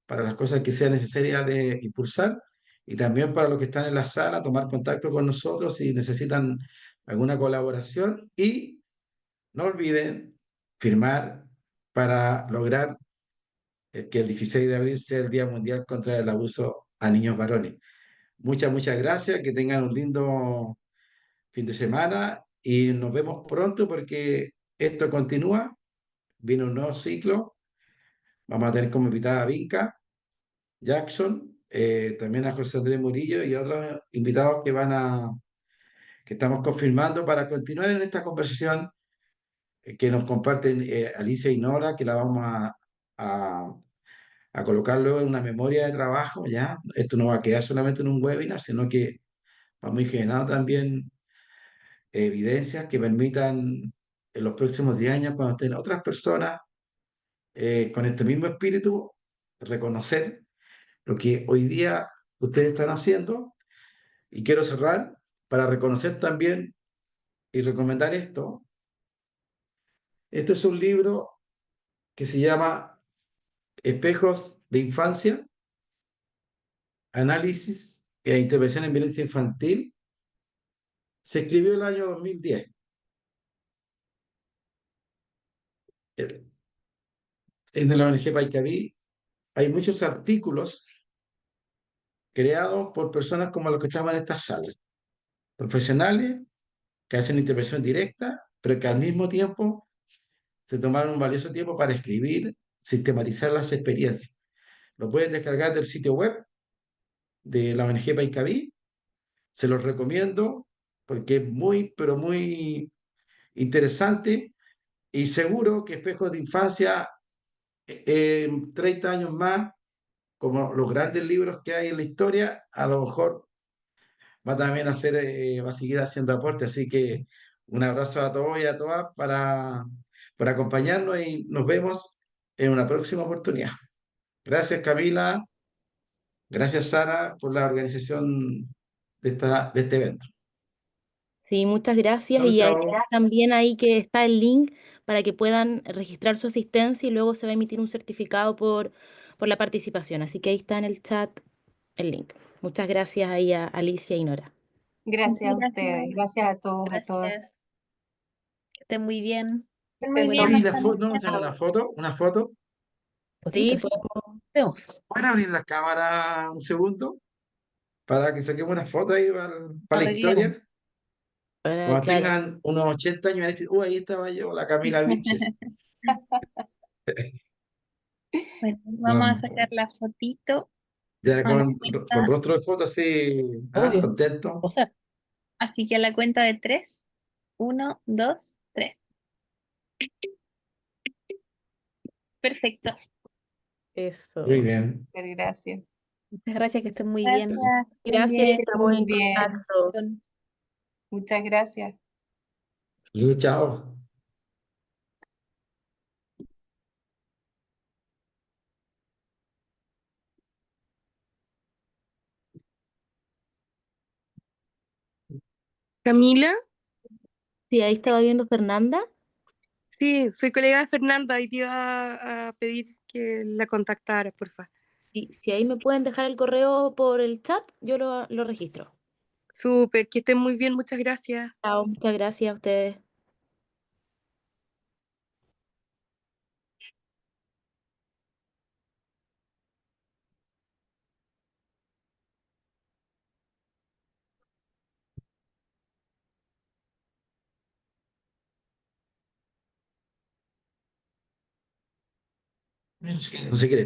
S1: para las cosas que sean necesarias de impulsar y también para los que están en la sala, tomar contacto con nosotros si necesitan alguna colaboración y no olviden firmar para lograr que el 16 de abril sea el Día Mundial contra el Abuso a Niños Varones. Muchas gracias, que tengan un lindo fin de semana y nos vemos pronto porque esto continúa, viene un nuevo ciclo, vamos a tener como invitada a Vinca Jackson, también a José Andrés Murillo y otros invitados que estamos confirmando para continuar en esta conversación que nos comparten Alicia y Nora, que la vamos a, a colocar luego en una memoria de trabajo, ¿ya? Esto no va a quedar solamente en un webinar, sino que vamos a ir generando también evidencias que permitan en los próximos 10 años, cuando estén otras personas con este mismo espíritu, reconocer lo que hoy día ustedes están haciendo. Y quiero cerrar para reconocer también y recomendar esto. Esto es un libro que se llama Espejos de Infancia, Análisis e Intervención en Violencia Infantil. Se escribió en el año 2010. Es de la ONG Paicaví. Hay muchos artículos creados por personas como los que estaban en estas salas, profesionales que hacen intervención directa, pero que al mismo tiempo se tomaron un valioso tiempo para escribir, sistematizar las experiencias. Lo pueden descargar del sitio web de la ONG Paicaví. Se los recomiendo porque es muy, pero muy interesante y seguro que Espejos de Infancia, en 30 años más, como los grandes libros que hay en la historia, a lo mejor va también a hacer, va a seguir haciendo aporte. Así que un abrazo a todos y a todas para acompañarnos y nos vemos en una próxima oportunidad. Gracias, Camila. Gracias, Sara, por la organización de este evento.
S3: Sí, muchas gracias.
S1: Chao,
S3: Y hay
S1: chao.
S3: también ahí que está el link para que puedan registrar su asistencia y luego se va a emitir un certificado por la participación. Así que ahí está en el chat el link. Muchas gracias ahí a Alicia y Nora.
S6: Gracias a
S2: Muchas
S6: ustedes,
S2: gracias.
S6: gracias a todos, a todas.
S8: Gracias. Que estén muy bien.
S2: Muy
S6: Estén
S2: bien,
S1: Abrir
S6: bien.
S1: la
S2: hasta
S1: foto, ¿no?
S2: luego.
S1: ¿Hacemos una foto? ¿Una foto?
S3: Sí,
S8: Fotitos.
S3: podemos.
S1: ¿Pueden abrir la cámara un segundo? Para que saquemos una foto ahí para la
S8: Arreglemos.
S1: historia. Cuando
S3: Claro.
S1: tengan unos 80 años, van a decir, ahí estaba yo, la Camila Vilches.
S2: Bueno, vamos a
S1: No,
S2: sacar la fotito
S1: ya
S2: a la
S1: con
S2: cuenta.
S1: rostro de foto así,
S3: Obvio.
S1: contento.
S3: O sea,
S2: Así que a la cuenta de tres. Uno, dos, tres. Perfecto.
S1: Muy
S3: eso.
S1: bien.
S6: Gracias.
S8: Muchas gracias, que estén muy bien.
S2: Gracias.
S3: Gracias y
S2: También.
S6: Que estén
S3: estamos
S6: muy
S3: en
S6: bien.
S3: contacto.
S6: Muchas gracias.
S1: Y chao.
S9: Camila,
S3: Sí, ahí estaba viendo Fernanda.
S9: sí, soy colega de Fernanda y te iba a pedir que la contactara, porfa.
S3: Sí, si ahí me pueden dejar el correo por el chat, yo lo registro.
S9: Súper, que estén muy bien, muchas gracias.
S3: Chao, muchas gracias a ustedes.
S1: No sé qué.